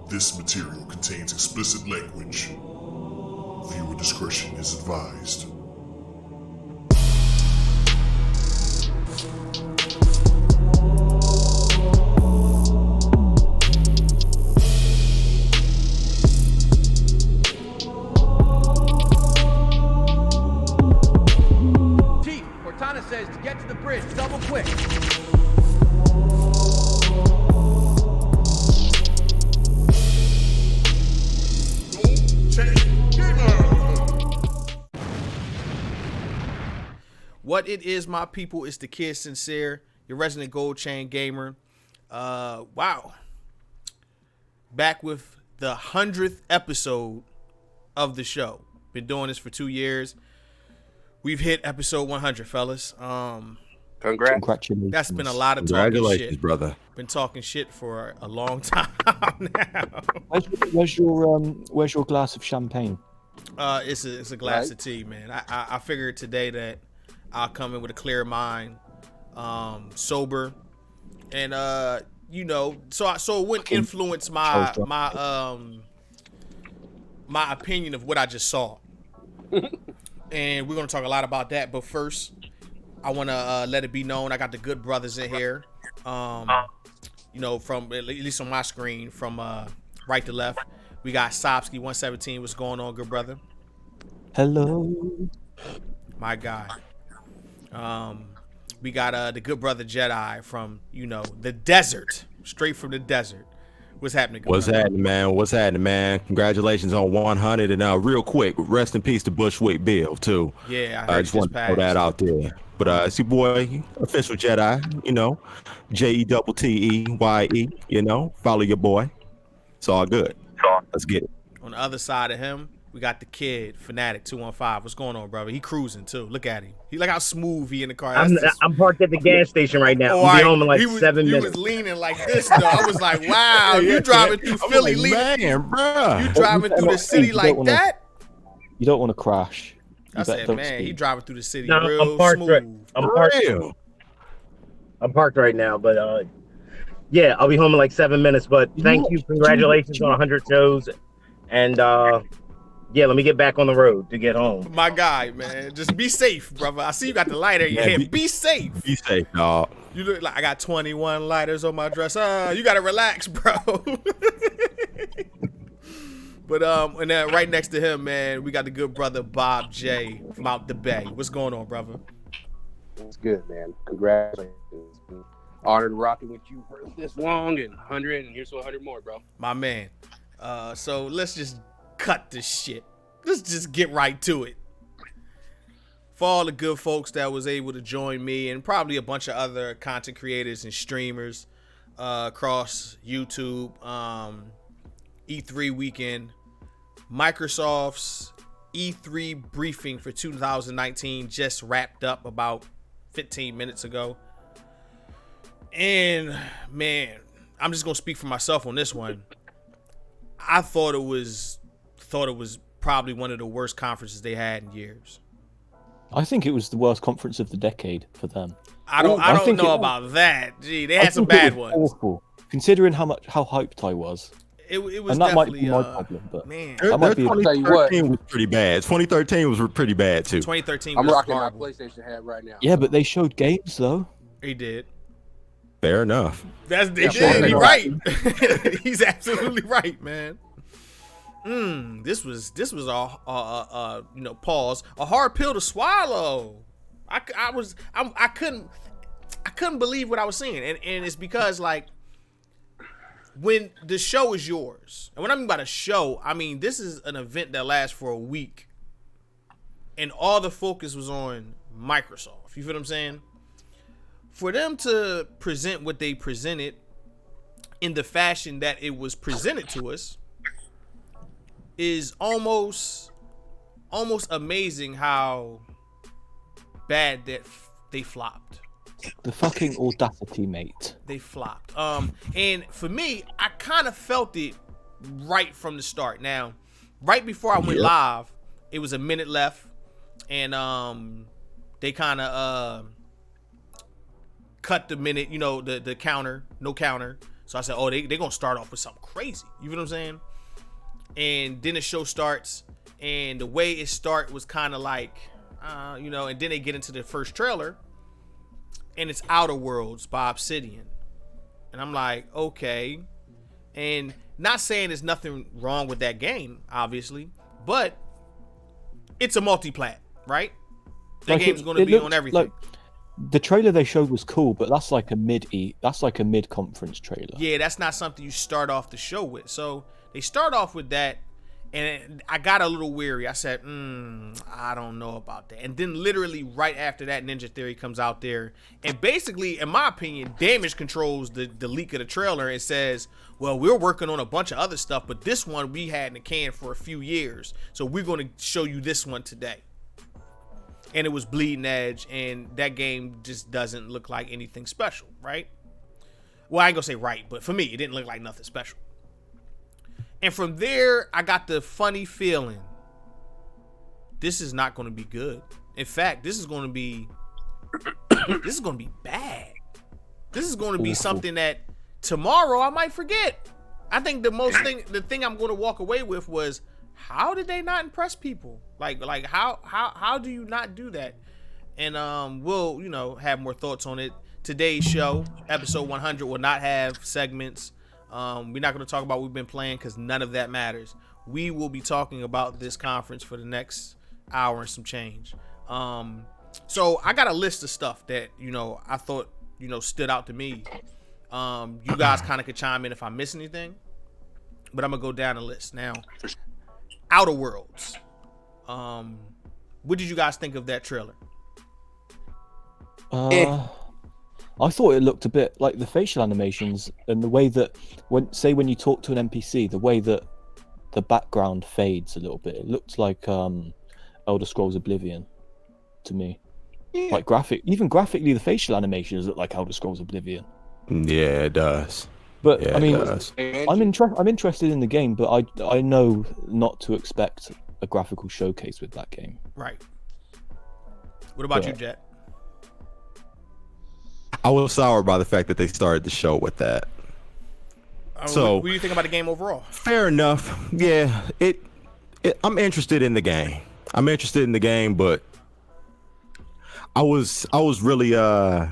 This material contains explicit language. Viewer discretion is advised. Chief, Cortana says to get to the bridge, double quick. What it is, my people, it's the Kid Sincere, your resident gold chain gamer. Wow. Back with the 100th episode of the show. Been doing this for 2 years. We've hit episode 100, fellas. Congratulations. That's been a lot of talking Congratulations, shit. brother. Been talking shit for a long time now. Where's your glass of champagne? It's a glass of tea, man. I figured today that I'll come in with a clear mind, sober, and so it wouldn't influence my opinion of what I just saw. And we're gonna talk a lot about that. But first, I want to let it be known I got the good brothers in here. From at least on my screen, from right to left, we got Sobsky 117. What's going on, good brother? Hello. My guy. We got the good brother Jedi from the desert, straight from the desert. What's happening? What's happening, man? What's happening, man? Congratulations on 100, and real quick, rest in peace to Bushwick Bill too. Yeah, I just want to throw that out there. But it's your boy, official Jedi. JETTEYE. Follow your boy. It's all good. Let's get it. On the other side of him, we got the kid, Fanatic 215. What's going on, brother? He cruising too. Look at him. Look how smooth he in the car. I'm parked at the gas station right now. Oh, I'll be home in like 7 minutes. He was leaning like this, though. I was like, wow, you driving through Philly, man, bro. You driving through the city like that? You don't want to crash. I said, man, he driving through the city No, real I'm parked smooth. I'm parked right now, but yeah, I'll be home in like 7 minutes. But thank you, congratulations on 100 shows, and yeah, let me get back on the road to get home. My guy, man, just be safe, brother. I see you got the lighter in your hand. Be safe. Be safe, dog. You look like I got 21 lighters on my dress. You gotta relax, bro. But and then right next to him, man, we got the good brother Bob J from out the Bay. What's going on, brother? It's good, man. Congratulations. Honored rocking with you for this long, and 100, and here's to 100 more, bro. My man. So let's just cut this shit. Let's just get right to it. For all the good folks that was able to join me and probably a bunch of other content creators and streamers across YouTube, E3 weekend, Microsoft's E3 briefing for 2019 just wrapped up about 15 minutes ago. And man, I'm just gonna speak for myself on this one. I thought it was probably one of the worst conferences they had in years. I think it was the worst conference of the decade for them. I don't know about that. Gee, they had some bad ones. Awful, considering how hyped I was. It was and that might definitely be my problem, but man. That might be 2013 was pretty bad. 2013 was pretty bad too. 2013 I'm was rocking horrible. my PlayStation hat right now. Yeah, but they showed games though. He did. Fair enough. They did. He's right. He's absolutely right, man. This was a pause, a hard pill to swallow. I couldn't believe what I was seeing, and it's because like when the show is yours, and when I mean by the show, I mean this is an event that lasts for a week, and all the focus was on Microsoft. You feel what I'm saying? For them to present what they presented in the fashion that it was presented to us is almost amazing how bad that they flopped. The fucking audacity, mate. They flopped. And for me, I kind of felt it right from the start. Now, right before I went live, it was a minute left, and they kind of cut the minute, the counter, no counter. So I said, oh, they're gonna start off with something crazy. You know what I'm saying? And then the show starts, and the way it started was kind of like, and then they get into the first trailer, and it's Outer Worlds by Obsidian. And I'm like, okay. And not saying there's nothing wrong with that game, obviously, but it's a multi-plat, right? That game's going to be on everything. Like, the trailer they showed was cool, but that's like a mid-conference trailer. Yeah, that's not something you start off the show with. So they start off with that, and I got a little weary. I said, I don't know about that. And then literally right after that, Ninja Theory comes out there, and basically, in my opinion, Damage controls the leak of the trailer and says, well, we're working on a bunch of other stuff, but this one we had in the can for a few years, so we're going to show you this one today. And it was Bleeding Edge, and that game just doesn't look like anything special, right? Well, I ain't gonna say right, but for me, it didn't look like nothing special. And from there, I got the funny feeling this is not going to be good. In fact, this is going to be bad. This is going to be something that tomorrow I might forget. I think the thing I'm going to walk away with was, how did they not impress people? Like how do you not do that? And we'll have more thoughts on it. Today's show, episode 100, will not have segments. We're not going to talk about what we've been playing because none of that matters. We will be talking about this conference for the next hour and some change. So I got a list of stuff that I thought stood out to me. You guys kind of could chime in if I miss anything, but I'm gonna go down the list now. Outer Worlds. What did you guys think of that trailer? I thought it looked a bit like the facial animations and the way that when you talk to an NPC, the way that the background fades a little bit. It looked like Elder Scrolls Oblivion to me. Yeah. Like even graphically, the facial animations look like Elder Scrolls Oblivion. Yeah, it does. But yeah, I mean, I'm interested in the game, but I know not to expect a graphical showcase with that game. Right. What about you, Jet? I was soured by the fact that they started the show with that. So, what do you think about the game overall? Fair enough. Yeah, I'm interested in the game. But I was really I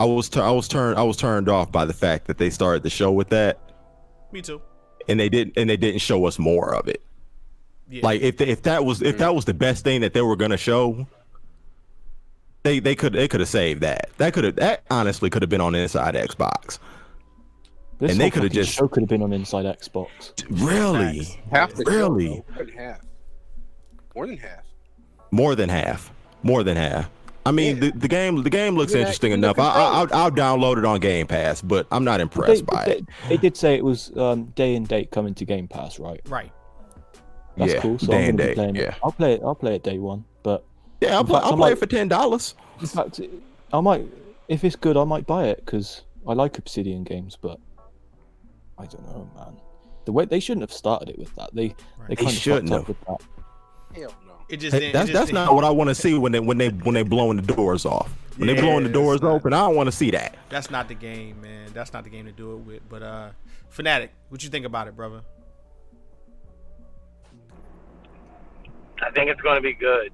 was turned off by the fact that they started the show with that. Me too. And they didn't show us more of it. Yeah. Like if that was the best thing that they were gonna show, they could have saved that. That honestly could have been on Inside Xbox. This and they could have just show could have been on Inside Xbox. Really? Half the really? Show, more than half. More than half. I mean, the game looks interesting enough. I'll download it on Game Pass, but I'm not impressed by it. They did say it was day and date coming to Game Pass, right? Right. That's cool. So day I'm and gonna date. be playing it. I'll play it day one, but yeah, I'll play it for $10. In fact, I might, if it's good, I might buy it because I like Obsidian games, but I don't know, man. The way they shouldn't have started it with that. They kind of shouldn't have. With that. Hell no. That's not what I want to see when they blowing the doors off. When they blowing the doors open, I don't want to see that. That's not the game, man. That's not the game to do it with. But Fnatic, what you think about it, brother? I think it's going to be good.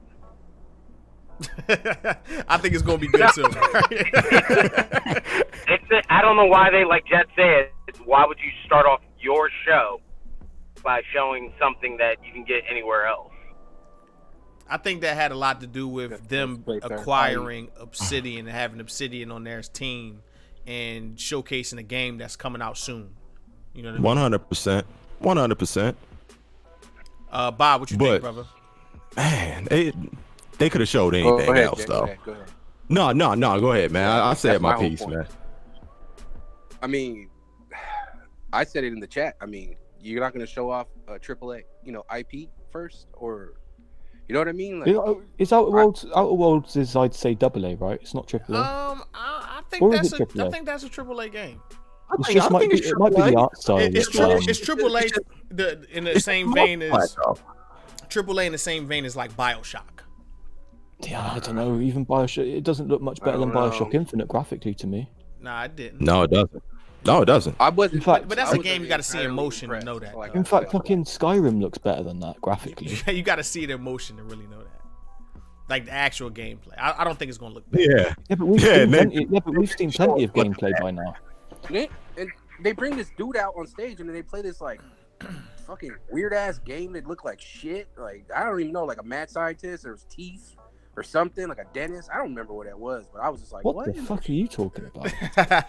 I think it's going to be good too. I don't know why they, like Jet said, why would you start off your show by showing something that you can get anywhere else? I think that had a lot to do with them acquiring Obsidian and having Obsidian on their team and showcasing a game that's coming out soon. You know what I mean? 100%. Bob, what you think, brother? Man, they could have showed anything else, though. Go ahead. No, go ahead, man. I said my piece, man. I mean, I said it in the chat. I mean, you're not going to show off a AAA, IP first, or you know what I mean? Like, is Outer Worlds is, I'd say, AA, right? It's not AAA. I think that's a AAA game. It might be the art style. It's AAA in the same vein as AAA in the same vein as like BioShock. Yeah, I don't know. Even BioShock, it doesn't look much better than BioShock Infinite graphically to me. Nah, it didn't. No, it doesn't. No, it doesn't. I wasn't. In fact- But that's I a wasn't game you got to see in entirely motion to impressed. know that. Like, In fact, fucking Skyrim looks better than that graphically. You got to see it in motion to really know that. Like the actual gameplay. I don't think it's gonna look bad. Yeah. Yeah, but we've Yeah, seen man. plenty of gameplay by now. And they bring this dude out on stage and then they play this like fucking weird ass game that looked like shit. Like I don't even know, like a mad scientist or teeth or something, like a dentist. I don't remember what that was, but I was just like, What what the fuck are you talking about?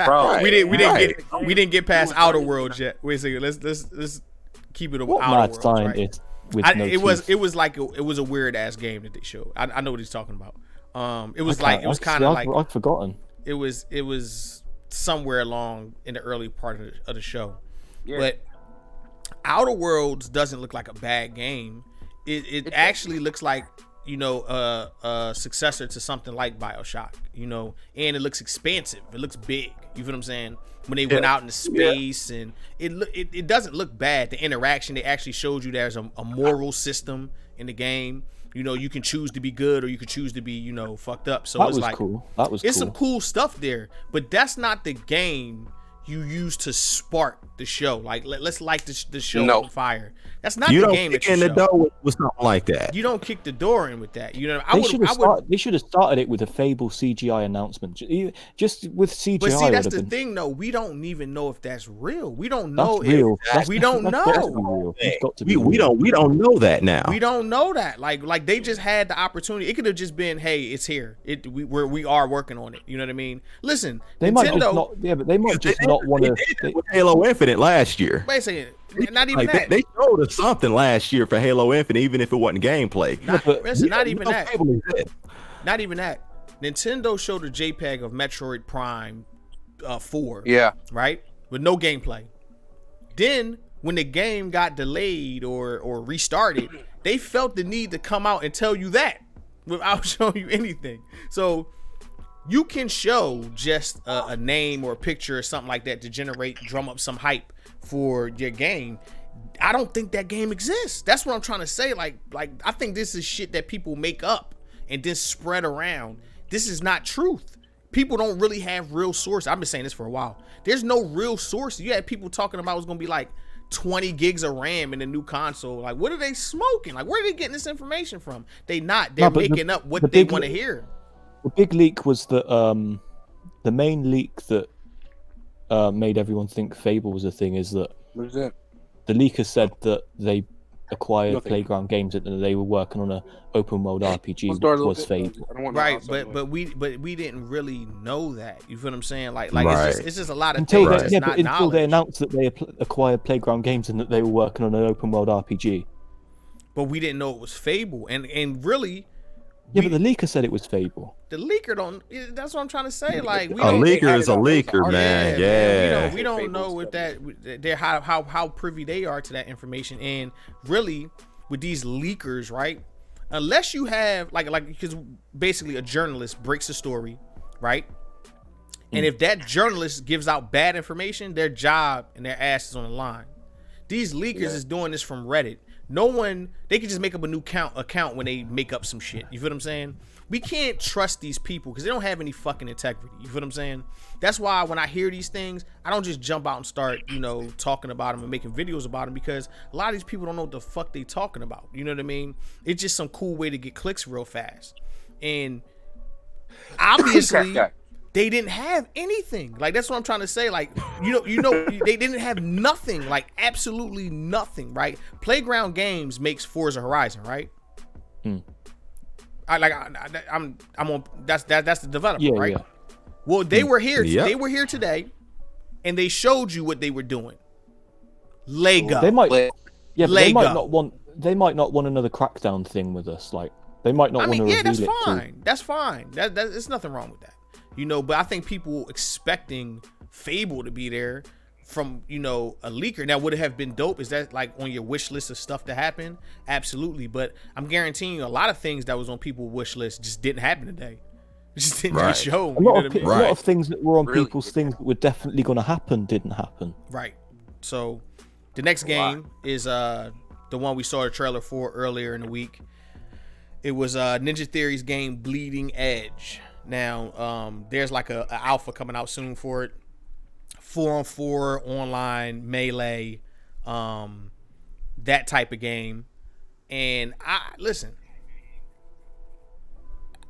Bro, we didn't right. get past It was Outer like- Worlds yet. Wait a second. Let's keep it What Outer mad Worlds, right? scientist with no It was teeth? it was a weird ass game that they showed. I know what he's talking about. It was I kind can't- of see, like I've forgotten. it was somewhere along in the early part of the show. Yeah. But Outer Worlds doesn't look like a bad game. It actually looks like, you know, a successor to something like BioShock, you know, and it looks expansive. It looks big. You feel what I'm saying? When they went out into space, and it doesn't look bad. The interaction, they actually showed you there's a moral system in the game. You know, you can choose to be good or you can choose to be, you know, fucked up. So That it's was like cool. That was it's cool. some cool stuff there, but that's not the game you use to spark the show. Like let's light the show No. on fire. That's not You the don't game kick that you in the show. door with something like that. You don't kick the door in with that. You know, They should have started it with a Fable CGI announcement. Just with CGI. But see, would that's have the been- thing, though. We don't even know if that's real. We don't That's know real. if we don't That's got to be know. real. It's got to be We real. don't know that now. We don't know that. Like they just had the opportunity. It could have just been, hey, it's here. We are working on it. You know what I mean? Listen, They Nintendo. might just not. Yeah, but they might just not want They to. did it with Halo Infinite last year. Wait a second. Not even Like, that. they showed us something last year for Halo Infinite, even if it wasn't gameplay. Listen, not even that. Fable exists. Not even that. Nintendo showed a JPEG of Metroid Prime 4. Yeah. Right? With no gameplay. Then, when the game got delayed or restarted, they felt the need to come out and tell you that without showing you anything. So, you can show just a name or a picture or something like that to drum up some hype for your game. I don't think that game exists. That's what I'm trying to say. Like I think this is shit that people make up and then spread around. This is not truth. People don't really have real source. I've been saying this for a while. There's no real source. You had people talking about it's gonna be like 20 gigs of RAM in the new console. Like, what are they smoking? Like, where are they getting this information from? They're but making up what the they big- want to hear. The big leak was that the main leak that made everyone think Fable was a thing is that What is that? the leaker said that they acquired Nothing. Playground Games and that they were working on a open world RPG, Let's start which a was little bit. Fable. I don't want no Right, outside noise. but we didn't really know that. You feel what I'm saying? Like Right. it's just a lot of Until things they, that's yeah, not but until they knowledge. announced that they acquired Playground Games and that they were working on an open world RPG. But we didn't know it was Fable, and really, Yeah, but the leaker said it was Fable. the leaker don't. That's what I'm trying to say. Like we A don't. leaker is a They had it leaker, on man. there. We don't know if they're how privy they are to that information, and really with these leakers, right? Unless you have like because basically a journalist breaks a story, right? And if that journalist gives out bad information, their job and their ass is on the line. These leakers is doing this from Reddit. No one, they can just make up a new account when they make up some shit. You feel what I'm saying? We can't trust these people because they don't have any fucking integrity. You feel what I'm saying? That's why when I hear these things, I don't just jump out and start, talking about them and making videos about them, because a lot of these people don't know what the fuck they talking about. You know what I mean? It's just some cool way to get clicks real fast. And obviously they didn't have anything. Like, that's what I'm trying to say. Like, they didn't have nothing, like absolutely nothing, right? Playground Games makes Forza Horizon, right? I'm on. That's the developer, right? Yeah. Well, they were here. Yep. They were here today, and they showed you what they were doing. Lego. They might. But Yeah, but they might Lego. not want. They might not want another Crackdown thing with us. Like, they might not I want mean, to yeah, reveal that's it. fine. That's fine. There's nothing wrong with that. But I think people expecting Fable to be there from, a leaker. Now, would it have been dope? Is that like on your wish list of stuff to happen? Absolutely. But I'm guaranteeing you a lot of things that was on people's wish list just didn't happen today. It just didn't Right. get shown. A You know lot, what I of, mean? a lot Right. of things that were on Really people's didn't things that were definitely going to happen didn't happen. Right. So the next game is the one we saw the trailer for earlier in the week. It was Ninja Theory's game Bleeding Edge. Now, there's like a alpha coming out soon for it. 4-on-4 online melee, that type of game. And listen,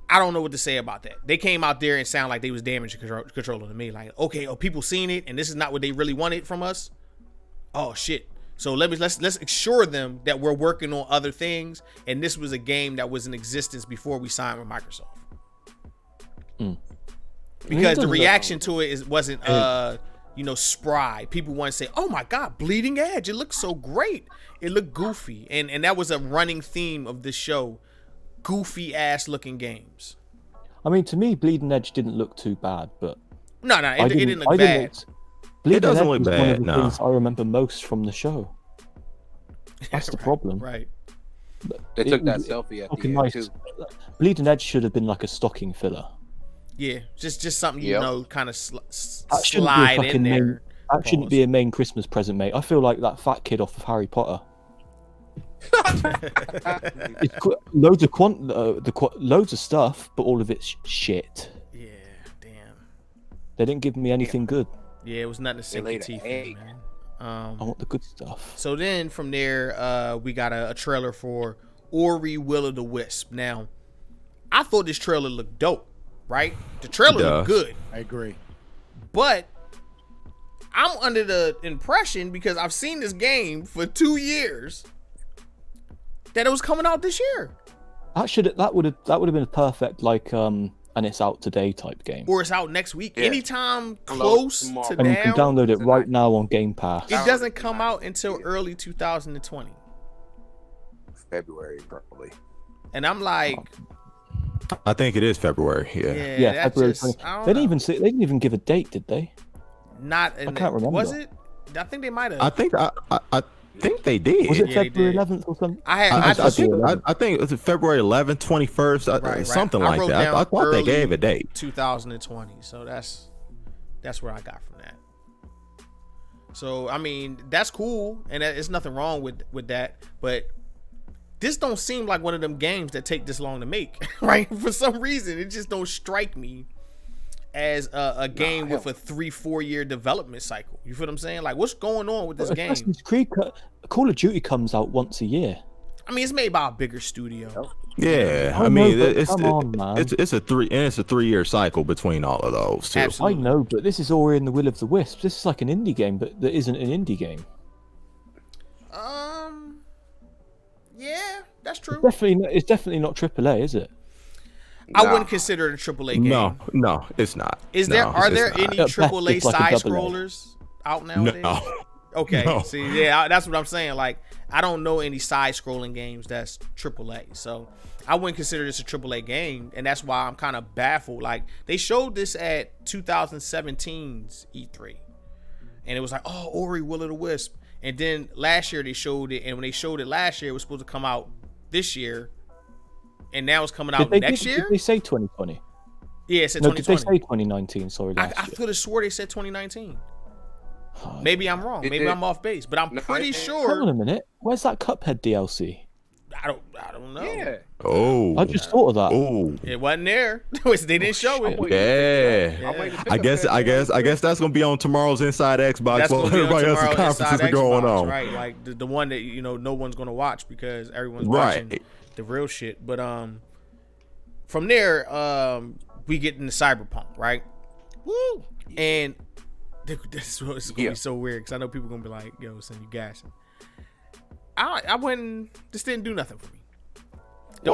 I don't know what to say about that. They came out there and sound like they was damage controlling to me. Like, okay, people seen it, and this is not what they really wanted from us. Oh shit! So let's assure them that we're working on other things, and this was a game that was in existence before we signed with Microsoft. Because the reaction to it wasn't spry. People want to say, "Oh my God, Bleeding Edge! It looks so great. It looked goofy," and that was a running theme of this show. Goofy ass looking games. I mean, to me, Bleeding Edge didn't look too bad, but no, it didn't look bad. Bleeding doesn't Edge look was bad, one of the no. things I remember most from the show. That's the problem. Right. They took that selfie at the end too. Bleeding Edge should have been like a stocking filler. Yeah, just something kind of That shouldn't slide be a in there. main, that shouldn't be a main Christmas present, mate. I feel like that fat kid off of Harry Potter. Loads of loads of stuff, but all of it's shit. Yeah, damn. They didn't give me anything good. Yeah, it was nothing to sink your teeth in, man. I want the good stuff. So then from there, we got a trailer for Ori Will of the Wisp. Now, I thought this trailer looked dope, right? The trailer looked good. I agree. But I'm under the impression, because I've seen this game for 2 years, that it was coming out this year. That would have been a perfect and it's out today type game. Or it's out next week. Yeah. Anytime close to And And you now. can download it right now on Game Pass. It doesn't come out until early 2020. February probably. And I'm like, I think it is February. Yeah. Yeah, that's February just, 20. I don't They know. didn't even give a date, did they? Not in I can't remember. Was it? I think they might have. I think they did. Was it Yeah, they February did. 11th or something? I think it was February 11th, 21st, Right. something I like wrote that. down I thought they early gave a date. 2020. So that's where I got from that. So I mean, that's cool, and there's nothing wrong with that. But this don't seem like one of them games that take this long to make, right? For some reason, it just don't strike me as a game with a 3-4 year development cycle. You feel what I'm saying? Like, what's going on with this game? Assassin's Creed, Call of Duty comes out once a year. I mean, it's made by a bigger studio. Yeah, I I mean, know, but it's come on, man. it's a 3-year cycle between all of those too. Absolutely. I know, but this is Ori and the Will of the Wisps. This is like an indie game, but that isn't an indie game. Yeah, that's true. It's definitely not AAA, is it? I wouldn't consider it a AAA game. No, it's not. Are there not. any At best, AAA it's like a side double A. scrollers out nowadays? No. Okay, No. see, yeah, that's what I'm saying. Like, I don't know any side scrolling games that's AAA, so I wouldn't consider this a AAA game, and that's why I'm kind of baffled. Like, they showed this at 2017's E3, and it was like, oh, Ori Will of the Wisp, and then last year they showed it, and when they showed it last year, it was supposed to come out this year, and now it's coming out next year. Did they say 2020? Yeah, it said No, 2020. did they say 2019? Sorry, I last year. could have swore they said 2019. Maybe I'm wrong. Maybe I'm off base, but I'm pretty Hang sure. on a minute. Where's that Cuphead DLC? I don't know. Yeah. Oh, I just thought of that. oh, It wasn't there. They didn't show it. yeah. I'm waiting to I pick guess up that that's gonna be on tomorrow's Inside Xbox That's while gonna be on everybody else's tomorrow's conferences Inside are going Xbox, on. right? Like the one that no one's gonna watch because everyone's Right. watching the real shit. But from there we get into Cyberpunk, right? Woo! And this is gonna be so weird because I know people are gonna be like, "Yo, son, you gassing." I went. This didn't do nothing for me. The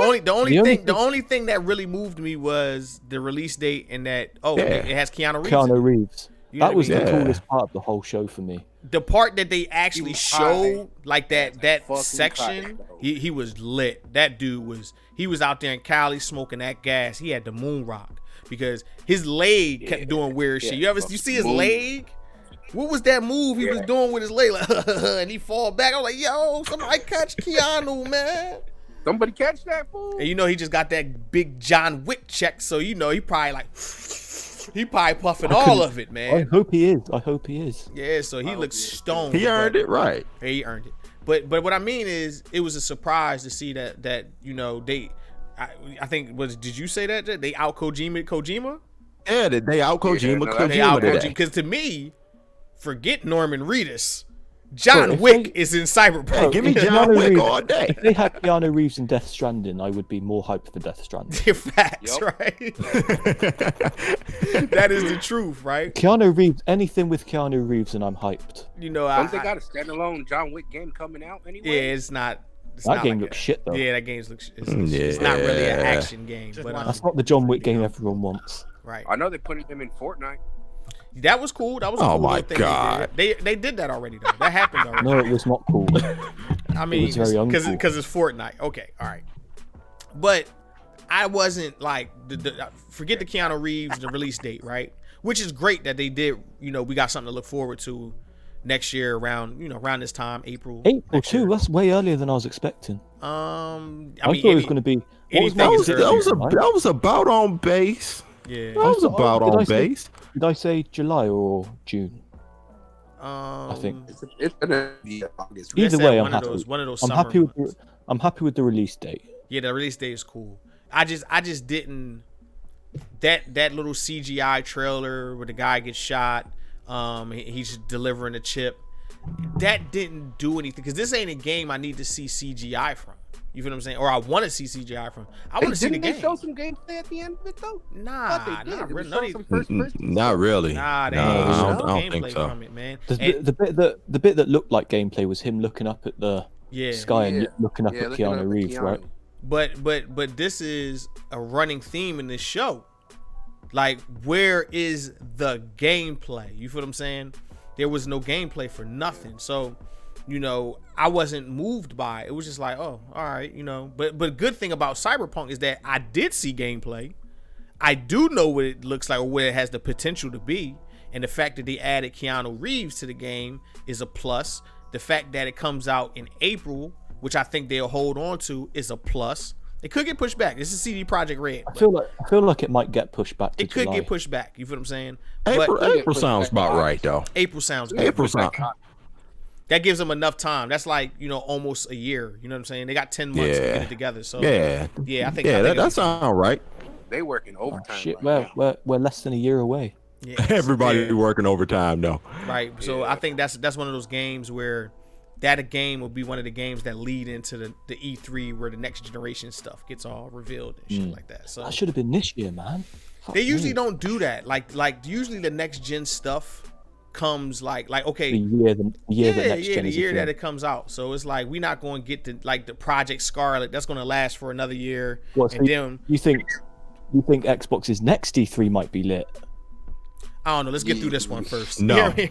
only thing that really moved me was the release date and that it has Keanu Reeves. Keanu Reeves. You know That what was I mean? the Yeah. coolest part of the whole show for me. The part that they actually He was showed, high. like that Fucking section, high, though. he was lit. That dude was out there in Cali smoking that gas. He had the moon rock because his leg kept doing weird shit. You see his Moon. leg? What was that move he was doing with his leg? Like, and he fall back. I was like, yo, somebody catch Keanu, man. Somebody catch that fool. And he just got that big John Wick check, so he probably like he probably puffing all of it, I man. hope he is. Yeah, so he looks stoned. He earned but- it, right? Yeah, he earned it. But what I mean is, it was a surprise to see that I think did you say that they out Kojima? Yeah, they out Kojima. no, They out Kojima today. Because to me, forget Norman Reedus. John Bro, if Wick they- is in Cyberpunk. Hey, give me John Keanu Wick Reeves- all day. If they had Keanu Reeves in Death Stranding, I would be more hyped for Death Stranding. Facts, Yup. right? That is the truth, right? Keanu Reeves, anything with Keanu Reeves, and I'm hyped. You know, Don't they got a standalone John Wick game coming out anyway? yeah, it's not. It's That not game like looks shit though. Yeah, that game looks. It's not really an action game, but That's not the John Wick game everyone wants. right. I know they're putting him in Fortnite. That was cool. That was a Oh cool my little thing God. They did that already though. That happened already. No, it was not cool. I mean, was very because uncool. it's Fortnite. Okay, all right. But I wasn't like forget the Keanu Reeves, the release date, right? Which is great that they did. You know, we got something to look forward to next year around this time, April. April next year. too. That's way earlier than I was expecting. I I mean, thought it was going to be. What was anything my is That earlier. was about on base. yeah. That was about did I on say- base. Did I say July or June? I think. It's gonna be August. Either way, I'm one happy. of those. One of those. I'm summer happy with months. I'm happy with the release date. Yeah, the release date is cool. I just didn't that little CGI trailer where the guy gets shot. He's delivering a chip. That didn't do anything because this ain't a game I need to see CGI from. You feel what I'm saying? Or I want to see CGI from. I want to see the Didn't they game. show some gameplay at the end of it though? Nah, I thought they did. not They really. were showing some first person Not really. Nah, they No, ain't I showing don't gameplay think so. from it, man. The, And- the bit that looked like gameplay was him looking up at the yeah, sky and Yeah. looking up Yeah, at looking up Keanu at Reeves, Keanu. right? But this is a running theme in this show. Like, where is the gameplay? You feel what I'm saying? There was no gameplay for nothing. So, you know, I wasn't moved by it. It was just like, oh, all right, you know. But good thing about Cyberpunk is that I did see gameplay. I do know what it looks like or what it has the potential to be. And the fact that they added Keanu Reeves to the game is a plus. The fact that it comes out in April, which I think they'll hold on to, is a plus. It could get pushed back. This is CD Projekt Red. I feel like it might get pushed back to It could July. get pushed back. You feel what I'm saying? April, But April sounds about right though. April sounds good. April sounds. That gives them enough time. That's like, you know, almost a year. You know what I'm saying? They got 10 months to Yeah. get it together. So Yeah. yeah, I think Yeah, it'll that be sounds right. They working Oh, overtime. shit, right now. we're less than a year away. yeah, Everybody yeah, working overtime though. right. So I think that's one of those games where that game will be one of the games that lead into the E3 where the next generation stuff gets all revealed and shit like that. So That should have been this year, man. Fuck they usually me. don't do that. Like usually the next gen stuff comes like okay, The year that next gen the is a year thing. that it comes out. So it's like we're not going to get to like the Project Scarlet. That's going to last for another year. What, so and then you think Xbox's next E3 might be lit? I don't know. Let's get through this one first. No. You know what I mean?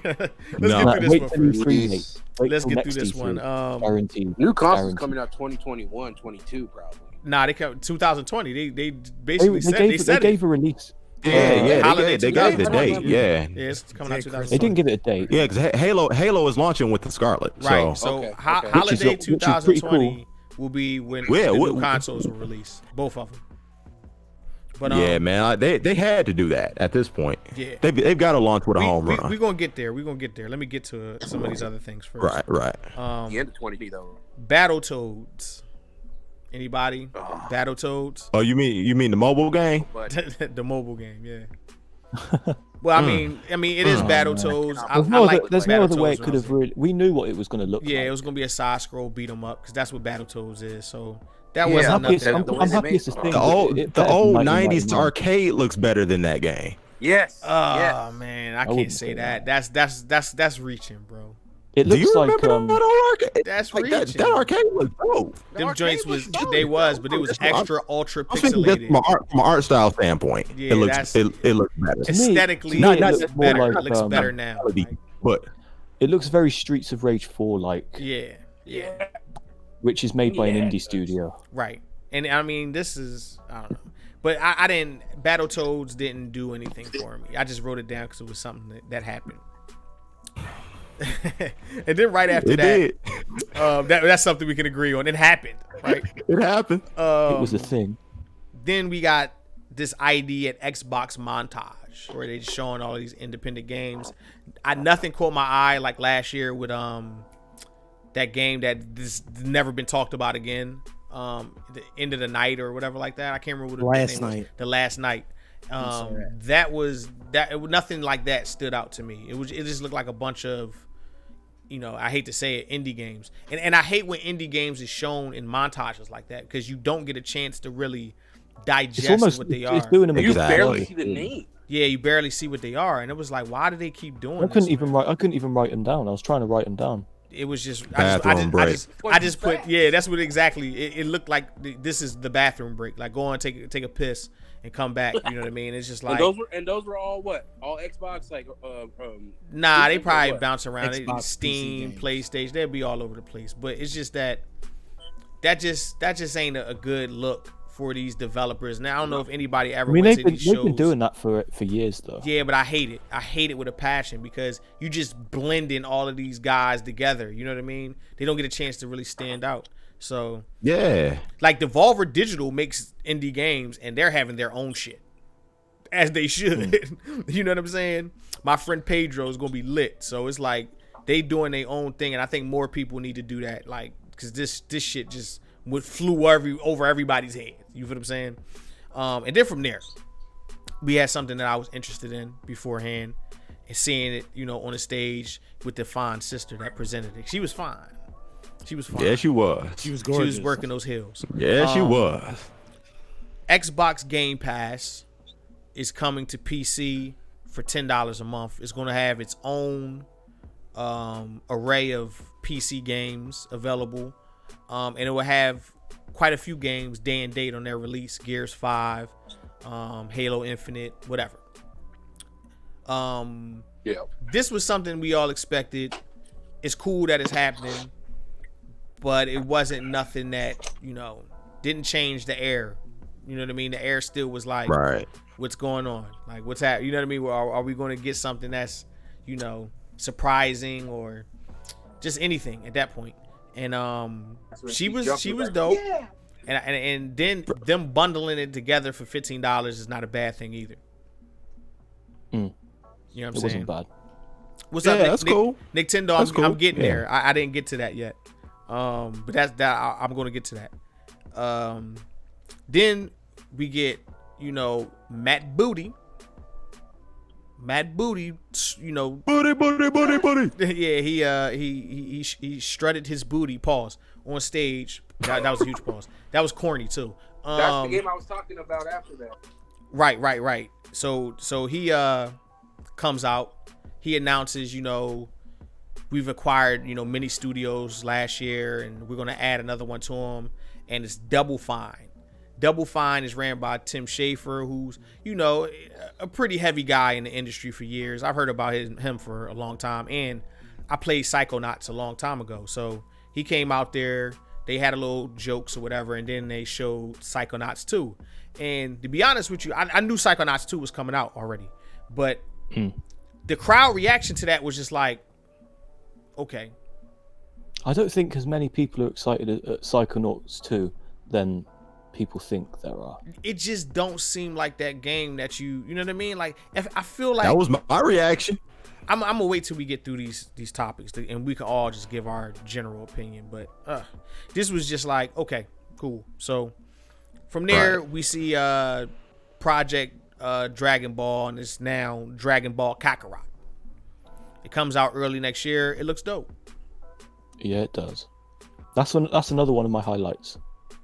Let's No. get through this Wait one till first. E3, mate. Wait Let's till get through next this E3. one. Guaranteed. New consoles Guaranteed. coming out 2021, 22 probably. Nah, they come 2020. They They, basically they said gave, they gave a release. Yeah, Holiday they gave the 2020. date. Yeah. Yeah, it's coming out 2020. They didn't give it a date. Yeah, because Halo is launching with the Scarlet. Right. So So Okay, okay. holiday Which is pretty 2020 will be when Yeah, the new what- consoles will release. Both of them. But yeah, man, they had to do that at this point. Yeah. They've got to launch with a home run. We're gonna get there. We're gonna get there. Let me get to some of these other things first. Right. The end of 20 though. Battletoads. Anybody? Battletoads? Oh, you mean the mobile game? But The mobile game, yeah. Well, I mean, it is Battletoads. I There's no, like other, there's no other way Battletoads it could when I have really. We knew what it was going to look Yeah, like. it was gonna be a side scroll beat 'em up because that's what Battletoads is. So that Yeah, wasn't I'm happiest, nothing. I'm, the way I'm they happiest to made think The old it the better old than 90s 1999. arcade looks better than that game. yes. Oh yes. man, I can't wouldn't say say that. That's reaching, bro. It Do looks you like remember that old arcade? That's like reaching. that arcade was dope. Them arcade joints was was dope, they was, but it was I'm- extra ultra I'm thinking just pixelated. from an art style standpoint, Yeah, it looks that's- it looks better. To me- Aesthetically, to me, it it looks looks more better. like, It looks better now. quality, Like, but it looks very Streets of Rage 4 like, yeah, which is made by an Yeah, indie it studio. right. And I mean, this is I don't know, but I didn't. Battletoads didn't do anything for me. I just wrote it down because it was something that happened. And then right after it that, did. that's something we can agree on. It happened, right? It happened. It was a thing. Then we got this ID at Xbox montage where they just showing all these independent games. Nothing caught my eye like last year with that game that this never been talked about again. the end of the night or whatever like that. I can't remember what Last name was. Night. The Last Night. Nothing like that stood out to me. It just looked like a bunch of, I hate to say it, indie games. And I hate when indie games is shown in montages like that, because you don't get a chance to really digest what they are. It's doing them You Exactly. barely see the name. Yeah, you barely see what they are. And it was like, why do they keep doing I couldn't this? even write them down. I was trying to write them down. It was just Bathroom break. I just put that's what exactly it looked like. This is the bathroom break. Like, go on, take a piss and come back. You know what I mean? It's just like, and those were all what? All Xbox, like nah, they or probably what? bounce around. Xbox, Steam, PC games. PlayStation, they'll be all over the place. But it's just that just ain't a good look for these developers. Now I don't know if anybody ever I mean, went they've to these been shows. doing that for years though. Yeah, but I hate it. I hate it with a passion, because you just blending all of these guys together. You know what I mean? They don't get a chance to really stand out. So Yeah. like Devolver Digital makes indie games, and they're having their own shit, as they should. You know what I'm saying? My friend Pedro is gonna be lit. So it's like they doing their own thing, and I think more people need to do that. Like, because this shit just flew over everybody's head. You feel what I'm saying? And then from there, we had something that I was interested in beforehand, and seeing it, on the stage with the fine sister that presented it. She was fine. She was fine. Yeah, she was. She was She gorgeous. was working those hills. Yeah, she was. Xbox Game Pass is coming to PC for $10 a month. It's going to have its own array of PC games available, and it will have quite a few games day and date on their release. Gears 5, Halo Infinite, whatever. Yeah. This was something we all expected. It's cool that it's happening, but it wasn't nothing that, didn't change the air. You know what I mean? The air still was like, Right. what's going on? Like, what's happening? You know what I mean? Are we going to get something that's, surprising, or just anything at that point? And she was dope. Yeah. And then them bundling it together for $15 is not a bad thing either. Mm. You know what I'm It saying? wasn't bad. What's Yeah, up, Nick? that's cool. Nintendo, That's cool. I'm getting Yeah. there. I didn't get to that yet. But that's that. I'm going to get to that. Then we get, Matt Booty. Booty, booty. Yeah, he strutted his booty, pause, on stage. That was a huge pause. That was corny too. That's the game I was talking about after that. Right. So he comes out. He announces, we've acquired, many studios last year, and we're gonna add another one to them, and it's Double Fine. Double Fine is ran by Tim Schafer, who's, a pretty heavy guy in the industry for years. I've heard about him for a long time, and I played Psychonauts a long time ago. So he came out there, they had a little jokes or whatever, and then they showed Psychonauts 2. And to be honest with you, I knew Psychonauts 2 was coming out already, but the crowd reaction to that was just like, okay. I don't think as many people are excited at Psychonauts 2 than people think there are. It just don't seem like that game that you know what I mean? Like, if I feel like That was my reaction. I'm gonna wait till we get through these topics, and we can all just give our general opinion. But this was just like, okay, cool. So from there, we see Project Dragon Ball, and it's now Dragon Ball Kakarot. It comes out early next year. It looks dope. Yeah, it does. That's another one of my highlights.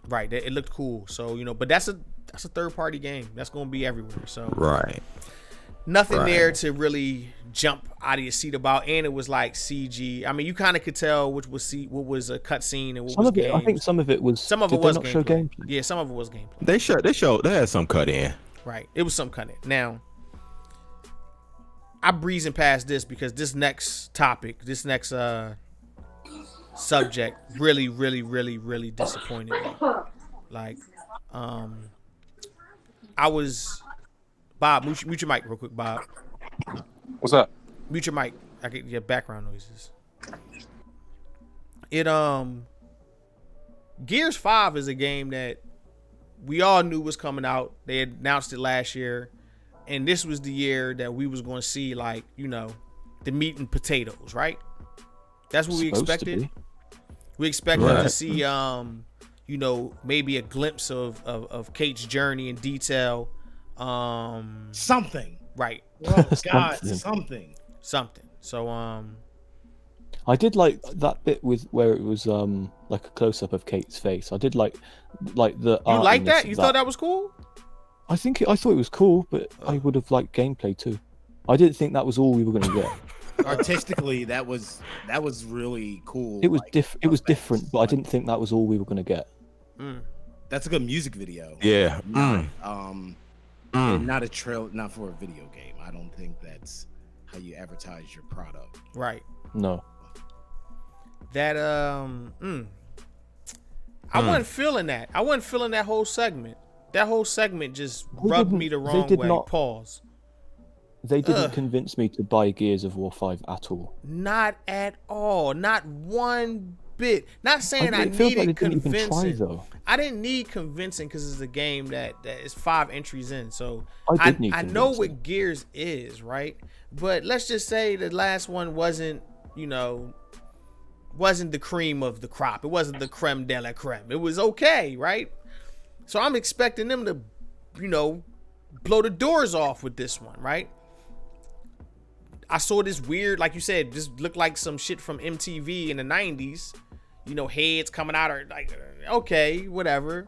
Right, it looked cool. So but that's a third party game. That's gonna be everywhere. So Right. nothing there to really jump out of your seat about, and it was like CG. I mean, you kind of could tell what was a cutscene and what Some was of it, I think some of it was. Some of did it they was not show gameplay. gameplay? Yeah, some of it was gameplay. They had some cut in. Right, it was some cut in. Now, I'm breezing past this because this next topic, this next subject, really, really, really, really disappointed me. Like, I was. Bob, mute your mic real quick, Bob. What's up? Mute your mic. I get your background noises. Gears 5 is a game that we all knew was coming out. They had announced it last year, and this was the year that we was going to see, like, the meat and potatoes, right? That's what we Supposed to expected. be. We expected to see you know, maybe a glimpse of Kate's journey in detail. Something. Right. Oh God, something. So I did like that bit with where it was like a close up of Kate's face. I did like the. You like artiness that? of You thought that was cool? I thought it was cool, but I would have liked gameplay too. I didn't think that was all we were going to get. Artistically, that was really cool. It was like, it was different, but I didn't think that was all we were going to get. That's a good music video. Yeah. Not a trail, not for a video game. I don't think that's how you advertise your product. Right. No. That I wasn't feeling that. I wasn't feeling that whole segment. That whole segment just rubbed me the wrong way. Pause. They didn't convince me to buy Gears of War 5 at all. Not at all. Not one bit. Not saying I feels like needed they didn't even convincing. try, though. I didn't need convincing because it's a game that is 5 entries in. So I did need I know convincing. what Gears is, right? But let's just say the last one wasn't, you know, wasn't the cream of the crop. It wasn't the creme de la creme. It was okay, right? So I'm expecting them to, you know, blow the doors off with this one, right? I saw this weird, like you said, just looked like some shit from MTV in the 90s. You know, heads coming out, or like, okay, whatever.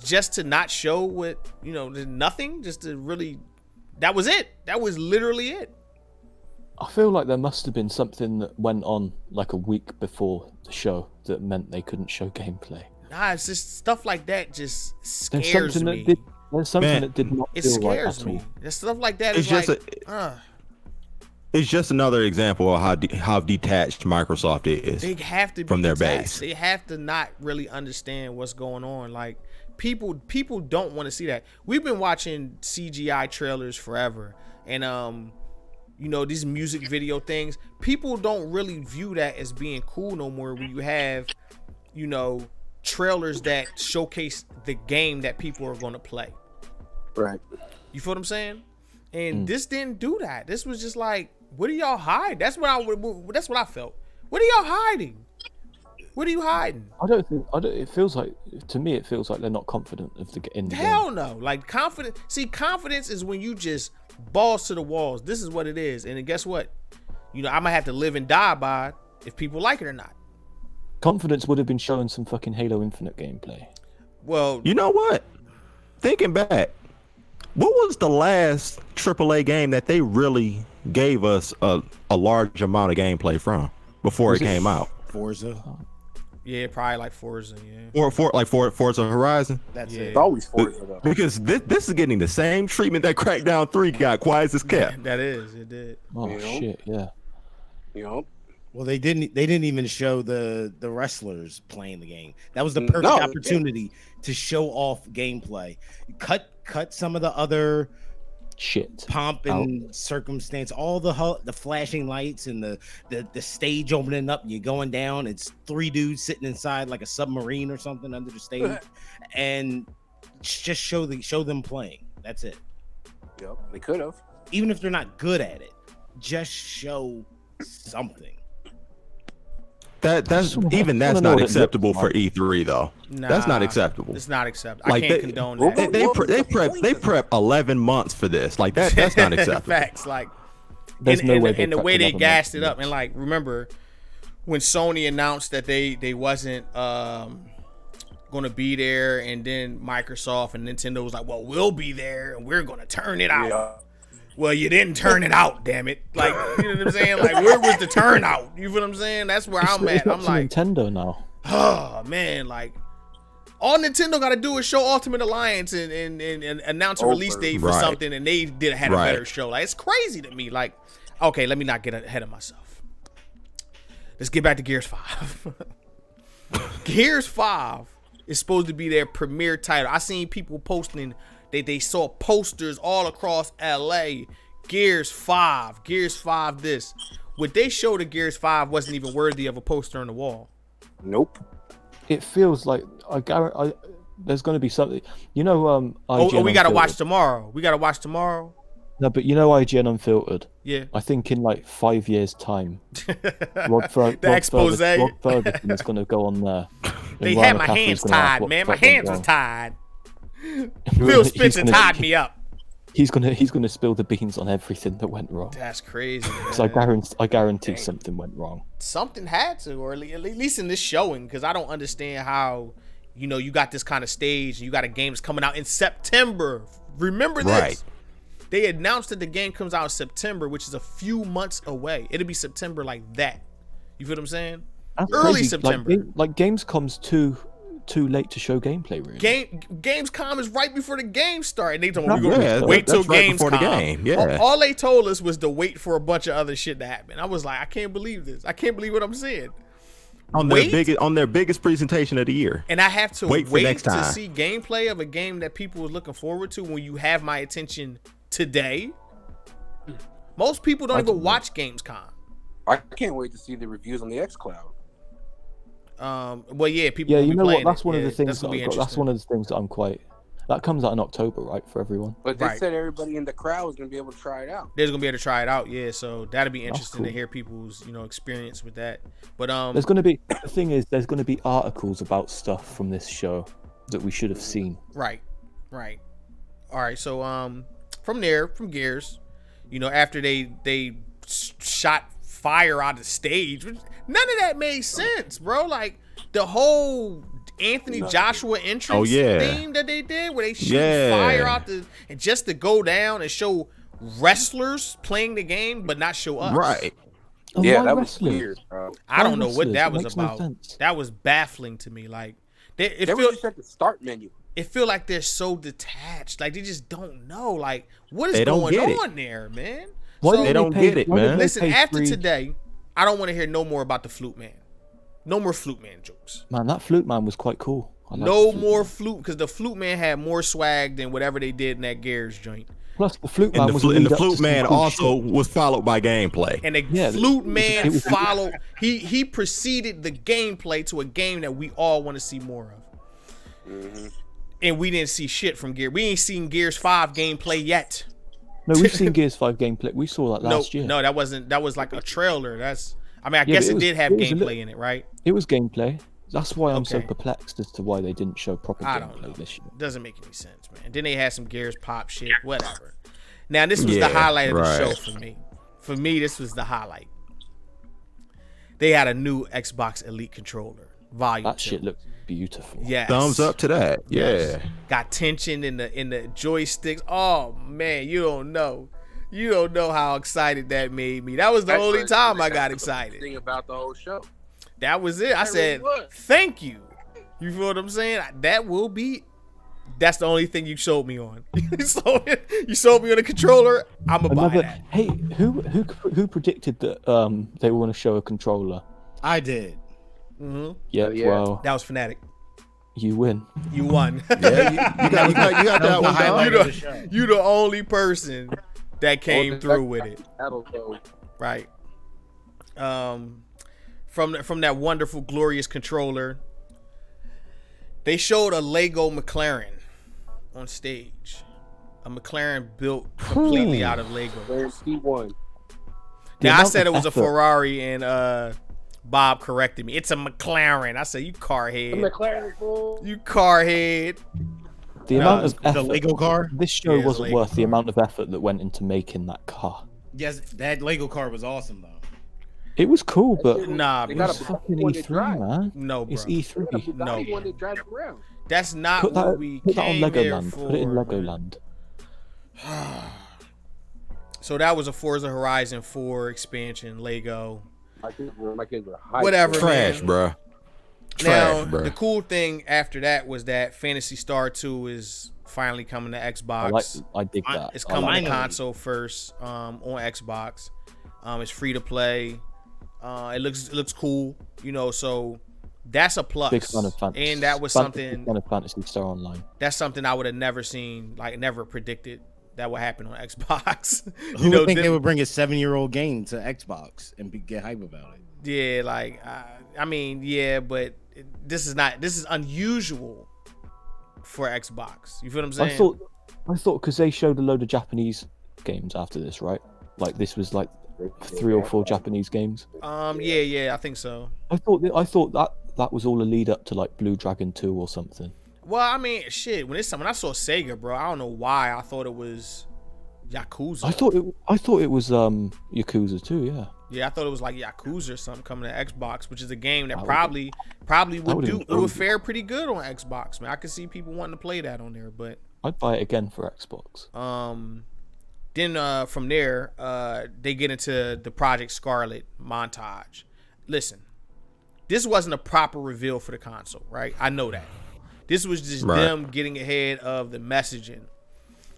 Just to not show what, you know, nothing. Just to really, that was it. That was literally it. I feel like there must have been something that went on like a week before the show that meant they couldn't show gameplay. Nah, it's just stuff like that just There's scares something me. There's something that did not It feel right scares at me. all. There's stuff like that. It's It's just like, it's just another example of how detached Microsoft is. they have to be from their detached. base. They have to not really understand what's going on. Like people don't want to see that. We've been watching CGI trailers forever, and you know, these music video things. People don't really view that as being cool no more. When you have, you know, trailers that showcase the game that people are going to play. Right. You feel what I'm saying? And this didn't do that. This was just like, what are y'all hiding? That's what I felt. What are y'all hiding? What are you hiding? It feels like, to me, it feels like they're not confident of the game. Hell no. Like confidence. See, confidence is when you just balls to the walls. This is what it is. And then guess what? You know, I might have to live and die by it if people like it or not. Confidence would have been showing some fucking Halo Infinite gameplay. Well, You know what? Thinking back, what was the last AAA game that they really gave us a large amount of gameplay from before it came out? Forza. yeah, probably like Forza, yeah. Forza Horizon. That's Yeah. it. It's always Forza though. Because this is getting the same treatment that Crackdown 3 got. Quiet as kept. That is, it did. Oh Yeah. shit, yeah. You know. Well, they didn't even show the wrestlers playing the game. That was the perfect opportunity to show off gameplay. Cut some of the other Shit. pomp and circumstance, all the flashing lights and the stage opening up. You're going down. It's 3 dudes sitting inside like a submarine or something under the stage, and just show them playing. That's it. Yep. They could have. Even if they're not good at it, just show something. That's not acceptable for E3 though. Nah, That's not acceptable. It's not acceptable. Like I can't condone they, that. they prep 11 months for this. Like that's not acceptable. Facts, like, There's and, no and, way and the prepped way they 11 gassed it months. up, and like, remember when Sony announced that they wasn't gonna be there, and then Microsoft and Nintendo was like, well, we'll be there and we're gonna turn it out. Yeah. Well, you didn't turn it out, damn it. Like, you know what I'm saying? Like, where was the turnout? You feel what I'm saying? That's where I'm It's at. up I'm to like, Nintendo now. oh man, like, all Nintendo got to do is show Ultimate Alliance and announce a release date for Right. something, and they had a Right. better show. Like, it's crazy to me. Like, okay, let me not get ahead of myself. Let's get back to Gears 5. Gears 5 is supposed to be their premiere title. I seen people posting they saw posters all across LA. Gears 5 this. What they showed at Gears 5 wasn't even worthy of a poster on the wall. Nope. It feels like there's going to be something. You know, IGN We gotta Unfiltered. watch tomorrow. We gotta watch tomorrow. No, but you know, IGN Unfiltered. Yeah. I think in like 5 years' time, The expose. Rod Ferguson is going to go on there They Ryan had my McCaffrey's hands gonna ask tied, what man. the My fuck went hands was wrong. tied. He's Phil Spencer gonna- tied me up. He's gonna spill the beans on everything that went wrong. That's crazy. Because I guarantee something went wrong. Something had to, or at least in this showing, because I don't understand how, you got this kind of stage and you got a game that's coming out in September. Remember this? Right. They announced that the game comes out in September, which is a few months away. It'll be September like that. You feel what I'm saying? That's Early crazy. September. Like Gamescom's too late to show gameplay, really. Gamescom is right before the game start, and they told me Yeah, we're gonna wait till that's right before the Gamescom. game, yeah. All they told us was to wait for a bunch of other shit to happen. I was like, I can't believe this. I can't believe what I'm seeing. On their biggest presentation of the year. And I have to Wait for next to time. see gameplay of a game that people were looking forward to when you have my attention today. Most people don't even watch Gamescom. I can't wait to see the reviews on the xCloud. Well, yeah, people. Yeah, will you be know what? playing That's it. one of Yeah, the things. that's gonna be That's interesting. one of the things that I'm quite. That comes out in October, right, for everyone. But they Right. said everybody in the crowd was gonna be able to try it out. They're gonna be able to try it out, yeah. So that'll be That's interesting to cool. hear people's experience with that. But There's going to be the thing is there's going to be articles about stuff from this show that we should have seen. Right. All right. So from Gears, after they shot fire out of the stage, none of that made sense, bro. Like the whole Anthony Joshua entrance theme that they did, where they shoot fire out and just to go down and show wrestlers playing the game, but not show us. Right. And Yeah, why that was wrestlers? weird, bro. I don't know what wrestlers? that It was makes no about. sense. That was baffling to me. Like it They were feels. just at the start menu. It feel like they're so detached. Like they just don't know. Like what is They don't going get it. on there, man? Why So- didn't They don't pay- get it, why didn't man. they Listen, pay after free- today, I don't want to hear no more about the Flute Man. No more Flute Man jokes. Man, that flute man was quite cool. I liked No the flute more man. Flute, because the Flute Man had more swag than whatever they did in that Gears joint. Plus, the flute And man the, was fl- a and lead the up to Flute some Man cool also shit. was followed by gameplay. And the Yeah, Flute it Man was- followed. He preceded the gameplay to a game that we all want to see more of. And we didn't see shit from Gears. We ain't seen Gears 5 gameplay yet. No, we've seen Gears 5 gameplay. We saw that last year. No, that wasn't. That was like a trailer. I Yeah, guess but it was- did have it was a gameplay in it, right? It was gameplay. That's why I'm so Okay. perplexed as to why they didn't show proper I don't know. gameplay this year. Doesn't make any sense, man. Then they had some Gears pop shit, whatever. Now this was the Yeah, highlight of the right. show for me. For me, this was the highlight. They had a new Xbox Elite controller, Volume That 2. shit looked beautiful. Yes. Thumbs up to that. Yeah. Got tension in the joysticks. Oh man, you don't know. You don't know how excited that made me. That was the only time I got excited. Thing about the whole show. That was it. I said, was. thank you. You feel what I'm saying? That's the only thing you showed me on. You sold me on a controller. I'm gonna buy that. Hey, who predicted that they were going to show a controller? I did. Yeah, yeah. well, That was Fnatic. you win. You won. Yeah, you got that the one highlight done. of the show. You the only person that came through with it. That'll go. Right. From that wonderful, glorious controller, they showed a Lego McLaren on stage. A McLaren built completely out of Lego. There's C1. The Now I amount said it of was a effort- Ferrari, and Bob corrected me. It's a McLaren. I said, you carhead. McLaren full. You carhead. The amount of The effort. Lego car. This show Yeah, it's a wasn't Lego worth the car. amount of effort that went into making that car. Yes, that Lego car was awesome though. It was cool, but Nah, They bro. got it's a fucking one to E3, drive. man. No, bro. It's E3. Bugatti No. one that drives around. That's not Put what that, we put that on came here Legoland. for. Put it in man. Legoland. So that was a Forza Horizon 4 expansion, Lego. My kids were hyped. Whatever, Trash, man. bruh. Now, Trash, bruh. the cool thing after that was that Phantasy Star 2 is finally coming to Xbox. I dig that. It's I coming like to Finally. console first on Xbox. It's free to play. It looks cool, so that's a plus. Big fan of Fantasy. And that was Big something fan of Fantasy Star Online. that's something I would have never seen, like never predicted that would happen on Xbox. Who would think then- they would bring a 7-year-old game to Xbox and get hype about it? Yeah, like I mean, yeah, but this is unusual for Xbox. You feel what I'm saying? I thought because they showed a load of Japanese games after this, right? Like this was like 3 or 4 Japanese games. Yeah, I think so. I thought that that was all a lead up to like Blue Dragon 2 or something. Well, I mean, shit. When I saw Sega, bro, I don't know why I thought it was Yakuza. I thought it was Yakuza 2, yeah. Yeah, I thought it was like Yakuza or something coming to Xbox, which is a game that That probably would've would fare pretty good on Xbox, man. I could see people wanting to play that on there, but I'd buy it again for Xbox. Then from there, they get into the Project Scarlet montage. Listen, this wasn't a proper reveal for the console, right? I know that. This was just them getting ahead of the messaging,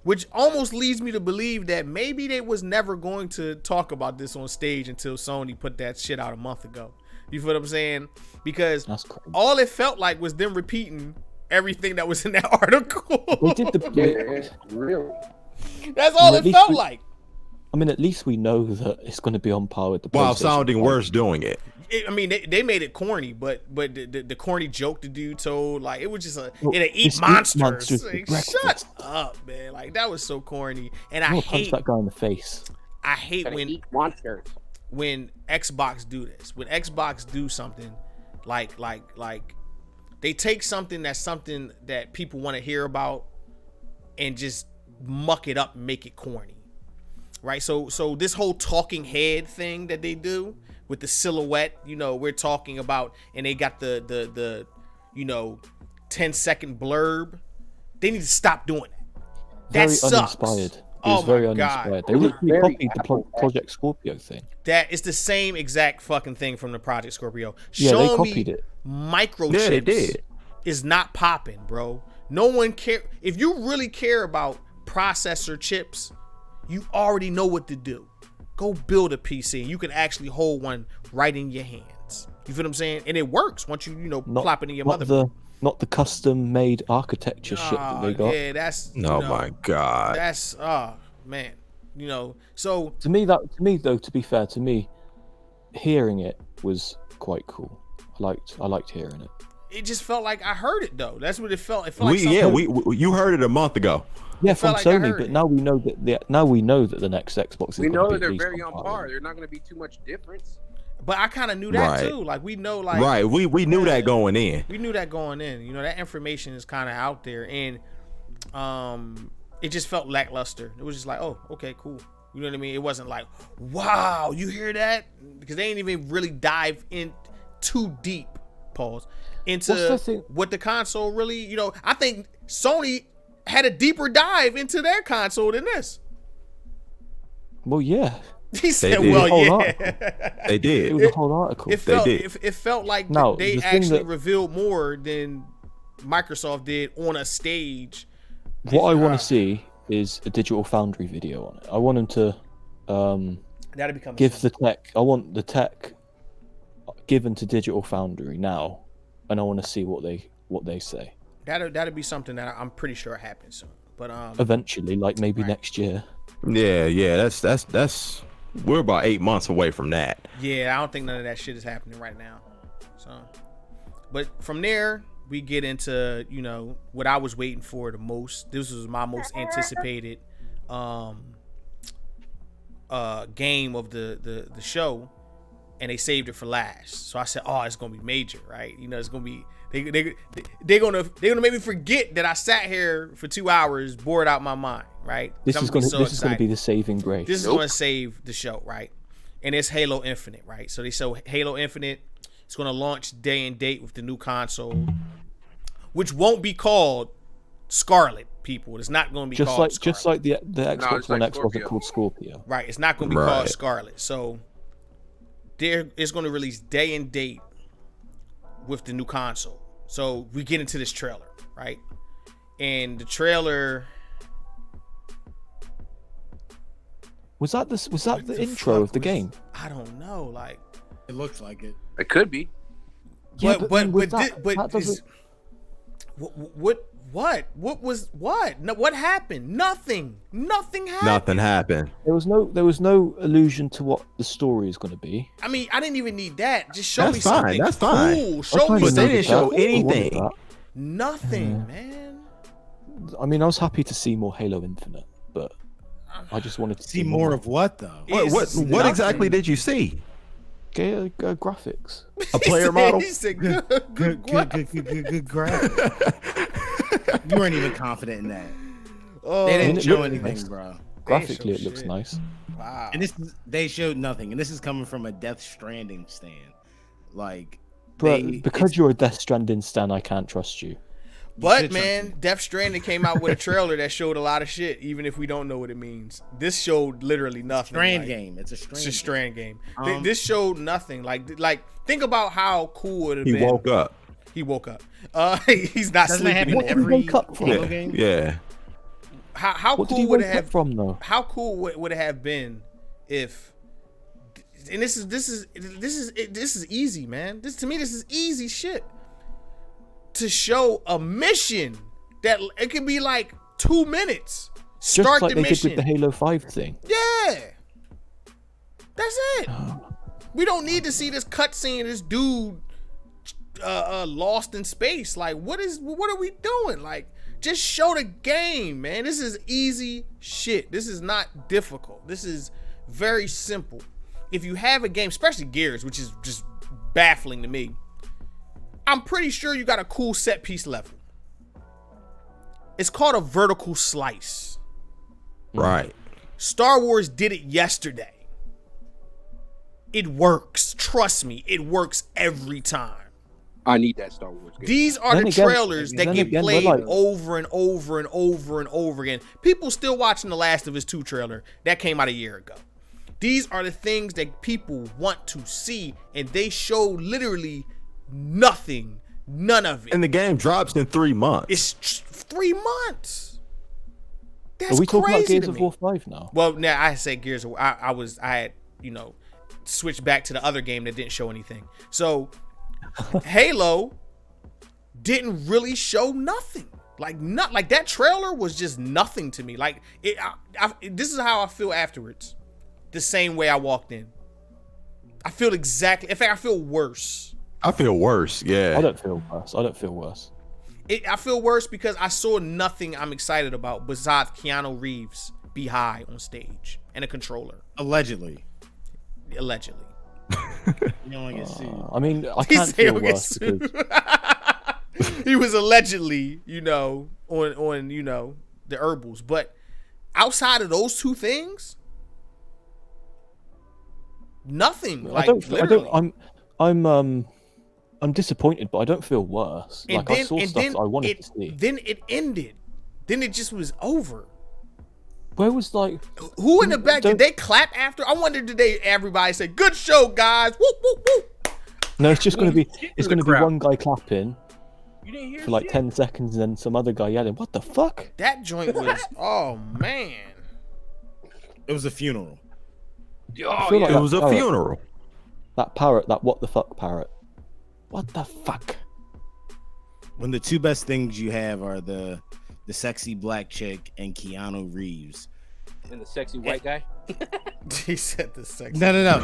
which almost leads me to believe that maybe they was never going to talk about this on stage until Sony put that shit out a month ago. You feel what I'm saying? Because all it felt like was them repeating everything that was in that article. They did the Really? That's all it felt like. I mean, at least we know that it's going to be on par with the. While PlayStation sounding 5. worse doing it. I mean, they made it corny, but the corny joke the dude told, like, it was just it'll eat It's monsters. Like, Shut breakfast. up, man! Like, that was so corny, and I'm I gonna punch hate that guy in the face. Eat monsters. when Xbox do this. When Xbox do something like they take something that people want to hear about and just muck it up and make it corny, right? So this whole talking head thing that they do with the silhouette, we're talking about, and they got the 10-second blurb. They need to stop doing that. That Very sucks. uninspired. It Oh was very my God. uninspired. They literally copied the Project Scorpio thing. That is the same exact fucking thing from the Project Scorpio. Yeah, they Showing copied me it. microchips Yeah, they did. is not popping, bro. No one care. If you really care about processor chips, you already know what to do. Go build a PC and you can actually hold one right in your hands. You feel what I'm saying? And it works once you plop it in your motherboard. Not the custom-made architecture shit that they got. Yeah, that's My God. That's man. So To me, though, to be fair, to me, hearing it was quite cool. I liked hearing it. it just felt like I heard it though. That's what it felt. It felt like you heard it a month ago. Yeah, from like I Sony, heard but it. now we know that the next Xbox is We gonna know be that they're at least very on par. par. They're not going to be too much difference. But I kind of knew that Right. too. Like we know, like Right. We knew that going in. we knew that going in. That information is kind of out there, and it just felt lackluster. It was just like, oh, okay, cool. You know what I mean? It wasn't like, wow, you hear that? Because they ain't even really dive in too deep. Pause into What's the thing? what the console really. I think Sony had a deeper dive into their console than this. Well, yeah, He said, did. "Well, Whole yeah." They it did. was a whole article. It felt did. it felt like No, they the thing actually that- revealed more than Microsoft did on a stage. What I want to see is a Digital Foundry video on it. I want them to That'll become give the tech. I want the tech given to Digital Foundry now, and I want to see what they say that'll be something that I'm pretty sure happens soon. But eventually, like maybe Right. next year. Yeah. That's. We're about 8 months away from that. yeah, I don't think none of that shit is happening right now. So, but from there we get into what I was waiting for the most. This was my most anticipated game of the show, and they saved it for last. So I said, oh, it's gonna be major, right? It's gonna be they're gonna make me forget that I sat here for 2 hours bored out my mind, right? This is gonna be the saving grace. This is gonna save the show, right? And it's Halo Infinite, right? So they show Halo Infinite. It's gonna launch day and date with the new console, which won't be called Scarlet. People, it's not gonna be called Scarlet. just like the Xbox it's One like X wasn't Scorpio. called Scorpio. Right, it's not going to be called Right. Scarlet. So it's going to release day and date with the new console. So we get into this trailer, right? And the trailer, Was that the what intro fuck of the was- game? I don't know, like, It looks like it. It could be. Yeah, but then with that that doesn't. what was what? No, what happened? Nothing happened. Nothing happened. There was no allusion to what the story is going to be. I mean, I didn't even need that. Just show That's me fine, something that's fine. cool. I Show kinda me But they something. didn't show I wanted anything. that. Nothing, man. I mean, I was happy to see more Halo Infinite, but I just wanted to See more of what though? What It's exactly did you see? graphics. A player model. He said, good grab. You weren't even confident in that. Oh, They didn't it show looked anything, nice. bro. Graphically, show it looks shit. nice. wow. And they showed nothing. And this is coming from a Death Stranding stand. Like, But they- because it's- you're a Death Stranding stan, I can't trust you. But should man, Death Stranding came out with a trailer that showed a lot of shit, even if we don't know what it means. This showed literally nothing. Strand like, game. It's a strand. It's a Strand game. Um, This showed nothing. Like think about how cool it would have He been. woke up. He woke up. He's not Doesn't that sleeping happen anymore. in every wake up from? Halo Yeah. game? Yeah. How What did he cool would it wake up have? from though? How cool would it have been if? And this is easy, man. This is easy shit. To show a mission that it could be like 2 minutes. Just Start like the they mission. did with the Halo 5 thing. Yeah. That's it. We don't need to see this cutscene of this dude lost in space. Like, what are we doing? Like, just show the game, man. This is easy shit. This is not difficult. This is very simple. If you have a game, especially Gears, which is just baffling to me, I'm pretty sure you got a cool set piece level. It's called a vertical slice. Right. Star Wars did it yesterday. It works. Trust me, it works every time. I need that Star Wars game. These are Then the again- trailers that then get again, we're played like- over and over and over and over again. People still watching The Last of Us 2 trailer that came out a year ago. These are the things that people want to see, and they show literally nothing, none of it. And the game drops in 3 months. It's 3 months. That's Are we talking about crazy Gears to of me. War 5 now? Well, now I said Gears of War. I had, switched back to the other game that didn't show anything. So Halo didn't really show nothing. Like that trailer was just nothing to me. Like this is how I feel afterwards. The same way I walked in. I feel exactly. In fact, I feel worse. I feel worse. Yeah. I don't feel worse. I feel worse because I saw nothing I'm excited about besides Keanu Reeves be high on stage and a controller. Allegedly. Allegedly. You don't get sued. I mean, I He can't said feel he'll get worse sued. because He was allegedly, on the herbals. But outside of those two things, nothing. Like literally. I'm disappointed, but I don't feel worse. Like I saw stuff that I wanted to see. Then it ended. Then it just was over. Where was like Who in the back did Don't- they clap after? I wonder did everybody say good show, guys? Whoop whoop whoop. no? It's just gonna be in the crowd. one guy clapping You didn't hear for like shit? 10 seconds, and then some other guy yelling, "What the fuck?" That joint was oh man. It was a funeral. Oh, feel like It that was a parrot- funeral. That parrot, that what the fuck parrot. What the fuck? When the two best things you have are the sexy black chick and Keanu Reeves. And the sexy white guy. He said the sex. No.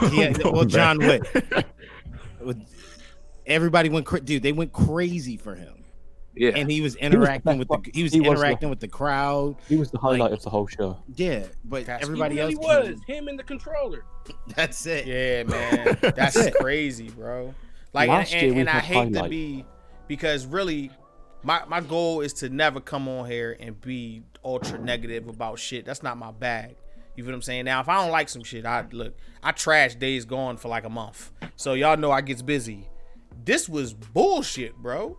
Well, John Wick. Everybody went dude. They went crazy for him, Yeah. and he was interacting with the. He was interacting the- with the crowd. He was the highlight of the whole show. Yeah, but That's- everybody He really else was him and the controller. That's it. Yeah, man. That's it. crazy, bro. Like Last year we and I had hate to highlight. be because really my goal is to never come on here and be ultra negative about shit. That's not my bag. You feel what I'm saying? Now, if I don't like some shit, I trash Days Gone for like a month. So y'all know I gets busy. This was bullshit, bro.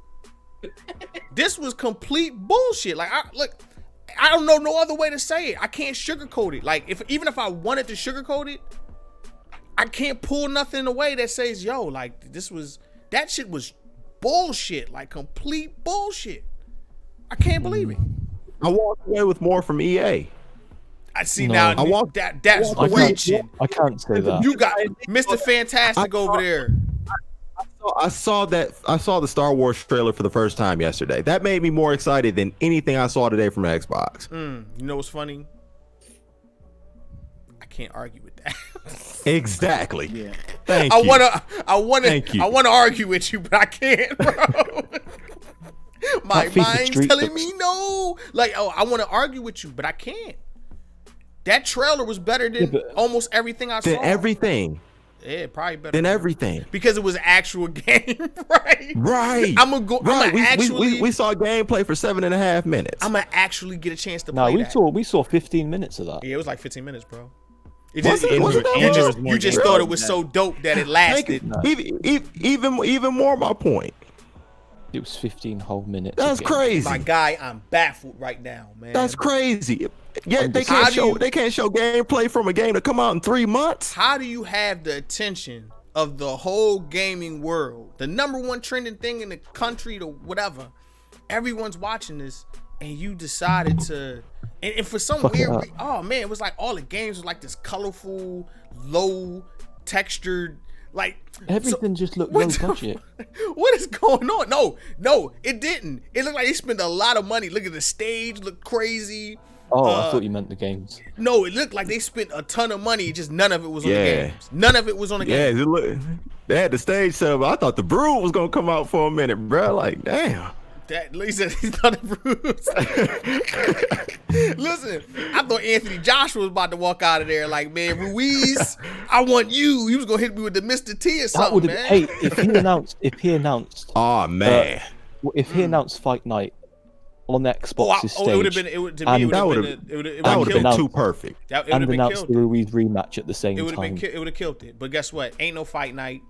This was complete bullshit. Like I don't know no other way to say it. I can't sugarcoat it. Like even if I wanted to sugarcoat it, I can't pull nothing away that says, yo, like that shit was bullshit, like complete bullshit. I can't believe it. I walked away with more from EA. I see No. now. I walked- That's I reaching. can't say that. You got Mr. Fantastic over there. I saw the Star Wars trailer for the first time yesterday. That made me more excited than anything I saw today from Xbox. You know what's funny? I can't argue with that. Exactly. Yeah. Thank I you. Thank you. wanna argue with you, but I can't, bro. My That FIFA mind's Street telling looks- me no. Like, I want to argue with you, but I can't. That trailer was better than Yeah, but- almost everything I Then saw. everything. Yeah, probably better than everything. because it was an actual game, right? Right. I'm gonna go. Right. I'm gonna actually. We saw gameplay for 7.5 minutes. I'm gonna actually get a chance to No, play we that. saw 15 minutes of that. Yeah, it was like 15 minutes, bro. It Was just, it? Was it that you long? just, more you just gameplay thought it than was that. so dope that it Thank lasted. you. Even more my point. It was 15 whole minutes. That's of gameplay. crazy. My guy, I'm baffled right now, man. That's crazy. Yeah, they How can't do you- show gameplay from a game to come out in 3 months. How do you have the attention of the whole gaming world, the #1 trending thing in the country, to whatever? Everyone's watching this, and you decided to. And for some Fuck it weird, up. oh man, it was like all the games was like this colorful, low textured, like Everything just looked what low the- budget. What is going on? No, it didn't. It looked like they spent a lot of money. Look at the stage, looked crazy. Oh, I thought you meant the games. No, it looked like they spent a ton of money. Just none of it was on the Yeah. games. None of it was on the Yeah, games. they had the stage set up. I thought the Brood was gonna come out for a minute, bro. Like, damn. That Lisa, he's not a Bruce. Listen, I thought Anthony Joshua was about to walk out of there like, man, Ruiz, I want you. He was gonna hit me with the Mr. T or That something, would man. have. Hey, if he announced, Oh man. if he announced Fight Night on Xbox's it would have stage, been. It would to and me. It would that have would've- been. It would That have would have killed. been announced- too perfect. That would and have been announced killed. the Ruiz rematch at the same It would have time, been. It would have killed it. But guess what? Ain't no fight night.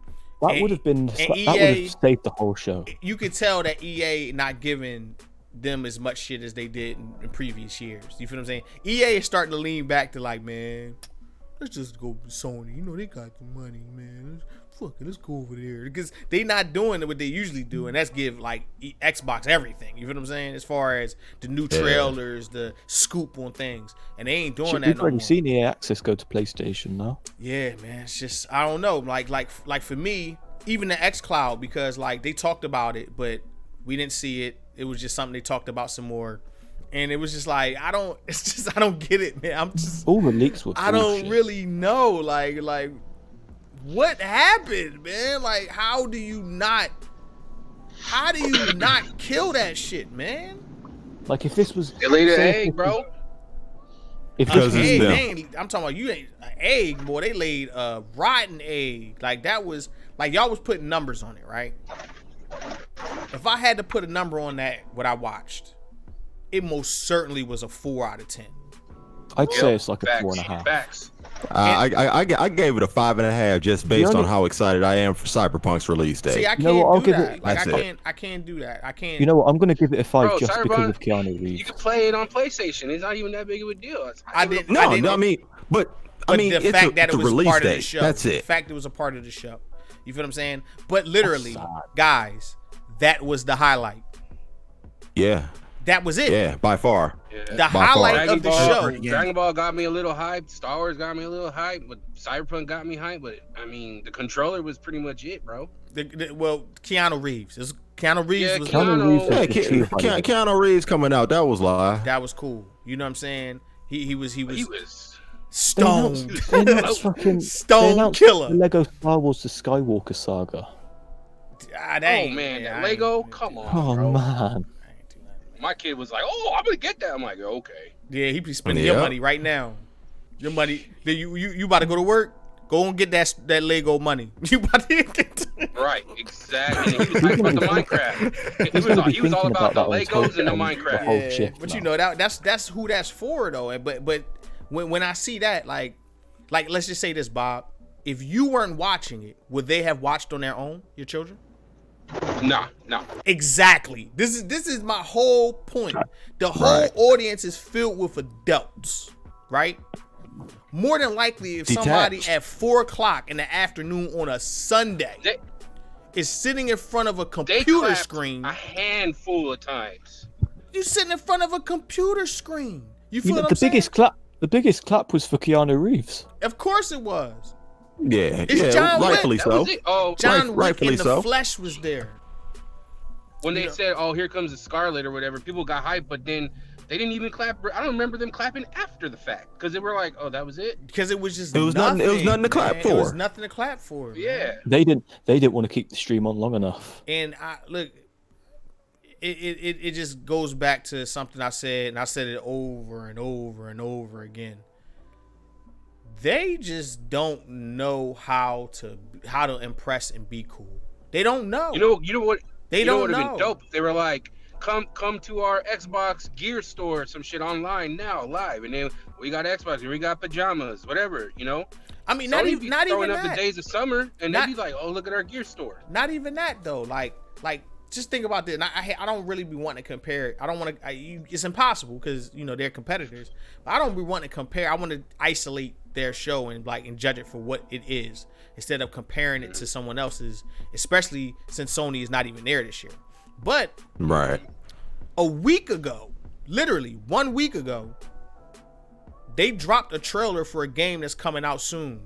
that and- would have been. and That would EA have saved the whole show. You could tell that EA not giving them as much shit as they did in previous years. You feel what I'm saying? EA is starting to lean back to like, man, let's just go with Sony. You know they got the money, man. Fuck it, let's go over there, because they not doing what they usually do, and that's give like Xbox everything. You feel what I'm saying? As far as the new trailers, the scoop on things, and they ain't doing Shit, that we've no already more. seen EA Access go to PlayStation now. Yeah, man, it's just I don't know. Like for me, even the xCloud, because like they talked about it, but we didn't see it. It was just something they talked about some more, and it was just like I don't get it, man. I'm just All the leaks were. I don't bullshit. really know, like what happened, man. Like how do you not kill that shit, man? Like if this was. They laid an say if egg, this bro. was- If Because this it's was, them. I'm talking about you ain't an egg, boy. They laid a rotten egg. Like that was like y'all was putting numbers on it, right? If I had to put a number on that, what I watched, it most certainly was a 4 out of 10. I'd say it's like a Facts. 4.5. Facts. I gave it a 5.5 just based only- on how excited I am for Cyberpunk's release date. See, I You know what, I'll can't do give that. it- Like That's it. I can't do that. I can't. You know what? I'm gonna give it a 5 Bro, just because Cyberpunk, of Keanu You Reeves. can play it on PlayStation. It's not even that big of a deal. I didn't. no, I didn't, I mean, but But the the fact that it the was release part of the date. show. That's The it. fact it was a part of the show. You feel what I'm saying? But literally, sad. guys, that was the highlight. Yeah, That was it. yeah, by far. The By far. highlight Dragon of the Ball, show. Dragon Ball got me a little hyped. Star Wars got me a little hyped. But Cyberpunk got me hyped. But I mean, the controller was pretty much it, bro. Well, Keanu Reeves. Keanu Reeves Yeah, was Keanu Reeves Yeah, was the true highlight. Keanu Reeves coming out. That was live. that was cool. You know what I'm saying? He was He was. They stoned. announced- they announced fucking Stone they announced killer. The Lego Star Wars: The Skywalker Saga. That Oh ain't- man, yeah, that I ain't- Lego. Come on, Oh bro. man, I ain't do that. My kid was like, "Oh, I'm gonna get that." I'm like, "Okay." Yeah, he be spending your Yeah. money right now. Your money. Then you about to go to work? Go and get that Lego money. You about to get Right, exactly. And he was hyped about the Minecraft. He's gonna be He was all thinking about the about that Legos and the on Minecraft. whole Yeah, shift but now. you know that's who that's for though. And but when I see that, like let's just say this, Bob. If you weren't watching it, would they have watched on their own? Your children? Nah. Exactly. This is my whole point. The whole Right. audience is filled with adults, right? More than likely, if somebody Detached. at 4:00 in the afternoon on a Sunday They is sitting in front of a they computer clapped screen, a handful of times. you sitting in front of a computer screen. You feel You know, what the I'm saying? biggest clap was for Keanu Reeves. Of course it was. Yeah, It's yeah, John Wick. rightfully That so. was it. Oh, John Wick rightfully in the so. flesh was there. when they you know. said, "Oh, here comes the Scarlet" or whatever, people got hyped, but then they didn't even clap. I don't remember them clapping after the fact because they were like, "Oh, that was it." Because it was just It was nothing- it was nothing to clap man. It was for. nothing to clap for. man. Yeah. They didn't want to keep the stream on long enough. And I look, it just goes back to something I said, and I said it over and over and over again. they just don't know how to impress and be cool. They don't know. You know what? They don't would have know. been dope if they were like, come to our Xbox gear store, some shit online now, live, and then we got Xbox, and we got pajamas, whatever, you know. I mean, not even throwing up that. the days of summer, and they'd be like, oh, look at our gear store. Not even that though. Like just think about this. And I don't really be wanting to compare it. I don't want to. It's impossible because you know they're competitors. But I don't be wanting to compare. I want to isolate their show and judge it for what it is instead of comparing it to someone else's. Especially since Sony is not even there this year. But right, a week ago, literally 1 week ago, they dropped a trailer for a game that's coming out soon,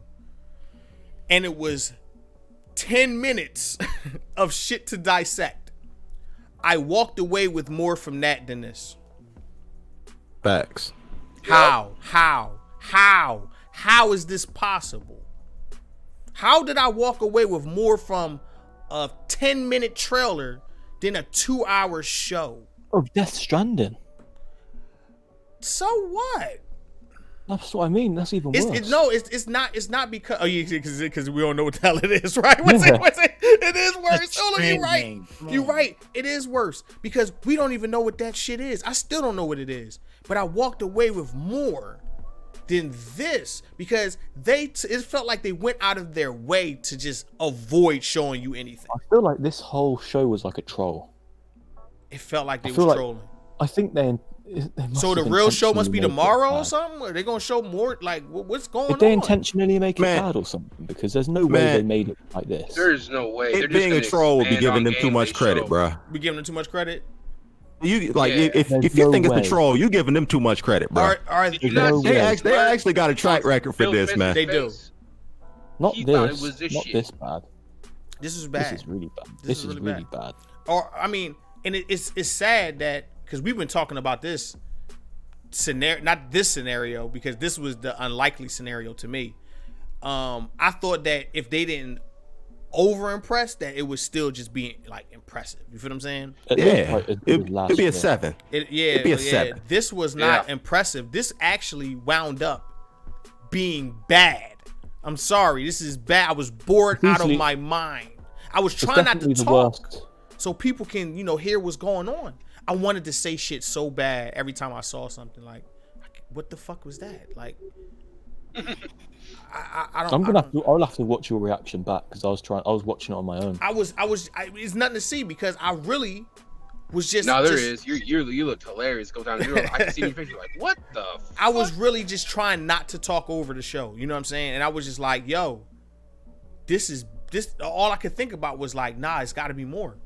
and it was 10 minutes of shit to dissect. I walked away with more from that than this. Facts. How is this possible? How did I walk away with more from a 10-minute trailer than a 2-hour show? Oh, Death Stranding. So what? That's what I mean. That's even worse. It's not because because we don't know what the hell it is, right? It is worse. Hold on, you're right. It is worse because we don't even know what that shit is. I still don't know what it is, but I walked away with more than this because it felt like they went out of their way to just avoid showing you anything. I feel like this whole show was like a troll. It felt like they was trolling. I think they so the real show must be tomorrow or something? Or are they gonna show more? Like, what's going on? Did they intentionally make it bad or something? Because there's no way they made it like this. There's no way. It being a troll would be giving them too much credit, bro. We giving them too much credit? You like if you think it's the troll, you giving them too much credit, bro. They actually got a track record for this, man. They do. Not this bad. This is bad. This is really bad. This is really bad. Or I mean, and it's sad that because we've been talking about this scenario, not this scenario, because this was the unlikely scenario to me. I thought that if they didn't over impress, that it would still just be like impressive. You feel what I'm saying? It'd be a 7. It'd be a 7. This was not impressive. This actually wound up being bad. I'm sorry. This is bad. I was bored out of my mind. I was trying not to talk so people can, hear what's going on. I wanted to say shit so bad every time I saw something like, what the fuck was that? Like, I'll have to watch your reaction back because I was watching it on my own. It's nothing to see because I really was just. No, there is. You looked hilarious. Go down. I can see your face. You're like, what the? Fuck? I was really just trying not to talk over the show. You know what I'm saying? And I was just like, yo, this. All I could think about was like, nah, it's got to be more.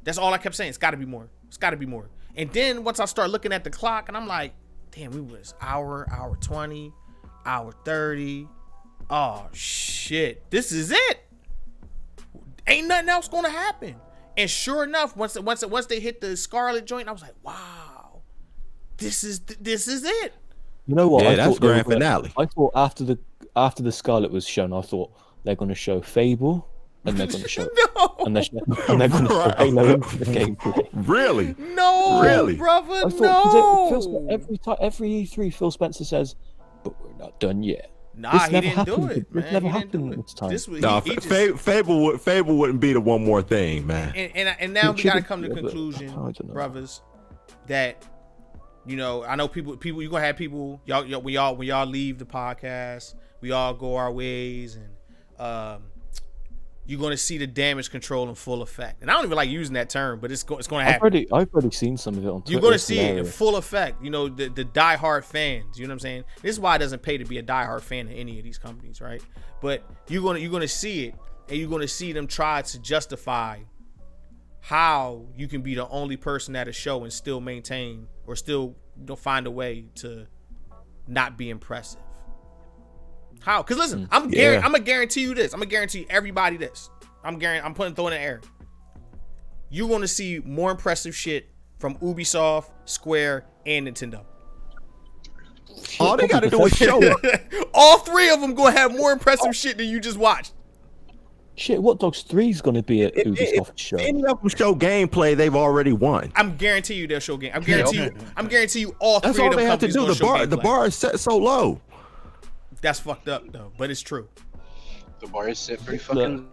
That's all I kept saying. It's got to be more. It's got to be more. And then once I start looking at the clock, and I'm like, damn, we was hour 20, hour 30. Oh shit, this is it. Ain't nothing else gonna happen. And sure enough, once they hit the Scarlet joint, I was like, wow, this is it. You know what? Yeah, that's grand finale. I thought after the Scarlet was shown, I thought they're gonna show Fable. And they're going to show, and they're going to show Halo into the gameplay. Really? No, really, brother. Every E3, Phil Spencer says, "But we're not done yet." Nah, he didn't do it. This never happened this time. Fable wouldn't be the one more thing, man. And now we gotta come to the conclusion, brothers, that I know people. You gonna have people. Y'all when y'all leave the podcast, we all go our ways, and you're going to see the damage control in full effect. And I don't even like using that term, but it's going to happen. I've already seen some of it on Twitter. You're going to see it in full effect. The diehard fans, you know what I'm saying? This is why it doesn't pay to be a diehard fan of any of these companies, right? But you're going to see it, and you're going to see them try to justify how you can be the only person at a show and still maintain or still find a way to not be impressive. How? Because listen, I'm gonna guarantee you this. I'm gonna guarantee everybody this. I'm throwing it in the air. You're gonna see more impressive shit from Ubisoft, Square, and Nintendo. All they gotta do is show up. All three of them gonna have more impressive shit than you just watched. Shit, Watch Dogs 3 is gonna be an Ubisoft show. If any of them show gameplay, they've already won. I'm guarantee you they'll show game. I'm guarantee you all three of them companies gonna show gameplay. The bar is set so low. That's fucked up though, but it's true. The bar is set pretty fucking.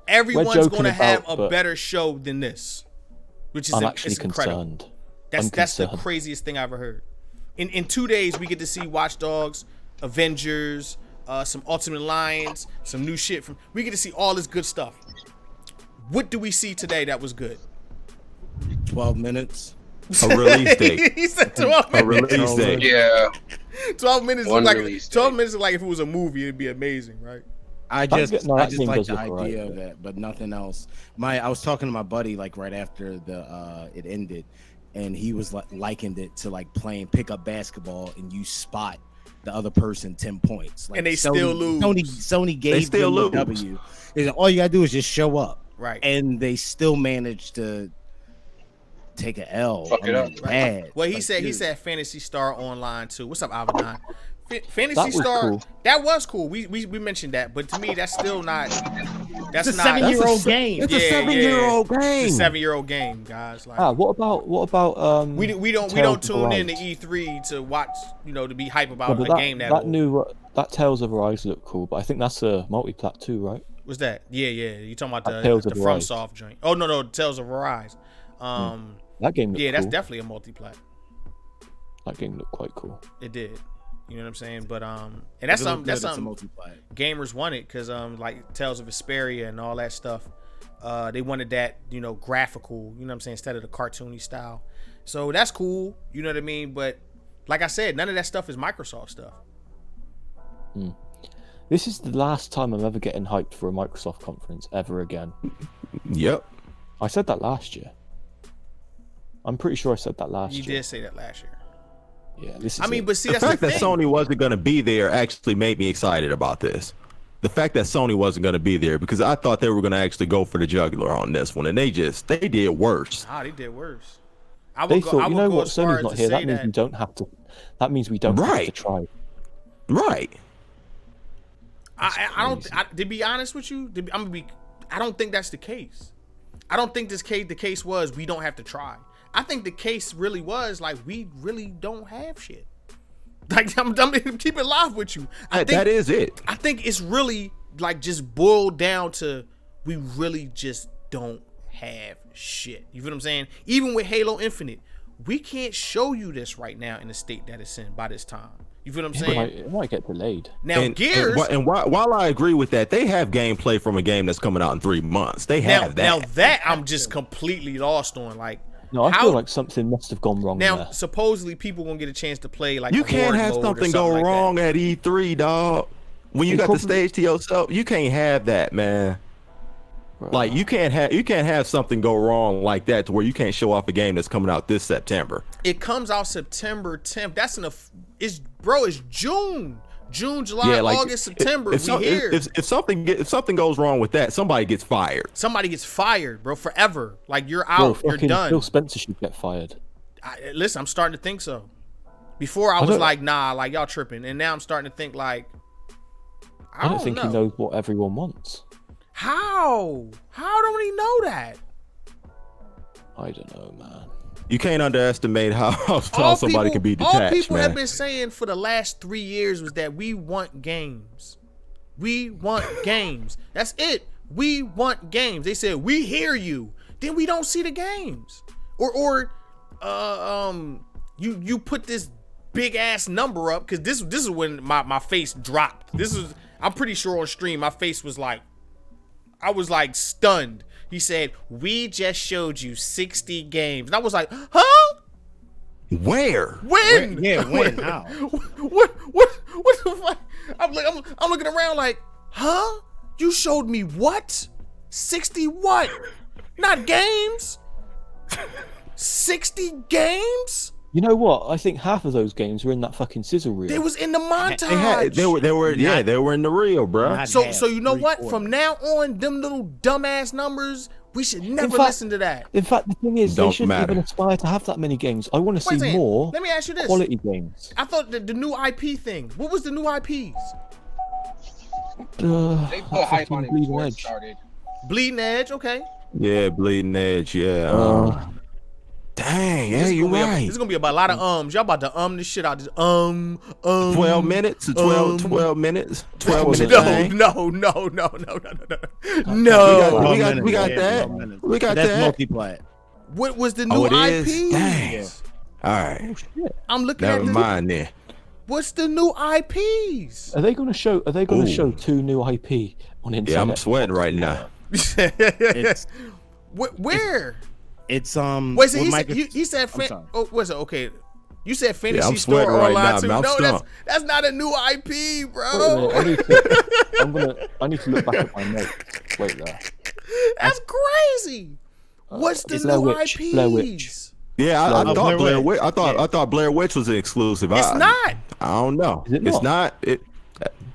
Everyone's joking going to have about, a but better show than this, which is I'm actually it's incredible. concerned. That's the concerned. craziest thing I've ever heard. In 2 days, we get to see Watch Dogs, Avengers, some Ultimate Alliance, some new shit from. We get to see all this good stuff. What do we see today that was good? 12 minutes. A release date. He said 12 A minutes. release date. Yeah. 12 minutes One is like release 12 date. minutes is like if it was a movie, it'd be amazing, right? I That just game like does the look idea alright, of that, but nothing else. I was talking to my buddy like right after the it ended, and he was likened it to like playing pickup basketball and you spot the other person 10 points. Like And they still lose. Sony gave still them the lose. W. And all you gotta do is just show up. Right. And they still managed to take a L. Fuck it up. Bad. Well, he Like, said dude. Fantasy Star Online too. What's up, Avedon? Fantasy That was Star. cool. That was cool. We mentioned that, but to me, that's still not. That's It's a not. 7-year-old game. It's a 7-year-old game. It's a 7-year-old game, guys. Like What about we don't Tales of tune in to Arise? E3 to watch, to be hype about No, a but game that that old. new that Tales of Arise looked cool, but I think that's a multi-plat too, right? What's that? Yeah. You talking about Tales the of FromSoft Arise. joint? Oh no, Tales of Arise. That game looked Yeah, that's cool. definitely a multi-plat. That game looked quite cool. It did. You know what I'm saying? But and that's It looked something good, that's it's a something multiplayer. gamers wanted, because like Tales of Vesperia and all that stuff, they wanted that, graphical, you know what I'm saying, instead of the cartoony style. So that's cool, you know what I mean? But like I said, none of that stuff is Microsoft stuff. This is the last time I'm ever getting hyped for a Microsoft conference ever again. Yep. I said that last year. I'm pretty sure I said that last You year. did say that last year. Yeah, this is I mean, it. but see, The that's fact the that thing. Sony wasn't going to be there actually made me excited about this. The fact that Sony wasn't going to be there, because I thought they were going to actually go for the jugular on this one, and they did worse. Ah, they did worse. I They would go, I thought, you would know go what, as far Sony's as not to here. say That means we don't have to. That means we don't have to Right. try. Right. I don't. To be honest with you, I don't think that's the case. I don't think the case was we don't have to try. I think the case really was like we really don't have shit. Like I'm keep it live with you. That is it. I think it's really like just boiled down to we really just don't have shit. You feel what I'm saying? Even with Halo Infinite, we can't show you this right now in the state that it's in by this time. You feel what I'm saying? It might get delayed. Now Gears. And while I agree with that, they have gameplay from a game that's coming out in 3 months. They have that. Now that I'm just completely lost on. Like, No, I how- feel like something must have gone wrong now there. supposedly people gonna get a chance to play like You a can't horde have mode or something go like that. wrong at E3, dog. When you They got the probably- stage to yourself, you can't have that, man. Right. Like you can't have something go wrong like that to where you can't show off a game that's coming out this September. It comes out September 10th. That's it's June. June, July, Yeah, like August, September. If something goes wrong with that, somebody gets fired. Somebody gets fired, bro, forever. Like you're Bro, out, you're fucking done. Phil Spencer should get fired. Listen, I'm starting to think so. Before I was don't- like, nah, like y'all tripping, and now I'm starting to think like, I don't think know. he knows what everyone wants. How don't he know that? I don't know, man. You can't underestimate how somebody can be all detached, people man. have been saying for the last 3 years was that we want games. We want games. That's it. We want games. They said we hear you. Then we don't see the games. Or you put this big ass number up, because this is when my face dropped. I'm pretty sure on stream my face was like, I was like stunned. He said, we just showed you 60 games. And I was like, huh? Where? When? When? How? What the fuck? I'm looking around like, huh? You showed me what? 60 what? Not games? 60 games? You know what? I think half of those games were in that fucking sizzle reel. They was in the montage. They were in the reel, bro. Not So half, you know what? 3/4. From now on, them little dumbass numbers, we should never fact- listen to that. In fact, the thing is, they Don't shouldn't matter. even aspire to have that many games. I want to Wait a see second. more Let me ask you this. quality games. I thought the new IP thing. What was the new IPs? They put hype on it Bleeding before it Edge. started. Bleeding Edge, okay. Yeah, Bleeding Edge. Yeah. Dang, yeah, This is you're gonna be right. this is gonna be about a lot of ums. Y'all about to this shit out. Just 12 minutes to 12 minutes. 12 minutes. No, thing. no. We got that. We got That's that. multiplayer. What was the new Oh, it IP? is? Dang. All right. I'm looking Never at mind then. What's the new IPs? Are they going to show? Are they going to show 2 new IP on Inside? Yeah, I'm Xbox? sweating right now. It's Where? it's Wait, so with he said I'm sorry. oh, what's it? Okay. You said Fantasy I'm Star sweating right Online now, too. man. I'm No, stumped. that's not a new IP, Wait a bro. minute, I need to look back at my notes. Wait there. That's crazy. What's the Blair new Witch, IPs? Blair Witch. Yeah, I Blair thought Blair Witch. Witch. I thought Blair Witch was an exclusive. It's not. I don't know. Is it It's not? not.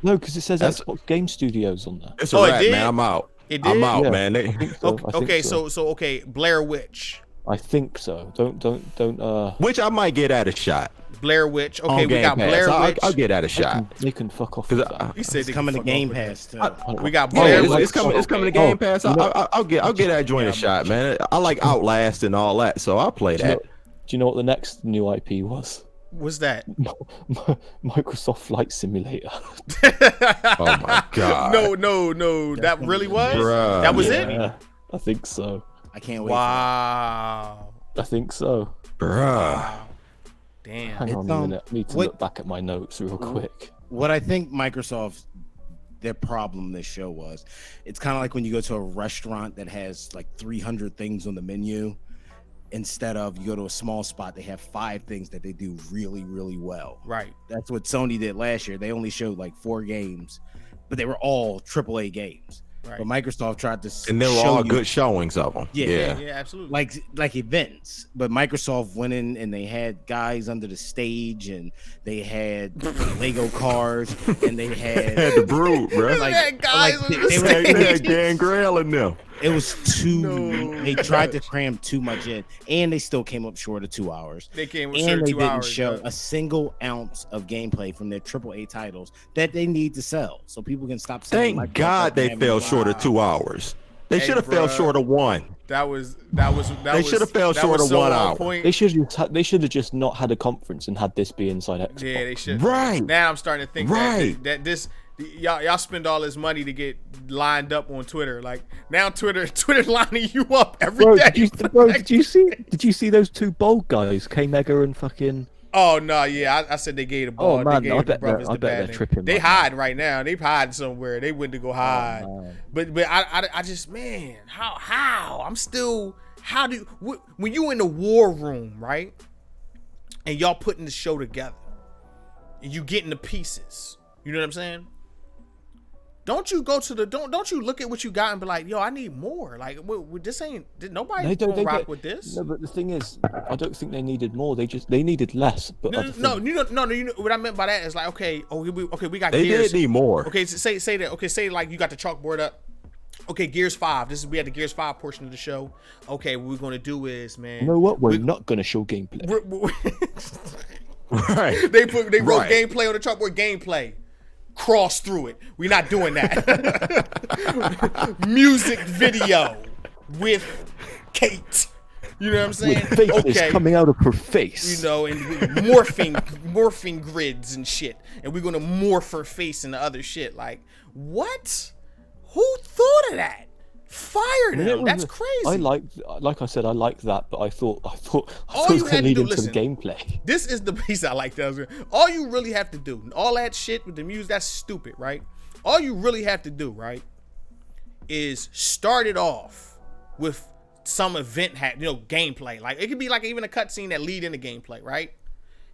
No, because it says That's- Xbox Game Studios on there. It's a Oh, it wrap, did? man. I'm out. It did? I'm out, Yeah. man. I think so. I think Okay, so. okay, Blair Witch. I think so. Don't. Which I might get at a shot. Blair Witch. On Okay, we Game got Pass. Blair Witch. I'll get at a shot. They can fuck off. 'Cause With that. He said It's they coming to can fuck Game off with Pass too. that. We got Yeah, Blair it's Witch. coming to Game Pass. I'll get that joint a shot, man. I like Outlast and all that, so I'll play Do you know- that. do you know what the next new IP was? What's that? Microsoft Flight Simulator. Oh my god. No. That really was? Bruh. That was it? Yeah, I think so. I can't wait. Wow. I think so. Bruh. Damn. Hang on It's, a minute. I need to what- look back at my notes real quick. What I think Microsoft, their problem this show was, it's kind of like when you go to a restaurant that has like 300 things on the menu. Instead of you go to a small spot, they have 5 things that they do really, really well. Right. That's what Sony did last year. They only showed like 4 games, but they were all AAA games. Right. But Microsoft tried to And they were show all you, good showings of them. Yeah. Yeah, absolutely. like events. But Microsoft went in and they had guys under the stage, and they had Lego cars, and they Had had the brood, bro. Look at that guys like, on the they were- stage. They had Gangrel in them. it was too. No. They tried to cram too much in, and they still came up short of 2 hours. They came with And they 2 didn't hours. show bro. a single ounce of gameplay from their AAA titles that they need to sell, so people can stop saying. Thank Microsoft God they having- fell short of 2 hours. They Hey, should have fell bruh. short of 1. That was. They should have fell that short was of so 1 on hour. point. They should have just not had a conference and had this be Inside Xbox. Yeah, they should. Right. Now I'm starting to think Right. that this y'all spend all this money to get lined up on Twitter. Like now Twitter's lining you up every Bro, day. did you see those 2 bold guys, K Mega and fucking? Oh no, yeah, I said they gave the ball. Oh, man, they I gave the bet brothers they're- I the bet bad they're name. tripping They right hiding right now. They hiding somewhere. They went to go hide. man. But I just man, how I'm still how do when you in the war room, right? And y'all putting the show together, and you getting the pieces. You know what I'm saying? Don't you go to the don't you look at what you got and be like, yo, I need more. Like, this ain't nobody gonna rock with this. No, but the thing is, I don't think they needed more. They needed less. But No, other no, things- you know what I meant by that is like, okay, we got They Gears. did need more. Okay, so say that. Okay, say like you got the chalkboard up. Okay, Gears 5. We had the Gears 5 portion of the show. Okay, what we're gonna do is, man. You know what? We're not going to show gameplay. Right. They wrote Right. gameplay on the chalkboard. Gameplay. Cross through it. We're not doing that. Music video with Kate. You know what I'm saying? With faces coming out of her face. You know, and morphing grids and shit. And we're gonna morph her face into other shit. Like, what? Who thought of that? Fire I mean, them. it That's was- crazy. like I said, I liked that, but I thought All it was you going had to to lead do- into the listen. gameplay. This is the piece I like. All you really have to do, all that shit with the music, that's stupid, right? All you really have to do, right, is start it off with some event, gameplay. Like, it could be like even a cutscene that lead into gameplay, right?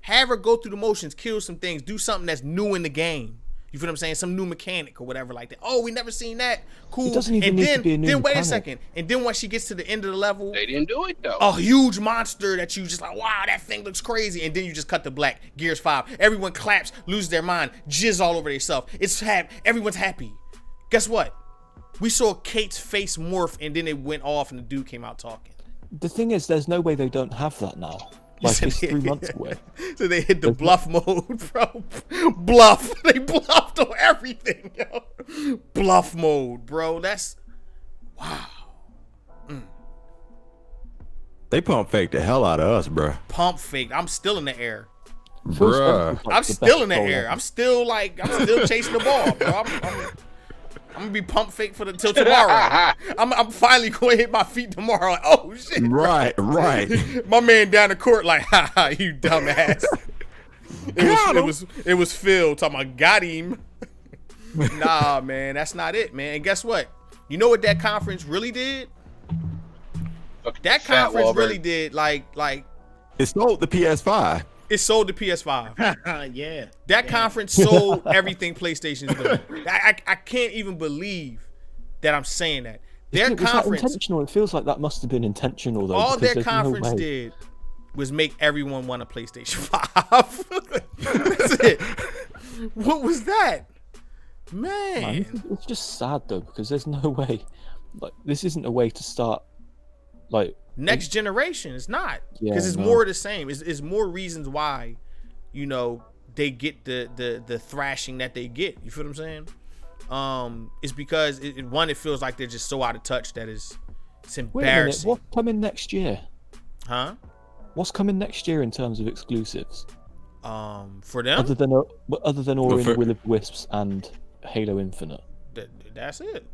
Have her go through the motions, kill some things, do something that's new in the game. You feel what I'm saying? Some new mechanic or whatever like that. Oh, we never seen that. Cool. It doesn't even and need then, to be a new then wait a mechanic. second. And then once she gets to the end of the level, They didn't do it though. a huge monster that you just like, wow, that thing looks crazy. And then you just cut to black. Gears 5. Everyone claps, lose their mind, jizz all over themselves. Everyone's happy. Guess what? We saw Kate's face morph and then it went off and the dude came out talking. The thing is, there's no way they don't have that now. Like, it's 3 months away. So they hit the bluff mode, bro. Bluff. They bluffed on everything, yo. Bluff mode, bro. That's wow. They pump fake the hell out of us, bro. Pump fake. I'm still in the air. Bruh. I'm still in the air. I'm still chasing the ball, bro. I'm gonna be pump fake till tomorrow. I'm finally going to hit my feet tomorrow. Like, oh shit. Right. My man down the court like, haha, you dumbass. It was Phil talking about got him. Nah, man, that's not it, man. And guess what? You know what that conference really did? That conference really did like it sold the PS5. It sold the PS5. Yeah. That conference sold everything PlayStation's doing. I can't even believe that I'm saying that. Their Was that conference, intentional? It feels like that must have been intentional, though. all because their there's no conference way. did was make everyone want a PlayStation 5. That's it. What was that? Man. It's just sad though, because there's no way. Like, this isn't a way to start. Like, Next generation, it's not, because it's more of the same. It's more reasons why, they get the thrashing that they get. You feel what I'm saying? It's because it feels like they're just so out of touch that it's embarrassing. wait a minute, what's coming next year? Huh? What's coming next year in terms of exclusives? For them, Other than Ori and the Will of the Wisps and Halo Infinite. That's it.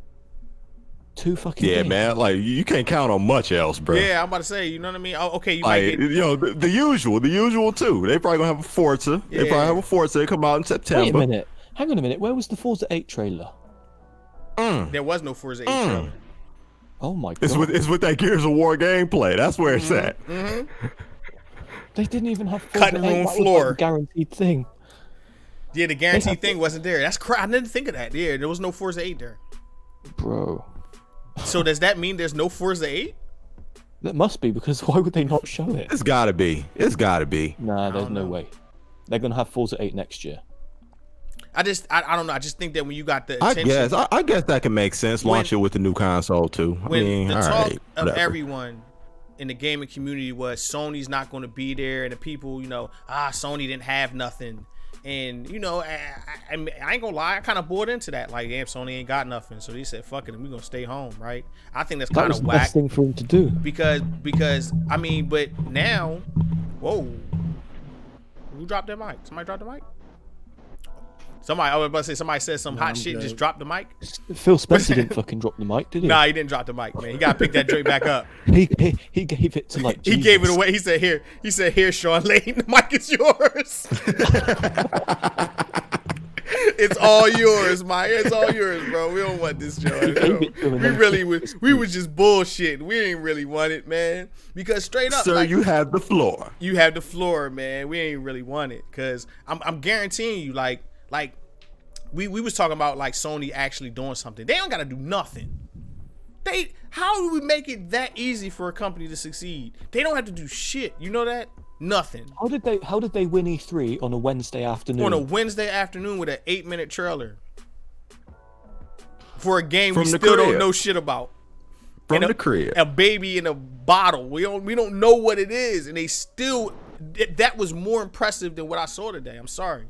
2 fucking Yeah, games. man. Like, you can't count on much else, bro. Yeah, I'm about to say, you know what I mean? Oh, okay, you Like, might get... the usual too. They probably gonna have a Forza. They probably have a Forza. They come out in September. Wait a minute. Hang on a minute. Where was the Forza 8 trailer? There was no Forza 8 trailer. Oh my god. It's with that Gears of War gameplay. That's where it's at. They didn't even have Forza Cutting 8. room That was floor. like a guaranteed thing. Yeah, the guaranteed thing wasn't there. That's I didn't think of that. Yeah, there was no Forza 8 there. Bro. So does that mean there's no Forza 8? That must be, because why would they not show it? It's gotta be. Nah, there's no way. They're gonna have Forza 8 next year. I don't know. I just think that when you got the attention, I guess that can make sense. Launch it with the new console too. when the all talk right, of whatever. everyone in the gaming community was Sony's not going to be there, and the people, Sony didn't have nothing, and I ain't gonna lie, I kind of bought into that. Like, damn, Sony ain't got nothing, so they said, "Fuck it, we gonna stay home," right? I think that's That kind was of the whack best thing for him to do. because but now, whoa, who dropped their mic? Somebody dropped the mic. I was about to say, somebody said some hot shit, just dropped the mic. Phil Spencer didn't fucking drop the mic, did he? Nah, he didn't drop the mic, man. He got to pick that joint back up. He gave it to like He Jesus. gave it away. He said, here, Sean Lane, the mic is yours. It's all yours, Mike. It's all yours, bro. We don't want this joint. We was just bullshitting. We didn't really want it, man. Because straight up, Sir, you have the floor. You have the floor, man. We ain't really want it. Cause I'm guaranteeing you, like we was talking about like Sony actually doing something. They don't gotta do nothing. How do we make it that easy for a company to succeed? They don't have to do shit. You know that? Nothing. How did they win E3 on a Wednesday afternoon? On a Wednesday afternoon with an 8-minute trailer for a game From we the still crib. don't know shit about. From And the crib. a baby in a bottle. We don't know what it is, and they still. That was more impressive than what I saw today. I'm sorry,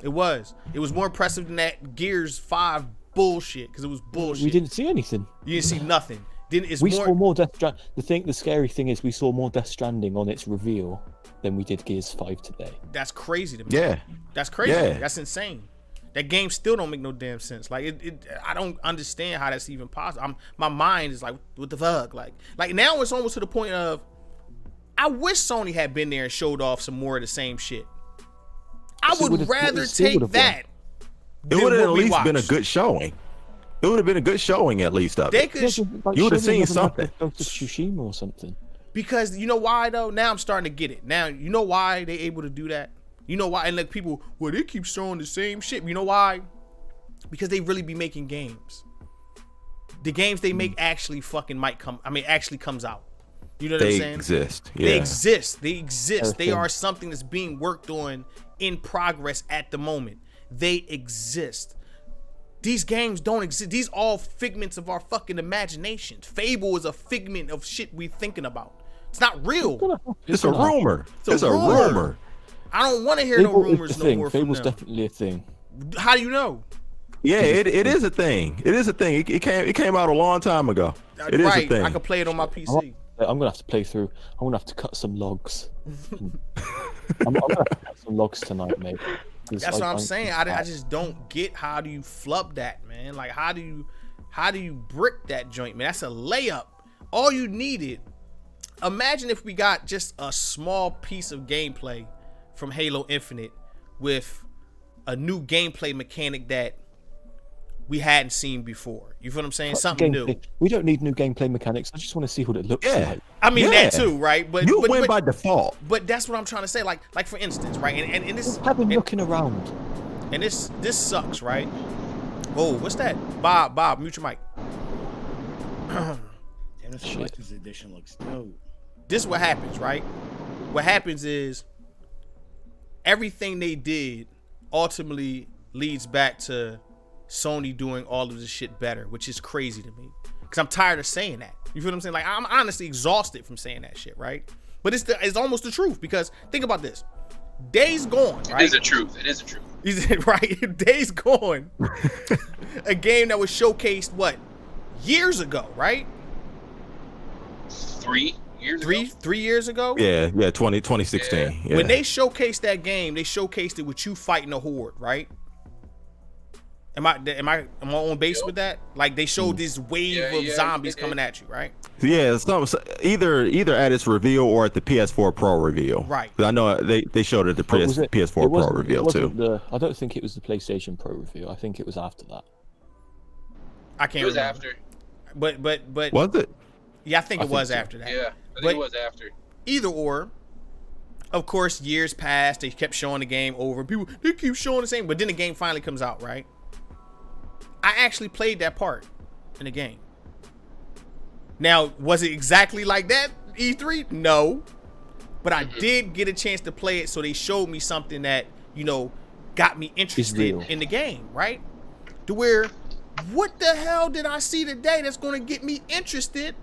it was. It was more impressive than that Gears 5 bullshit, because it was bullshit. We didn't see anything. You didn't see nothing. Saw more Death Stranding. The scary thing is we saw more Death Stranding on its reveal than we did Gears 5 today. That's crazy to me. Yeah. That's crazy. Yeah. That's insane. That game still don't make no damn sense. Like I don't understand how that's even possible. My mind is like, what the fuck? Like now it's almost to the point of, I wish Sony had been there and showed off some more of the same shit. I would rather take that. It would have at least been a good showing. It would have been a good showing at least of it. You would have seen something. Ghost of Tsushima or something. Because you know why though? Now I'm starting to get it. Now you know why they able to do that. You know why? And like people, well, they keep showing the same shit. You know why? Because they really be making games. The games they make actually actually comes out. You know what I'm saying? They exist. Yeah. They exist. They are something that's being worked on in progress at the moment. They exist. These games don't exist. These all figments of our fucking imaginations. Fable is a figment of shit we thinking about. It's not real. It's a rumor. It's a rumor. I don't want to hear no rumors no more from Fable's them. definitely a thing. How do you know? Yeah, it is a thing. It is a thing. It came out a long time ago. It is a thing. I could play it on my PC. have to play through. I'm gonna have to cut some logs. I'm gonna have to cut some logs tonight, mate. That's what I'm saying. I just don't get how do you flub that, man? Like how do you brick that joint, man? That's a layup. All you needed. Imagine if we got just a small piece of gameplay from Halo Infinite with a new gameplay mechanic that we hadn't seen before. You feel what I'm saying? Something new. We don't need new gameplay mechanics. I just want to see what it looks like. I mean that too, right? But you win by default. But that's what I'm trying to say. Like for instance, right? And this have him looking around. And this sucks, right? Oh, what's that? Bob, mute your mic. Damn, this collector's edition looks dope. This is what happens, right? What happens is everything they did ultimately leads back to Sony doing all of this shit better, which is crazy to me because I'm tired of saying that. You feel what I'm saying? Like I'm honestly exhausted from saying that shit, right? But it's almost the truth because think about this. Days Gone, right? It is the truth. Right? Days Gone. A game that was showcased what? Years ago, right? 3 years ago. 3 years ago? Yeah, 2016. Yeah. When they showcased that game, they showcased it with you fighting a horde, right? Am I on base with that? Like they showed this wave of zombies coming at you, right? Yeah, either at its reveal or at the PS4 Pro reveal. Right. I know they showed it at the PS4 Pro reveal too. I don't think it was the PlayStation Pro reveal. I think it was after that. I can't. It was remember. after. But was it? Yeah, I think it was after that. Yeah, I think it was after. Either or. Of course, years passed. They kept showing the game over. People they keep showing the same, but then the game finally comes out, right? I actually played that part in the game. Now, was it exactly like that, E3? No. But I did get a chance to play it, so they showed me something that, got me interested in the game, right? To where, what the hell did I see today that's going to get me interested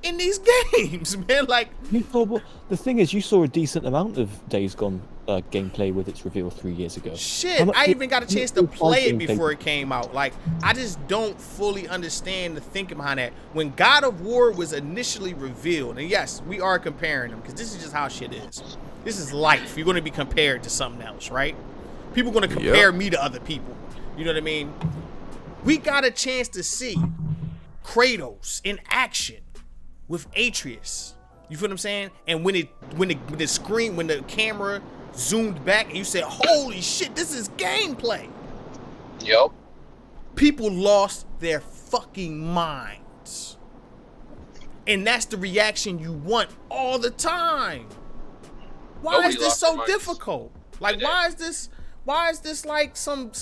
in these games, man? Like, the thing is, you saw a decent amount of Days Gone gameplay with its reveal 3 years ago. Shit, I even got a chance to play it before it came out. Like, I just don't fully understand the thinking behind that. When God of War was initially revealed, and yes, we are comparing them because this is just how shit is. This is life. You're going to be compared to something else, right? People are going to compare me to other people. You know what I mean? We got a chance to see Kratos in action with Atreus. You feel what I'm saying? And when the camera zoomed back and you said, holy shit, this is gameplay. Yep. People lost their fucking minds. And that's the reaction you want all the time. Why is this so difficult? Like, why is this like some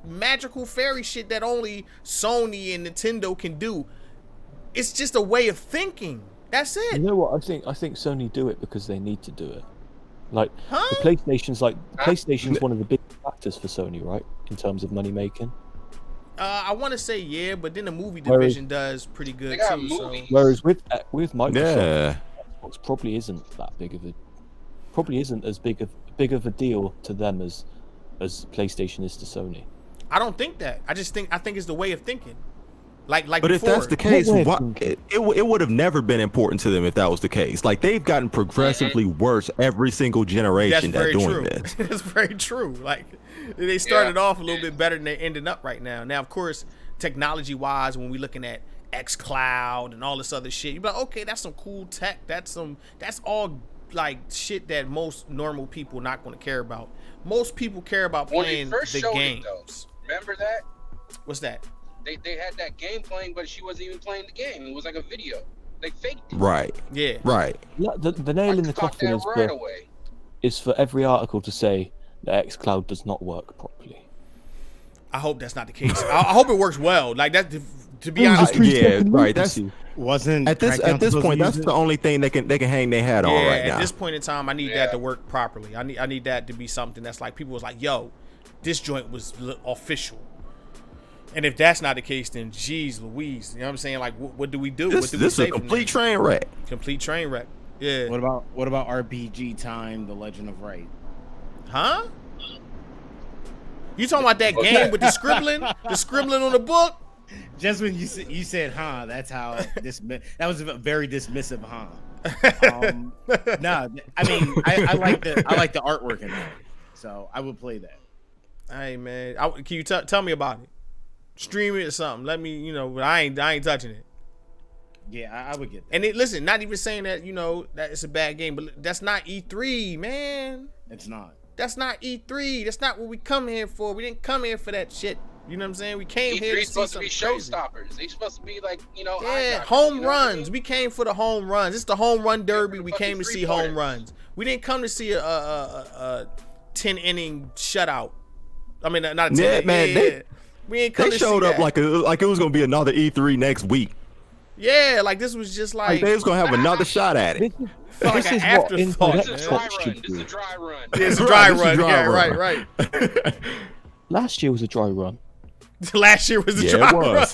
magical fairy shit that only Sony and Nintendo can do? It's just a way of thinking. That's it. You know what? I think Sony do it because they need to do it. Like the PlayStation's one of the big factors for Sony, right? In terms of money making. I want to say yeah, but then the movie division does pretty good too. So. Whereas with Microsoft, Xbox probably isn't as big of a deal to them as PlayStation is to Sony. I don't think that. I think it's the way of thinking. Like but before. if that's the case, it would have never been important to them if that was the case. Like they've gotten progressively worse every single generation that's doing true. this. That's very true. Like they started off a little bit better than they're ending up right now. Now, of course, technology-wise, when we're looking at xCloud and all this other shit, you're like, okay, that's some cool tech. That's all like shit that most normal people not going to care about. Most people care about playing the games. Remember that? What's that? They had that game playing, but she wasn't even playing the game. It was like a video. They faked it. Right. Yeah. Right. The nail in the coffin is for every article to say that xCloud does not work properly. I hope that's not the case. I hope it works well. Like that. To be honest, yeah, right. That's wasn't at this point. That's the only thing they can hang their hat on right now. At this point in time, I need that to work properly. I need that to be something that's like people was like, yo, this joint was official. And if that's not the case, then geez Louise, you know what I'm saying? Like, what do we do? This is a complete train wreck. Complete train wreck. Yeah. What about RPG Time: The Legend of Wright? Huh? You talking about that game with the scribbling on the book? Just when you said, "Huh," that's how that was a very dismissive, "Huh." No, I mean, I like the artwork in that, so I would play that. Hey man, can you tell me about it? Stream it or something. Let me, but I ain't touching it. Yeah, I would get that. And listen, not even saying that that it's a bad game, but that's not E3, man. It's not. That's not E3. That's not what we come here for. We didn't come here for that shit. You know what I'm saying? We came here to see supposed to be crazy. showstoppers. They supposed to be like, yeah, home runs. We came for the home runs. It's the home run derby. We came to see home runs. We didn't come to see a 10-inning shutout. I mean, not a 10. Man, we ain't come they to showed see up that. like it was gonna be another E3 next week. Yeah, like this was just like they was gonna have another shot at it. This is what This is a dry run. This is a dry run. It's a dry run. Yeah, right. Last year was a dry run. Last year was a dry run.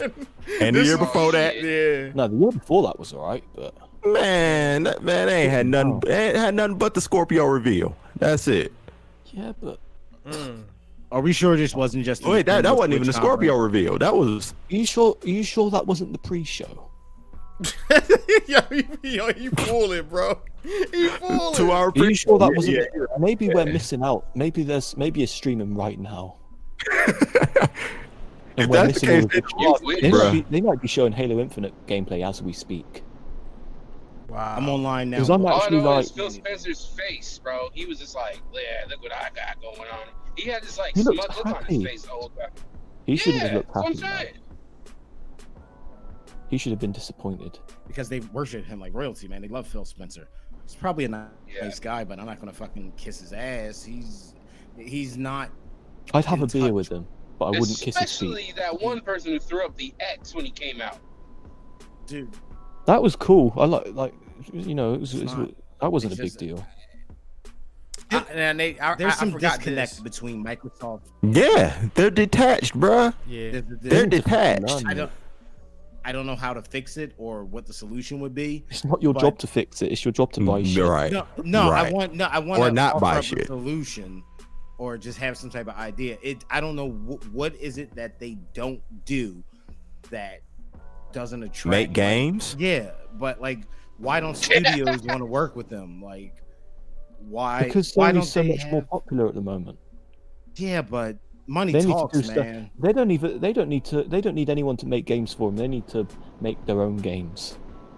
And the year before that, yeah. No, the year before that was alright, but man, they ain't had nothing. It had nothing but the Scorpio reveal. That's it. yeah, but Are we sure this wasn't just? Wait, that wasn't even the Scorpio reveal. That was. are you sure that wasn't the pre-show? yo, you fooling, bro. You fooling. 2 hour Are you sure that wasn't? Maybe we're missing out. Maybe it's streaming right now. If that's the case, they might be showing Halo Infinite gameplay as we speak. Wow. I'm online now. Because I'm All I actually know like, is Phil Spencer's face, bro. He was just like, yeah, look what I got going on. He had this like He smug looked look on happy. his face the whole time. he shouldn't have looked that's happy. what I'm Man. saying. He should have been disappointed. because they worship him like royalty, man. They love Phil Spencer. He's probably a nice guy, but I'm not gonna fucking kiss his ass. He's not. I'd have a beer with him, but I wouldn't kiss his Especially feet. that one person who threw up the X when he came out. Dude, That was cool. I like that wasn't It's a big just- deal. there's some forgot disconnect this. between Microsoft. Yeah, they're detached, bruh. Yeah. They're detached. I don't know how to fix it or what the solution would be. It's not your but- job to fix it. It's your job to buy shit. Right. No, Right. I want Or to not offer buy up a shit. solution, or just have some type of idea. I don't know what is it that they don't do that doesn't attract. Make games. Yeah, but like, why don't studios want to work with them? Like, why? Because why Sony's don't so they much more have- popular at the moment. Yeah, but money They need talks, to do stuff. man. They don't need anyone to make games for them. They need to make their own games.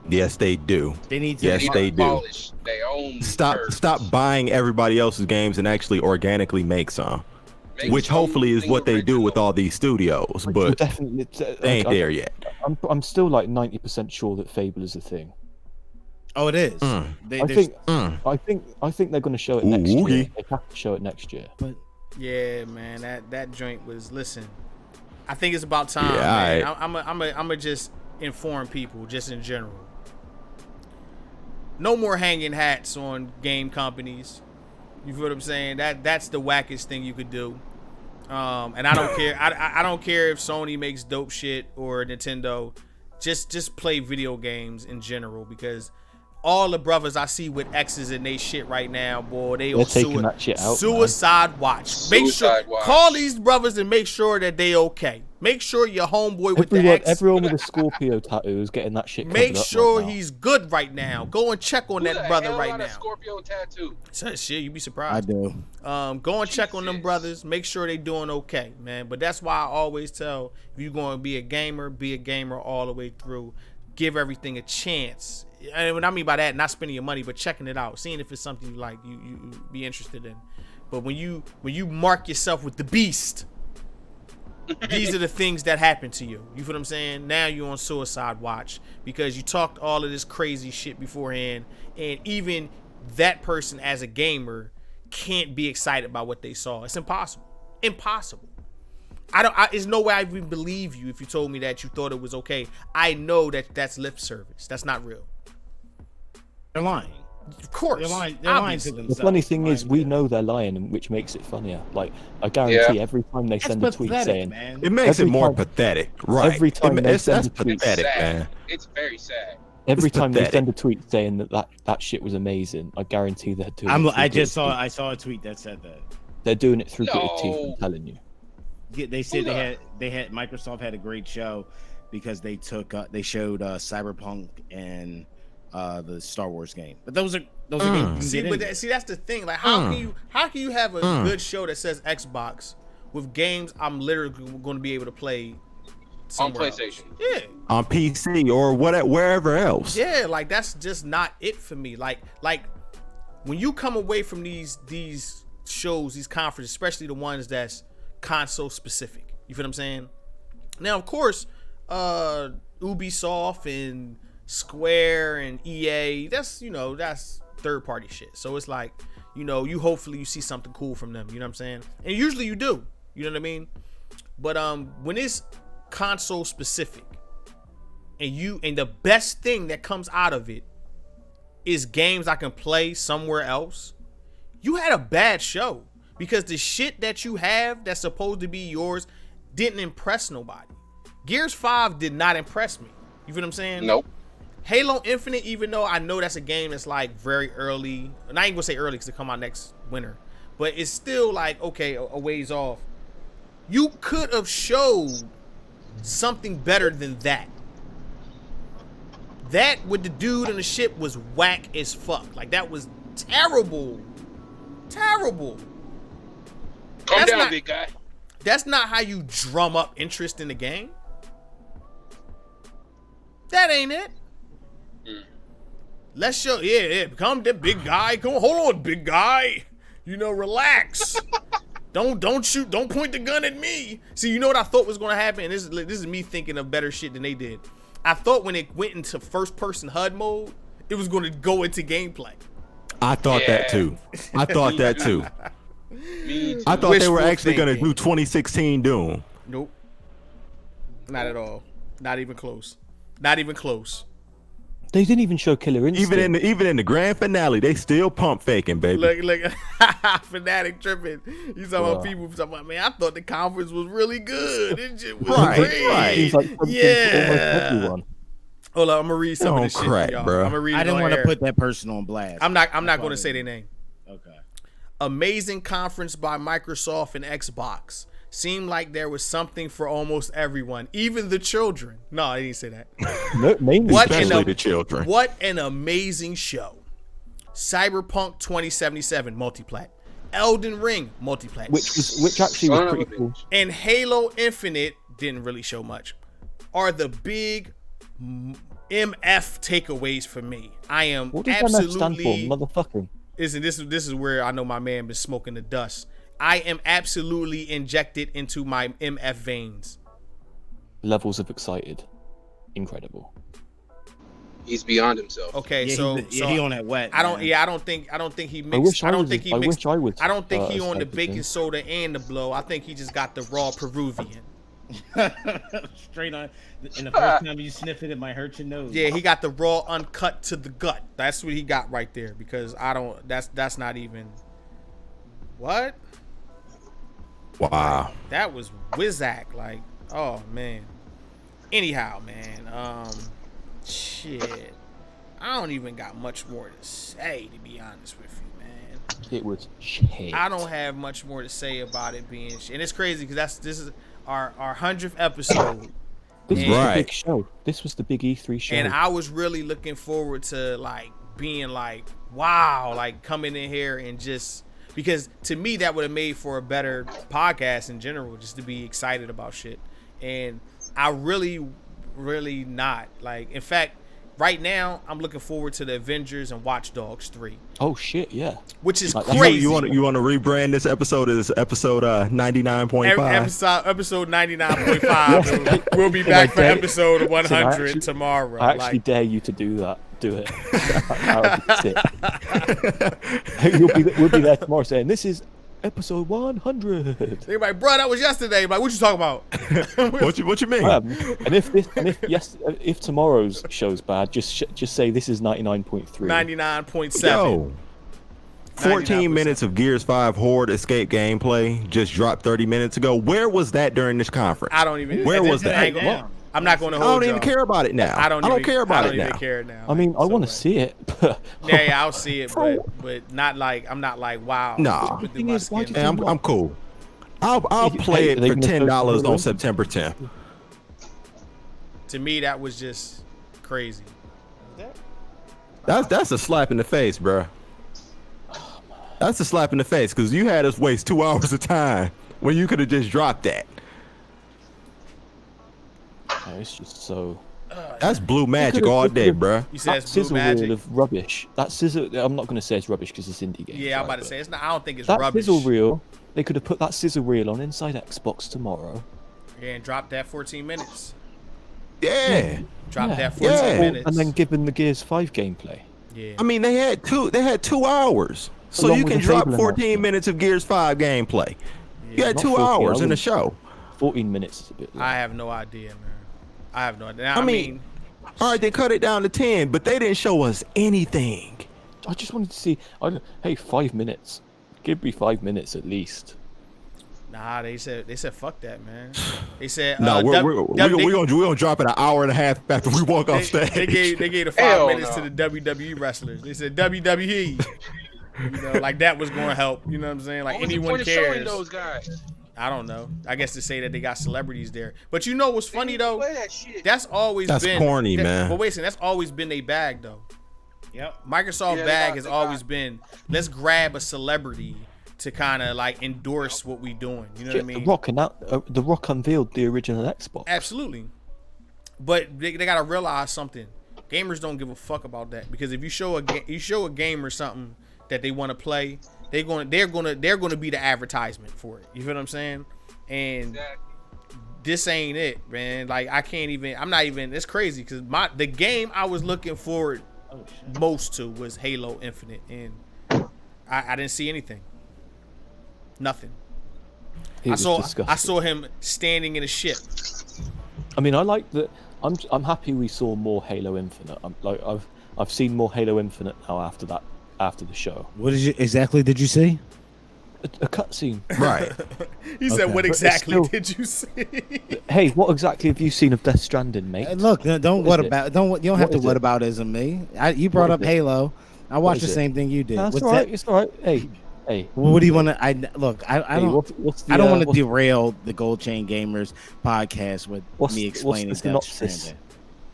Yes, they do. They need to. Yes, they do. Polish their own Stop curves. buying everybody else's games and actually organically make some. Make Which some hopefully is thing what they do original. with all these studios, You're but definitely they ain't there yet. I'm still like 90% sure that Fable is a thing. Oh, it is. Mm. I think they're going to show it Ooh, next year. oogie. They have to show it next year. But Yeah, man, that joint was. Listen, I think it's about time. Yeah, man. I'm a just inform people, just in general. No more hanging hats on game companies. You feel what I'm saying? That's the wackest thing you could do. And I don't care. I don't care if Sony makes dope shit or Nintendo. Just play video games in general, because all the brothers I see with X's and they shit right now, boy, they They're on taking that shit out, man. suicide watch. Make sure Suicide watch. call these brothers and make sure that they okay. Make sure your homeboy with the X. Everyone with a Scorpio tattoo is getting that shit covered Make up sure right now. he's good right now. Go and check on Who the that brother hell right got a now. Scorpio tattoo. So, shit, you'd be I surprised. do. Go and check on them Jesus. brothers. Make sure they doing okay, man. But that's why I always tell, if you're going to be a gamer all the way through. Give everything a chance. And what I mean by that, not spending your money, but checking it out, seeing if it's something you like, you be interested in. But when you mark yourself with the beast, these are the things that happen to you. You feel what I'm saying? Now you're on suicide watch because you talked all of this crazy shit beforehand, and even that person as a gamer can't be excited by what they saw. It's impossible. Impossible. There's no way I even believe you if you told me that you thought it was okay. I know that that's lip service. That's not real. They're lying. Of course. They're lying. They're lying to obviously. themselves. The funny thing is, we Lying. know they're lying, and which makes it funnier. Like, I guarantee every time they That's send a tweet pathetic, saying, man. it makes it Every more time- pathetic, right? every time they that's send a tweet- pathetic, Sad. man. It's very sad. every It's time they pathetic. send a tweet saying that shit was amazing, I guarantee they're doing. it through I gritted teeth. saw a tweet that said that. They're doing it through gritted teeth. No. I'm telling you. they said they had Microsoft had a great show because they showed Cyberpunk and the Star Wars game. But those are games. See, that's the thing. Like, how can you have a good show that says Xbox with games I'm literally going to be able to play on PlayStation? Yeah, on PC or wherever else. Yeah, like that's just not it for me. Like when you come away from these shows, these conferences, especially the ones that's console specific, you feel what I'm saying? Now, of course, Ubisoft and Square and EA, that's third party shit. So it's like, you hopefully you see something cool from them, you know what I'm saying? And usually you do, you know what I mean? But when it's console specific and the best thing that comes out of it is games I can play somewhere else, you had a bad show, because the shit that you have that's supposed to be yours didn't impress nobody. Gears 5 did not impress me. You feel what I'm saying? Nope. Halo Infinite, even though I know that's a game that's like very early, and I ain't gonna say early because it come out next winter, but it's still like, okay, a ways off. You could have showed something better than that. That with the dude and the ship was whack as fuck. Like, that was terrible. Terrible. Calm down, big guy. That's not how you drum up interest in the game. That ain't it. Let's show, become the big guy. Come on, hold on, big guy. Relax. Don't shoot. Don't point the gun at me. See, you know what I thought was gonna happen? And this is me thinking of better shit than they did. I thought when it went into first person HUD mode, it was gonna go into gameplay. I thought that too. I thought that too. I thought they were actually gonna do 2016 Doom. Nope. Not at all. Not even close. Not even close. They didn't even show Killer Instinct. Even in the grand finale, they still pump faking, baby. Look, Fanatic tripping. You talking about people talking about, man, I thought the conference was really good. It just was great. Right. Like yeah. Hold on, I'm gonna read some of this crack, shit, y'all. bro. I'm gonna read. I didn't want to put that person on blast. I'm not going to say their name. Okay. Amazing conference by Microsoft and Xbox. Seemed like there was something for almost everyone, even the children. No, I didn't say that. No, mainly especially the children. What an amazing show. Cyberpunk 2077 multiplat. Elden Ring multiplat. Which actually was pretty cool. And Halo Infinite didn't really show much. Are the big MF takeaways for me. I am what does absolutely MF stand for, motherfucking? This is where I know my man been smoking the dust. I am absolutely injected into my MF veins. Levels of excited. Incredible. He's beyond himself. Okay, Yeah, so he on that wet. I don't think he mixed. I don't think he on the baking soda and the blow. I think he just got the raw Peruvian. Straight on. And the first time you sniff it might hurt your nose. Yeah, he got the raw uncut to the gut. That's what he got right there, because I don't. That's not even. What? Wow. That was Wizak. Like, oh man. Anyhow, man. Shit. I don't even got much more to say, to be honest with you, man. It was shit. I don't have much more to say about it being shit. And it's crazy because this is our 100th episode. This was the big show. This was the big E3 show. And I was really looking forward to like being like, wow, like coming in here and just, because to me that would have made for a better podcast in general, just to be excited about shit. And I really not. Like, in fact, right now I'm looking forward to the Avengers and Watch Dogs 3. Oh shit, yeah. Which is Like, crazy. You want to rebrand this episode as episode 99.5? Episode 99.5. We'll be back for episode 100 tomorrow. I actually dare you to do that. Do it. We'll be there tomorrow saying this is episode 100. They're like, bro, that was yesterday. I'm like, what you talking about? What you mean? And if tomorrow's show's bad, just say this is 99.3. 99.7. Yo, 14 minutes of Gears 5 Horde escape gameplay just dropped 30 minutes ago. Where was that during this conference? I don't even. Where was that? I'm not going to hold I don't even care about it now. I don't care about it now. Care now. I mean, I want to see it. But yeah, I'll see it, but not like, I'm not like, wow. Nah. I'm cool. I'll play it for $10 on September 10th. To me, that was just crazy. That's a slap in the face, bro. That's a slap in the face because you had us waste 2 hours of time when you could have just dropped that. Oh, it's just so. That's blue magic all day, bro. You said That it's blue sizzle magic. reel of rubbish. That sizzle. I'm not going to say it's rubbish because it's indie game. Yeah, I'm about to say it's not. I don't think it's that rubbish. sizzle reel. They could have put that sizzle reel on Inside Xbox tomorrow. Yeah, and drop that 14 minutes. Yeah. Drop Yeah. that 14 minutes. And then given the Gears 5 gameplay. Yeah. I mean, they had 2 hours, so Along you with can the drop Fable 14 announcement. minutes of Gears 5 gameplay. You had Not 2 14, hours I in the wouldn't- show. 14 minutes is a bit long. I have no idea, man. I have no idea. Now, I mean, all right, they cut it down to 10, but they didn't show us anything. I just wanted to see. Hey, 5 minutes. Give me 5 minutes at least. nah, they said fuck that, man. They said No, we're gonna drop it an hour and a half after we walk off stage. They gave the 5 Hell minutes no. to the WWE wrestlers. They said WWE. You know, like that was going to help. You know what I'm saying? Like What was the anyone point of showing cares. those guys? I don't know. I guess to say that they got celebrities there. But you know what's funny though? Play that shit. That's always That's been corny, man. But wait a second, that's always been their bag though. Yep. Microsoft Yeah, bag they has got- always been let's grab a celebrity to kind of like endorse what we doing. You know what I mean? The Rock unveiled the original Xbox. Absolutely. But they gotta realize something. Gamers don't give a fuck about that because if you show a gamer something that they want to play, they're gonna be the advertisement for it. You feel what I'm saying? And this ain't it, man. Like I'm not even. It's crazy because the game I was looking forward most to was Halo Infinite, and I didn't see anything. Nothing. It was disgusting. I saw him standing in a ship. I mean, I like that. I'm happy we saw more Halo Infinite. I've seen more Halo Infinite now after the show. What exactly did you see? A cutscene. Right. He said, "What But it's exactly still- did you see?" Hey, what exactly have you seen of Death Stranding, mate? Look, don't What what is it? about don't you don't have What to is it? whataboutism me. You brought What up is it? Halo. I watched the is it? same thing you did. That's What's all right. that? It's all right. Hey. What do you want to? I look. I Hey, don't. what's the, I don't want to what's- derail the Gold Chain Gamers podcast with What's- me what's explaining the Death synopsis? Stranding.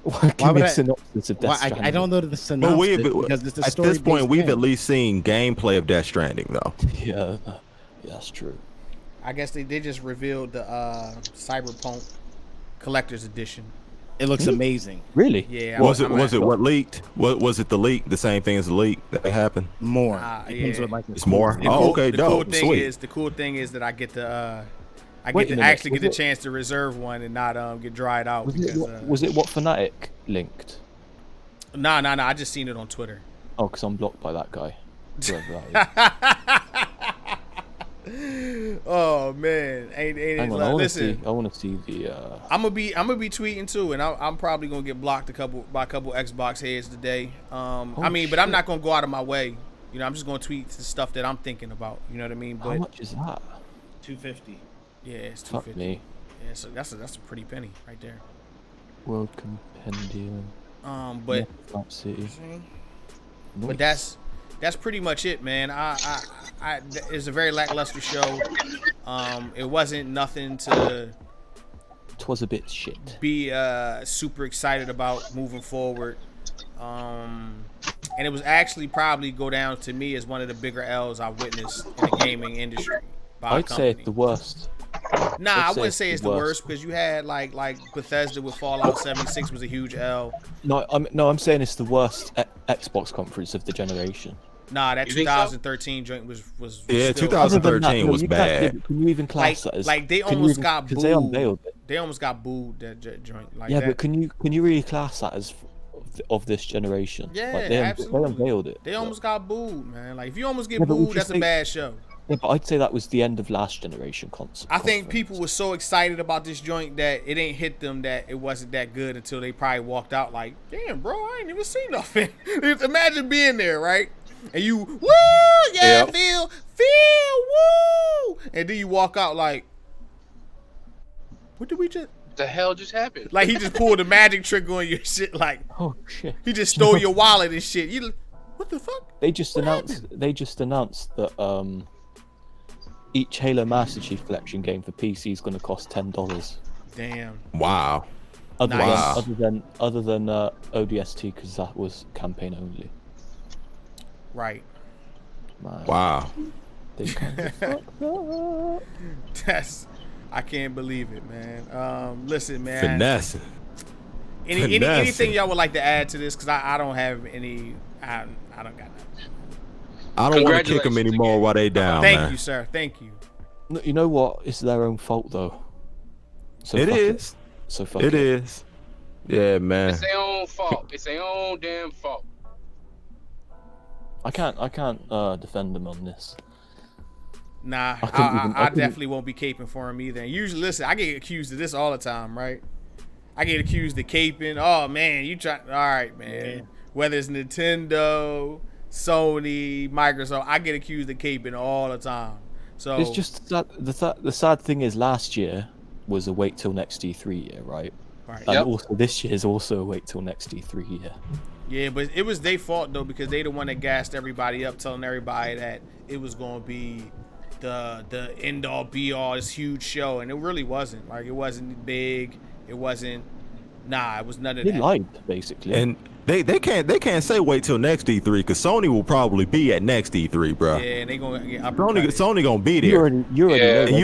Give Why me would a I- synopsis of Death Well, Stranding. I don't know the But synopsis because it's a at story. this point, we've at least seen gameplay of Death Stranding, though. Yeah, that's true. I guess they just revealed the Cyberpunk Collector's Edition. It looks amazing. Really? Yeah. Was I'm it what leaked? Was it the leak? The same thing as the leak that happened? More. Yeah. It comes with like a It's more. The Oh, cool, okay, the cool dope, thing sweet. the cool thing is that I get to Wait a minute, actually get was the it- chance to reserve one and not get dried out Was because it what Fnatic linked? nah, I just seen it on Twitter. Oh, because I'm blocked by that guy. Whoever that Oh man, ain't is. it? Hang on, I Listen, want to see the. I'm gonna be tweeting too, and I'm probably gonna get blocked by a couple Xbox heads today. I mean, but I'm shit. not gonna go out of my way. You know, I'm just gonna tweet the stuff that I'm thinking about. You know what I mean? How But much is that? 250. yeah, it's Fuck 250. me. Yeah, so that's a pretty penny right there. World Compendium. But Flat City. but that's pretty much it, man. It's a very lackluster show. It wasn't nothing to Twas a bit shit. be super excited about moving forward. And it was actually probably go down to me as one of the bigger L's I witnessed in the gaming industry. By a I'd say it's company. the worst. Nah, I'd I say wouldn't say it's the worst. worst because you had like Bethesda with Fallout 76 was a huge L. No, I'm saying it's the worst Xbox conference of the generation. Nah, that You think so? 2013 joint was Yeah, still, 2013 was you can't- bad. yeah, but can you even class that as like they can you almost even- got 'cause booed. they unveiled it. They almost got booed that joint. Like Yeah, that. but can you really class that as of this generation? Yeah, Like, they absolutely. unveiled it. They almost got booed, man. Like if you almost get Yeah, but would booed, you that's a say- bad show. Yeah, but I'd say that was the end of last generation console. I think people were so excited about this joint that it ain't hit them that it wasn't that good until they probably walked out like, damn, bro, I ain't even seen nothing. Imagine being there, right? And you, woo, yeah, Yep. feel, woo, and then you walk out like, what did we just? The hell just happened? Like he just pulled a magic trick on your shit. Like Oh shit! he just stole your wallet and shit. You, what the fuck? They just What announced. They just announced that each Halo Master Chief Collection game for PC is going to cost $10. Damn. Wow. Other Nice. than ODST, because that was campaign only. Right. Man, Wow. they kind of fucked up. That's. I can't believe it, man. Listen, man. Finesse. Anything y'all would like to add to this? Because I don't have any. I don't got nothing. I don't want to kick them anymore while they down. Thank man. you, sir. Thank you. No, you know what? It's their own fault, though. So It fuck is. So fuck It is. Yeah, man. It's their own fault. It's their own damn fault. I can't defend them on this. Nah, I couldn't I definitely won't be caping for him either. And usually, listen, I get accused of this all the time, right? I get accused of caping. Oh man, you try. All right, man. Yeah. Whether it's Nintendo, Sony, Microsoft, I get accused of caping all the time. So It's just the sad thing is last year was a wait till next E3 year, right? right. And also this year is also a wait till next E3 year. Yeah, but it was their fault though, because they the one that gassed everybody up, telling everybody that it was gonna be the end all be all, this huge show, and it really wasn't. Like, it wasn't big. It wasn't. Nah, it was none of They that. lied basically. And they can't say wait till next E3 because Sony will probably be at next E3, bro. Yeah, and they gonna get Sony gonna be there. you already know that. And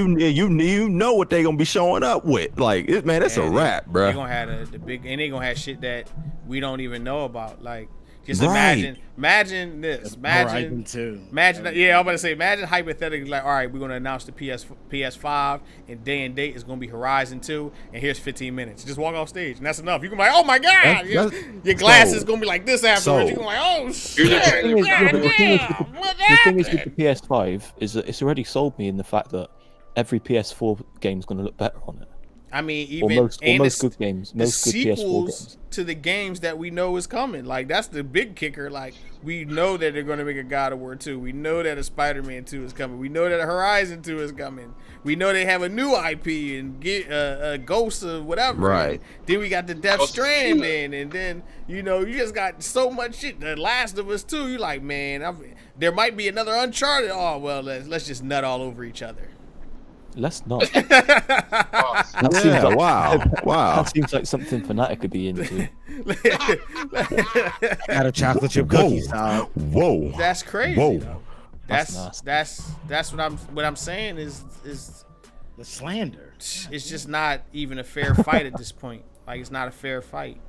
you know what they gonna be showing up with. Like, man, that's a wrap, bro. They gonna have the big, and they gonna have shit that we don't even know about. Like, just Right. imagine this. Horizon 2. Imagine, yeah, I'm about to say, imagine hypothetically, like, all right, we're gonna announce the PS5, and day and date is gonna be Horizon 2, and here's 15 minutes. Just walk off stage, and that's enough. You can be like, oh my god, your glasses gonna be like this afterwards. You can be like, oh shit, The thing is god with damn, what the thing is with happened? the PS5 is that it's already sold me in the fact that every PS4 game's going to look better on it. I mean, Or even most it's good games, the most good PS4 sequels games. to the games that we know is coming. Like, that's the big kicker. Like, we know that they're going to make a God of War 2. We know that a Spider-Man 2 is coming. We know that a Horizon 2 is coming. We know they have a new IP and get a Ghost of whatever. Right. Then we got the Death Stranding, and then you just got so much shit. The Last of Us 2. You like, man, there might be another Uncharted. Oh well, let's just nut all over each other. Let's not. Boss. That seems Yeah, like, wow. that seems like something Fnatic could be into. Got a chocolate chip cookies, dog. Whoa. That's crazy. Whoa. Though. That's That's what I'm saying is The slander. it's just not even a fair fight at this point. Like, it's not a fair fight.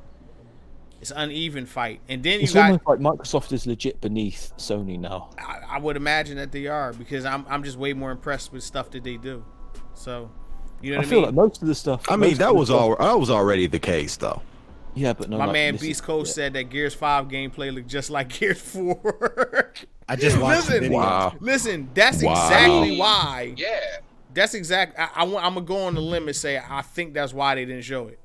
It's an uneven fight. And then you It's got, almost like Microsoft is legit beneath Sony now. I would imagine that they are, because I'm just way more impressed with stuff that they do. So, you know I what I feel mean? like most of the stuff. I mean, most that of the was stuff- already the case, though. Yeah, but no. My like, man this Beast is- Coast yeah. said that Gears 5 gameplay looked just like Gears 4. I just watched the Listen, video. Wow. Listen, that's Wow. exactly why. Yeah. That's exact. I'm gonna go on the limb and say I think that's why they didn't show it.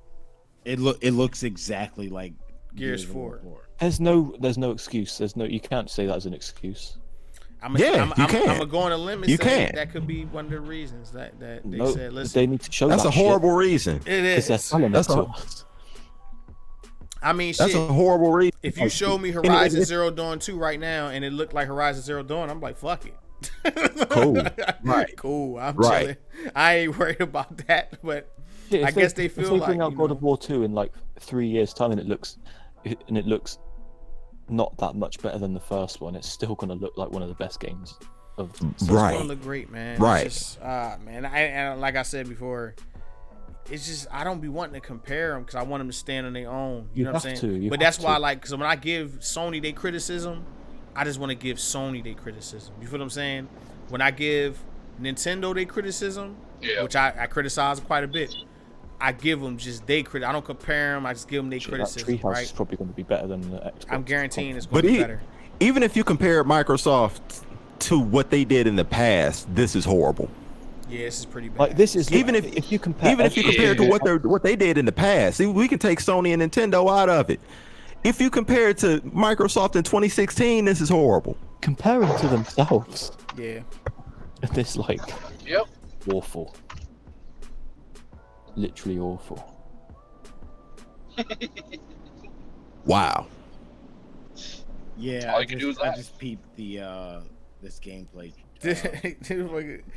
It looks exactly like Gears of 4. War. There's no excuse. You can't say that as an excuse. I'm Yeah, you I'm can. gonna go on a limb and You say can. that could be one of the reasons that they No, said, listen, they need to show That's that a horrible reason. it because they're is. selling That's it to a- us. I mean, That's shit. a horrible reason. If you show me Horizon Zero Dawn 2 right now and it looked like Horizon Zero Dawn, I'm like, fuck it. Cool. Right. Cool. I'm Right. chilling. I ain't worried about that, but Yeah, I if guess they if feel they like, bring out you God know- of War 2 in like 3 years' time and it looks not that much better than the first one, it's still gonna look like one of the best games of. It's gonna Right. look great, man. Right. It's just, man. And like I said before, it's just I don't be wanting to compare them because I want them to stand on their own. You You know what I'm have saying? to, you But have that's why, to. like, because when I give Sony their criticism, I just want to give Sony their criticism. You feel what I'm saying? When I give Nintendo their criticism, Yeah. which I criticize quite a bit, I give them just they crit. I don't compare them. I just give them their That criticism. Treehouse is Right? probably going to be better than the Xbox. I'm guaranteeing it's But going to be better. even if you compare Microsoft to what they did in the past, this is horrible. Yeah, this is pretty bad. Like this is Even if you compare Even if you compare it to what they did in the past, see, we can take Sony and Nintendo out of it. If you compare it to Microsoft in 2016, this is horrible. comparing to themselves, Yeah. this like Yep. awful, literally awful. Wow. Yeah, All I you can do is I laugh. just peeped the this gameplay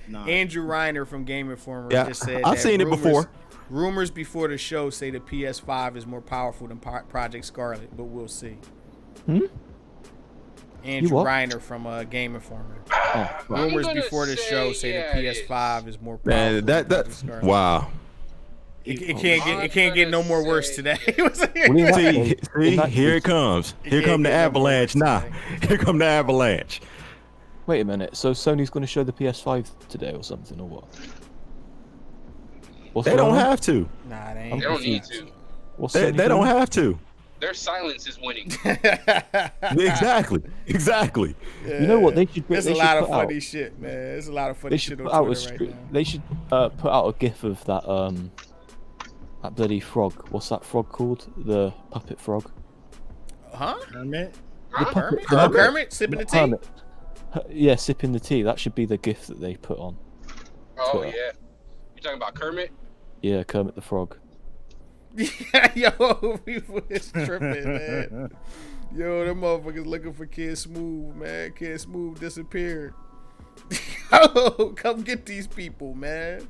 Nah. Andrew Reiner from Game Informer Yeah, just said I've that seen it before. Rumors before the show say the PS5 is more powerful than Project Scarlet, but we'll see. Andrew what? Reiner from Game Informer. Oh, right. Rumors gonna before the show say yeah, the it PS5 is more powerful. Man, than Project that Scarlet. wow. It can't get no more worse today. See, here it comes. Here can't come the get no more avalanche. worse Nah, today. here come the avalanche. Wait a minute. So Sony's going to show the PS5 today or something, or what? What's They going don't on? have to. Nah, They don't need to. What's They Sony don't doing? have to. Their silence is winning. Exactly. You know what they should? There's they a should lot of put out- funny shit, man. There's a lot of funny They should shit put on out a Twitter right now. They should put out a GIF of that bloody frog. What's that frog called? The puppet frog. Huh? Kermit? Huh? Kermit? Kermit. Kermit sipping the tea? Hermit. Yeah, sipping the tea. That should be the GIF that they put on. Oh Twitter. yeah. You talking about Kermit? Yeah, Kermit the Frog. Yo, people is tripping, man. Yo, them motherfuckers looking for Kid Smooth, man. Kid Smooth disappeared. Yo, come get these people, man.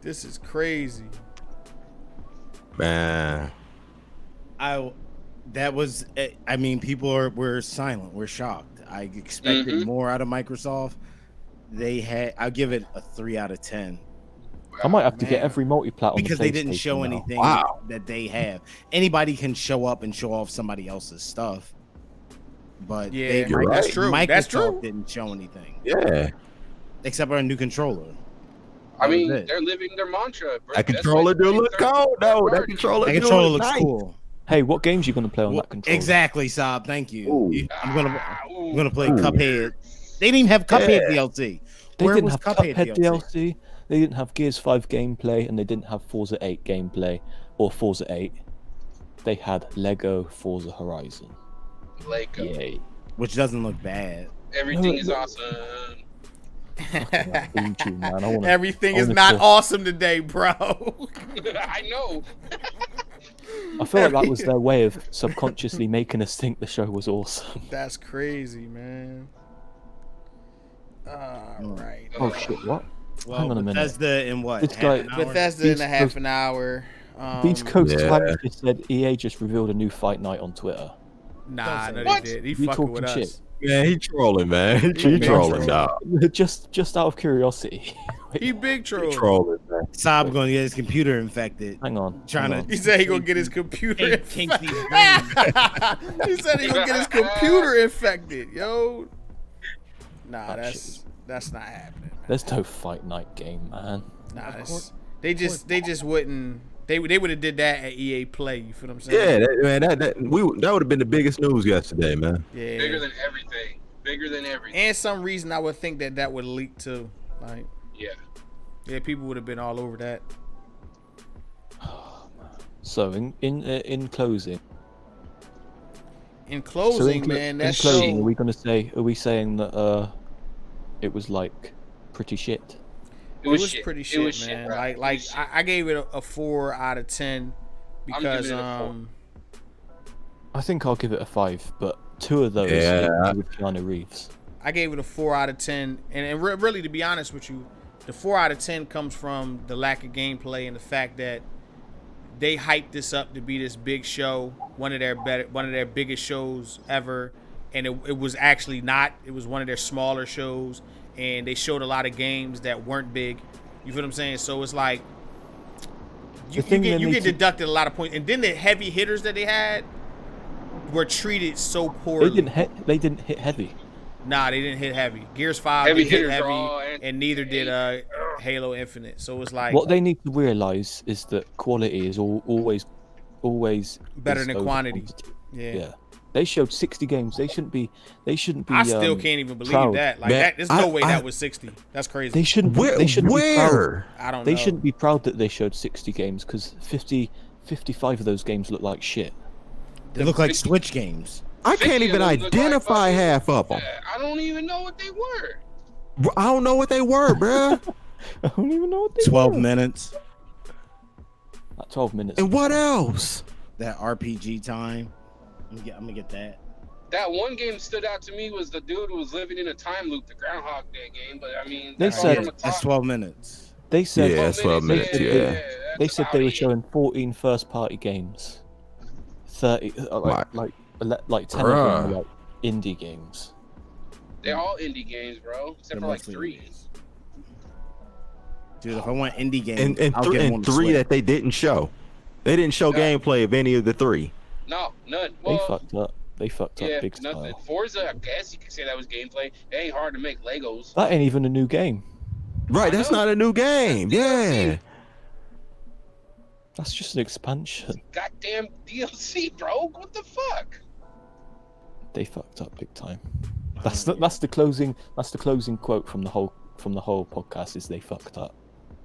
This is crazy. Man. I mean, people were silent. We're shocked. I expected more out of Microsoft. I'll give it a 3 out of 10. I might have to Man. get every multi-plat on Because the they didn't PlayStation show now. anything Wow. that they have. Anybody can show up and show off somebody else's stuff, but Yeah, You're right. that's true. Microsoft That's true. didn't show anything Yeah. except for a new controller. I That was mean, it. they're living their mantra. Bro. That That's controller why do they look start cold though. That third controller, That do controller look looks nice. cool. Hey, what games you gonna play on that controller? Exactly, Saab. Thank you. Ooh. I'm gonna Ooh. play Cuphead. They didn't even have Cuphead DLC. They Where didn't was have Cuphead Cuphead DLC. They didn't have Gears 5 gameplay, and they didn't have Forza 8 gameplay or Forza 8. They had Lego Forza Horizon. Lego. Yay! Which doesn't look bad. Everything is No, awesome. Theme tune, man. I wanna, Everything I is wanna not talk- awesome today, bro. I know. I feel like that was their way of subconsciously making us think the show was awesome. That's crazy, man. All right. Oh shit! What? Well, Hang on a minute. Bethesda in what? This half guy- an hour? Bethesda in Beast a half Coast- an hour. Beast Coast Yeah. Swank just said EA just revealed a new fight night on Twitter. Nah, no, What? they did. He You fucking with talking us. shit? Yeah, he trolling, man. He big trolling, troll. dog. just out of curiosity. He big troll. Trolling, man. Saab going to get his computer infected. Hang on. Trying hang to- on. He said he gonna get his computer. Kink these infected. He said he gonna get his computer infected, yo. Nah, That that's not happening. There's no fight night game, man. Nah, course- they just wouldn't. They would have did that at EA Play. You feel what I'm saying? Yeah, that would have been the biggest news yesterday, man. Yeah. Bigger than everything. Bigger than everything. And some reason I would think that would leak too. Like, Yeah. yeah, people would have been all over that. So in closing, In closing, in man, that closing, show are we saying that it was like pretty shit? it was shit. pretty It shit, was man. shit, bro. Like It was shit. I gave it a 4 out of 10 because giving it a 4. I think I'll give it a 5, but 2 of those Yeah. are with Keanu Reeves. I gave it a 4 out of 10, and really, to be honest with you, the 4 out of 10 comes from the lack of gameplay and the fact that they hyped this up to be this big show, one of their biggest shows ever, and it was actually not. It was one of their smaller shows, and they showed a lot of games that weren't big. You feel what I'm saying? So it's like you get deducted a lot of points, and then the heavy hitters that they had were treated so poorly. They didn't hit heavy. Nah, they didn't hit heavy. Gears 5 Heavy didn't hit hitters are all heavy, anti- and neither did Halo Infinite. So it's like What they need to realize is that quality is always better is than over quantity. quantity. Yeah. Yeah. They showed 60 games. They shouldn't be. I still can't even believe proud. that. Like Man, that, there's no way I- that was 60. That's crazy. They shouldn't. Where? They shouldn't be proud. Where? I don't know. They shouldn't be proud that they showed 60 games because 55 of those games look like shit. They look like Switch games. I can't 50 even of them look like identify fucking- half of them. I don't even know what they were. I don't know what they were, bruh. I don't even know what they 12 were. minutes. At 12 minutes. And what else? That RPG time. I'm gonna get that. That one game stood out to me was the dude who was living in a time loop, the Groundhog Day game. But I mean, They that's all said- from a That's top- 12 minutes. They said Yeah, it's 12 minutes. they- Yeah. that's they said about they were it. showing 14 first-party games, 30 like 10 of them Bruh. were like indie games. They're all indie games, bro, except They're for like mostly 3. indies. Dude, if I want indie games, And I'll get them on the 3 Switch. that they didn't show. They didn't show No. gameplay of any of the 3. No, none. They Well, fucked up. They fucked up yeah, big nothing. style. Forza, I guess you could say that was gameplay. It ain't hard to make Legos. That ain't even a new game. Right, I that's know. not a new game. That's DLC. Yeah. That's just an expansion. Goddamn DLC, bro. What the fuck? They fucked up big time. That's the closing quote from the whole podcast is they fucked up.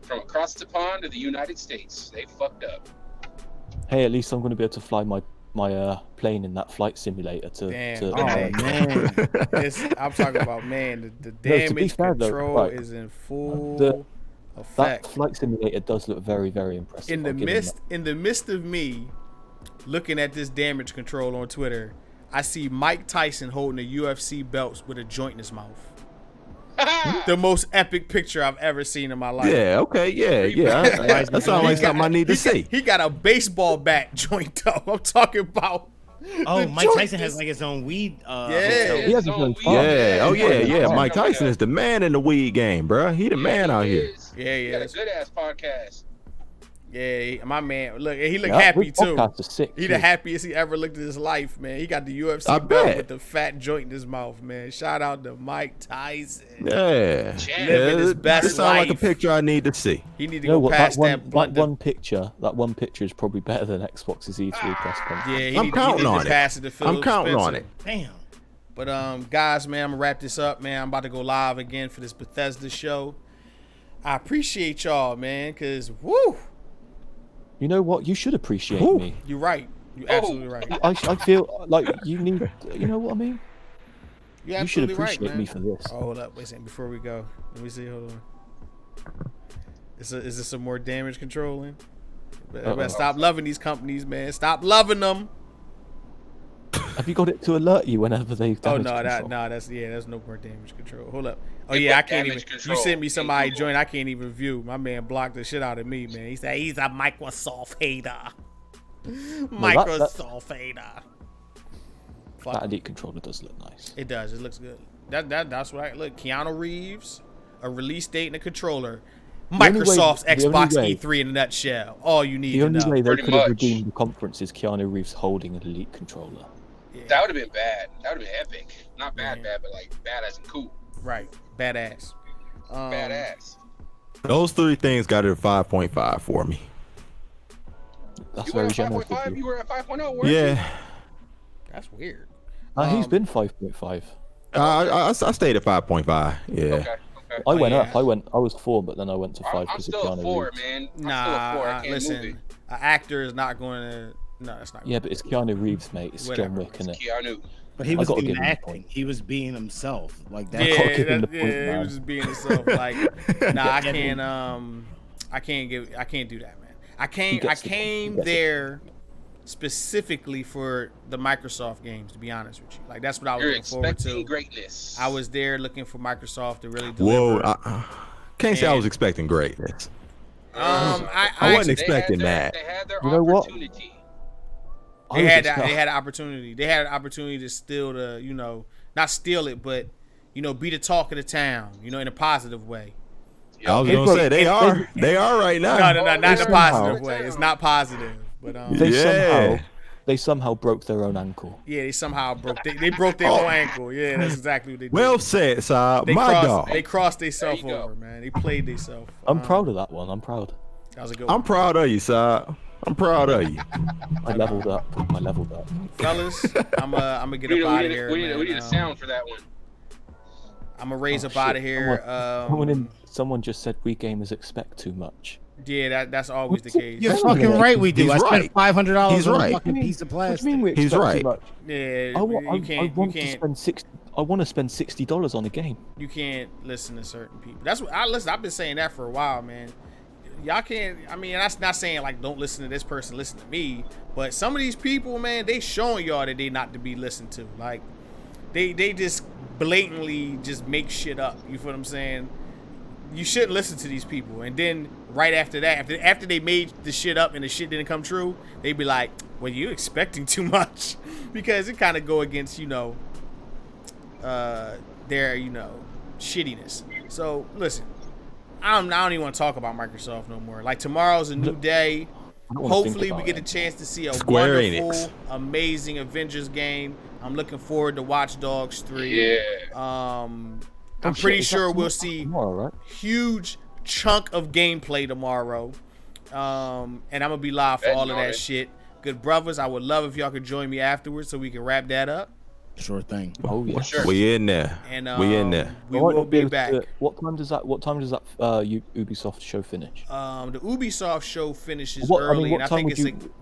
From across the pond to the United States, they fucked up. Hey, at least I'm going to be able to fly my plane in that flight simulator to. Damn. to Oh, man. I'm talking about, man, the No, to be damage fair, though, control right, is in full that effect. flight simulator does look very, very impressive. In the I'll give them that. midst of me looking at this damage control on Twitter, I see Mike Tyson holding a UFC belt with a joint in his mouth. The most epic picture I've ever seen in my life. Yeah, okay, yeah. That sounds like something I need to see. He got a baseball bat joint up. I'm talking about. Oh, the Mike joint Tyson is- has like his own weed. Yeah. He has his own farm. Yeah, oh yeah, yeah. Oh, Mike Tyson is the man in the weed game, bruh. He the man out here. Yeah, He got a yeah. good ass podcast. Yeah, my man. Look, he look Yeah, happy his too. podcast is sick, He too. the happiest he ever looked in his life, man. He got the UFC I belt bet. with the fat joint in his mouth, man. Shout out to Mike Tyson. Yeah. Living his best This sounds like a life. picture I need to see. He need to You know go what? past That that blunt. one picture is probably better than Xbox's E3 press conference. Yeah, he I'm need, counting he need on to it. pass it to Phil I'm counting on Spencer. it. Damn. But guys, man, I'm gonna wrap this up, man. I'm about to go live again for this Bethesda show. I appreciate y'all, man, cause woo, You know what? You should appreciate Ooh. me. you're right. You're absolutely right. I feel like you need. You know what I mean? You're You should absolutely right, appreciate man. me for this. Oh, hold up. Wait a second. Before we go, let me see. Hold on. Is this some more damage controlling? Better stop loving these companies, man. Stop loving them. Have you got it to alert you whenever they've Oh damage no, control? there's no more damage control. Hold up. Oh They yeah, I put can't damage even. control You sent me in somebody Google. join. I can't even view. My man blocked the shit out of me, man. He said he's a Microsoft hater. Microsoft hater. Fuck. That Elite controller does look nice. It does. It looks good. That's right. Look, Keanu Reeves, a release date and a controller. The only way- Microsoft's the only Xbox way- E3 in a nutshell. All you need The to only know. way they Pretty could have much. redeemed the conference is Keanu Reeves holding an Elite controller. That would have been bad. That would have been epic. Not bad, Yeah. bad, but like bad as in cool. Right. Badass. Badass. Those 3 things got it at 5.5 for me. That's You were very at generous. 5.5. of You you. were at 5.0. weren't you? Yeah. That's weird. He's been 5.5. I stayed at 5.5. Yeah. Okay. Okay. I went yeah. up. I was 4, but then I went to 5 I'm because of still a Keanu 4, Reeves. man. I'm Nah, still a 4. I can't move listen. it. An actor is not going to. No, that's not. Yeah, but it's Keanu Reeves, mate. It's Whatever. John Wick, isn't it? Keanu. But he I was gotta doing give him the acting. point. He was being himself. Like that. Yeah, gotta give him the point, he man. was just being himself. Like, nah, I can't. I can't do that, man. I came gets the point. He came gets it. there specifically for the Microsoft games. To be honest with you, like that's what I was You're looking forward expecting to. greatness. I was there looking for Microsoft to really deliver. Whoa. Can't say I was And- expecting greatness. I I wasn't actually- expecting that. They had their You know what? opportunity. They had an opportunity. They had an opportunity to steal not steal it, but be the talk of the town. In a positive way. I was Hey, gonna bro, say they are right now. No, not in a somehow- positive way. It's not positive, but They somehow broke their own ankle. yeah, they somehow broke. They broke their own ankle. Yeah, that's exactly what they did. Well said, Saab. they My crossed, dog. They crossed themselves There you go. over, man. They played themselves. I'm proud of that one. I'm proud. That was a good I'm one. proud of you, Saab. I'm proud of you. I leveled up. I leveled up. Fellas, I'm gonna get up out of here. We need a man. sound for that one. I'm gonna raise up shit. out of here. Someone just said we gamers expect too much. Yeah, that's always the case. You're Wait a fucking minute. right. We do. He's I spent right. $500 He's on right. a fucking piece of What do plastic. you mean we He's expect right. too much? Yeah, I want you can't. to spend I want to spend $60 on a game. You can't listen to certain people. That's what I listen. I've been saying that for a while, man. Y'all can't. I mean, that's not saying like don't listen to this person, listen to me. But some of these people, man, they showing y'all that they not to be listened to. Like they just blatantly just make shit up. You feel what I'm saying? You shouldn't listen to these people. And then right after that, after they made the shit up and the shit didn't come true, they'd be like, well, you're expecting too much. Because it kind of go against, their, shittiness. So, listen, I don't even want to talk about Microsoft no more. Like, tomorrow's a new day. Hopefully we get a chance to see a wonderful, amazing Avengers game. I'm looking forward to Watch Dogs 3. Yeah. I'm pretty sure we'll see tomorrow, right? huge chunk of gameplay tomorrow. And I'm gonna be live for all of that shit. Good brothers, I would love if y'all could join me afterwards so we can wrap that up. Sure thing. Oh yeah, sure. We in there. And we in there. We will be back. What time does that Ubisoft show finish? The Ubisoft show finishes early, and I think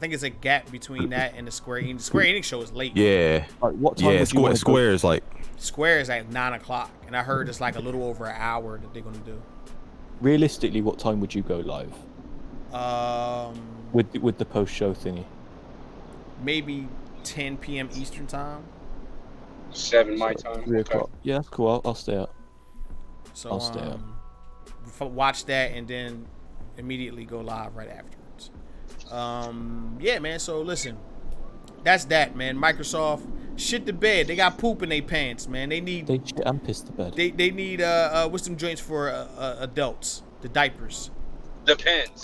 it's a gap between that and the Square Enix. The Square Enix show is late. Yeah. Like, what time would you Square is like. Square is at 9 o'clock, and I heard it's like a little over an hour that they're gonna do. Realistically, what time would you go live? With the post show thingy. Maybe 10 p.m. Eastern time. 7 my time. 3 o'clock. Yeah, that's cool. I'll stay up. So I'll stay up. Watch that and then immediately go live right afterwards. Yeah, man. So listen, that's that, man. Microsoft shit the bed. They got poop in their pants, man. They shit and piss the bed. They need what's some joints for adults? The diapers. Depends.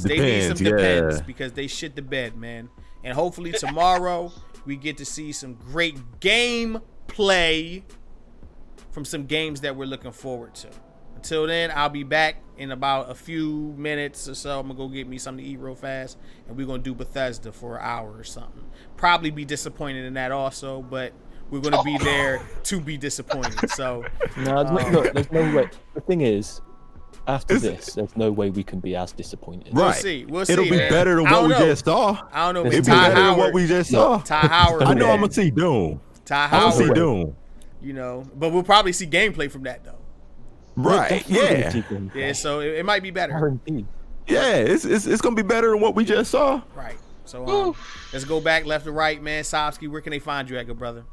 They need some Depends because they shit the bed, man. And hopefully tomorrow we get to see some great game play from some games that we're looking forward to. Until then, I'll be back in about a few minutes or so. I'm gonna go get me something to eat real fast, and we're gonna do Bethesda for an hour or something. Probably be disappointed in that also, but we're gonna be there to be disappointed. So no, look, there's no way. The thing is, after this, there's no way we can be as disappointed. We'll see. It'll be better than what we just saw. I don't know. It'll be better than what we just saw. Ty Howard. I know I'm gonna see Doom. Ty Howard. I'm gonna see Doom. But we'll probably see gameplay from that though. Right. Yeah. Yeah. So it might be better. Yeah. It's gonna be better than what we just saw. Right. So let's go back left to right, man. Sobsky, where can they find you at, good brother?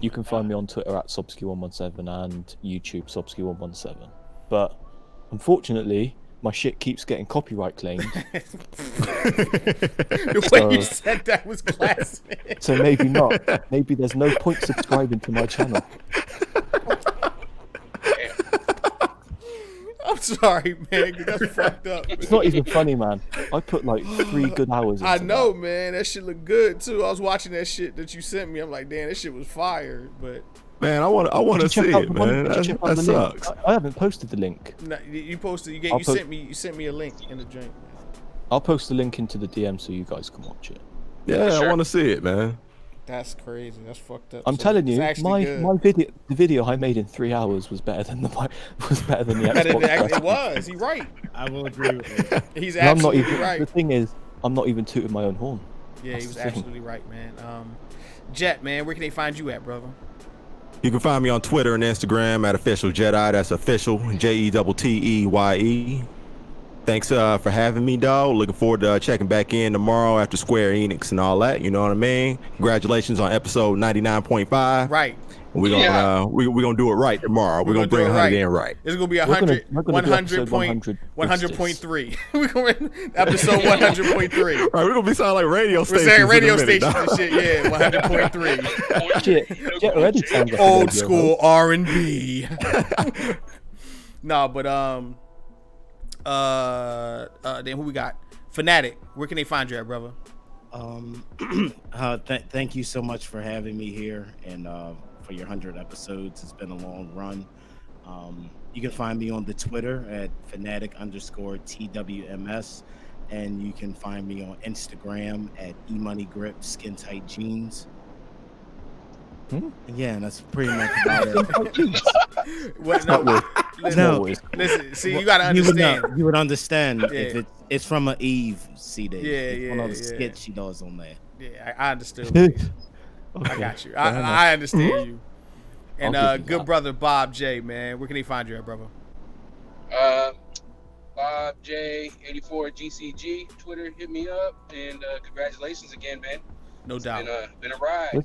You can find me on Twitter at Sobsky117 and YouTube Sobsky117. But unfortunately, my shit keeps getting copyright claimed. The way you said that was classic. So maybe not. Maybe there's no point subscribing to my channel. I'm sorry, man, 'cause that's fucked up. It's not even funny, man. I put like 3 good hours into I know, man. That shit looked good too. I was watching that shit that you sent me. I'm like, damn, that shit was fire. But man, I want to see it, man. That sucks. I haven't posted the link. No, you posted. You sent me a link in the drink. I'll post the link into the DM so you guys can watch it. Yeah, I want to see it, man. That's crazy. That's fucked up. I'm telling you, the video I made in 3 hours was better than the Xbox. It was. He's right. I will agree with you. He's absolutely right. The thing is, I'm not even tooting my own horn. Yeah, he was absolutely right, man. Jet, man, where can they find you at, brother? You can find me on Twitter and Instagram at official Jedi. That's official JETTEYE. Thanks for having me, dog. Looking forward to checking back in tomorrow after Square Enix and all that. You know what I mean? Congratulations on episode 99.5. Right. We're gonna do it right tomorrow. We're gonna bring 100 in right. It's gonna be 100.3. We're going episode 100.3. Right, we're gonna be sounding like radio stations. We're saying radio station and shit. Yeah, 100.3. Shit, already sounds like old school R&B. No, but then who we got? Fanatic. Where can they find you at, brother? Thank you so much for having me here and for your 100 episodes. It's been a long run. You can find me on the Twitter at fanatic_TWMS, and you can find me on Instagram at emoneygrip skin tight jeans. Yeah, that's pretty much about it. Listen, see, you gotta understand. You would understand if it's from an Eve CD. It's one of the skits she does on there. Yeah, I understood. I got you. I understand you. And good brother Bob J, man, where can he find you at, brother? Bob J 84 GCG Twitter, hit me up, and congratulations again, man. No doubt. Been a ride.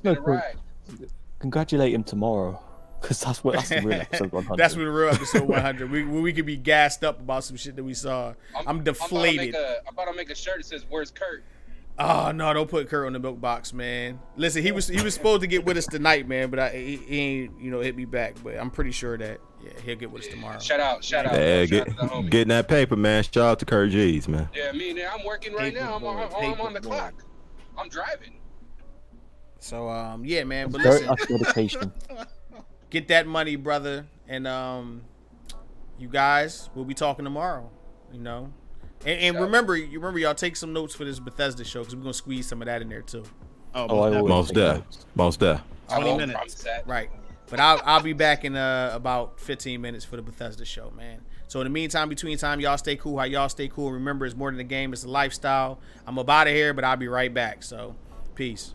Congratulate him tomorrow, because that's the real episode 100. That's when the real episode 100. We could be gassed up about some shit that we saw. I'm deflated. I'm about to make a shirt that says "Where's Kurt?" Oh no! Don't put Kurt on the milk box, man. Listen, he was supposed to get with us tonight, man, but he ain't hit me back. But I'm pretty sure that he'll get with us tomorrow. Shout out! Yeah, Shout out to the homie. getting that paper, man. Shout out to Curtgz, man. Yeah, I'm working right now. I'm on the clock. I'm driving. So yeah, man. But Very listen, nice dedication. get that money, brother, and you guys, we'll be talking tomorrow. And remember, y'all take some notes for this Bethesda show because we're gonna squeeze some of that in there too. Most def. 20 minutes. Right. But I'll be back in about 15 minutes for the Bethesda show, man. So in the meantime, between time, y'all stay cool. How y'all stay cool. Remember, it's more than a game, it's a lifestyle. I'm about out of here, but I'll be right back. So peace.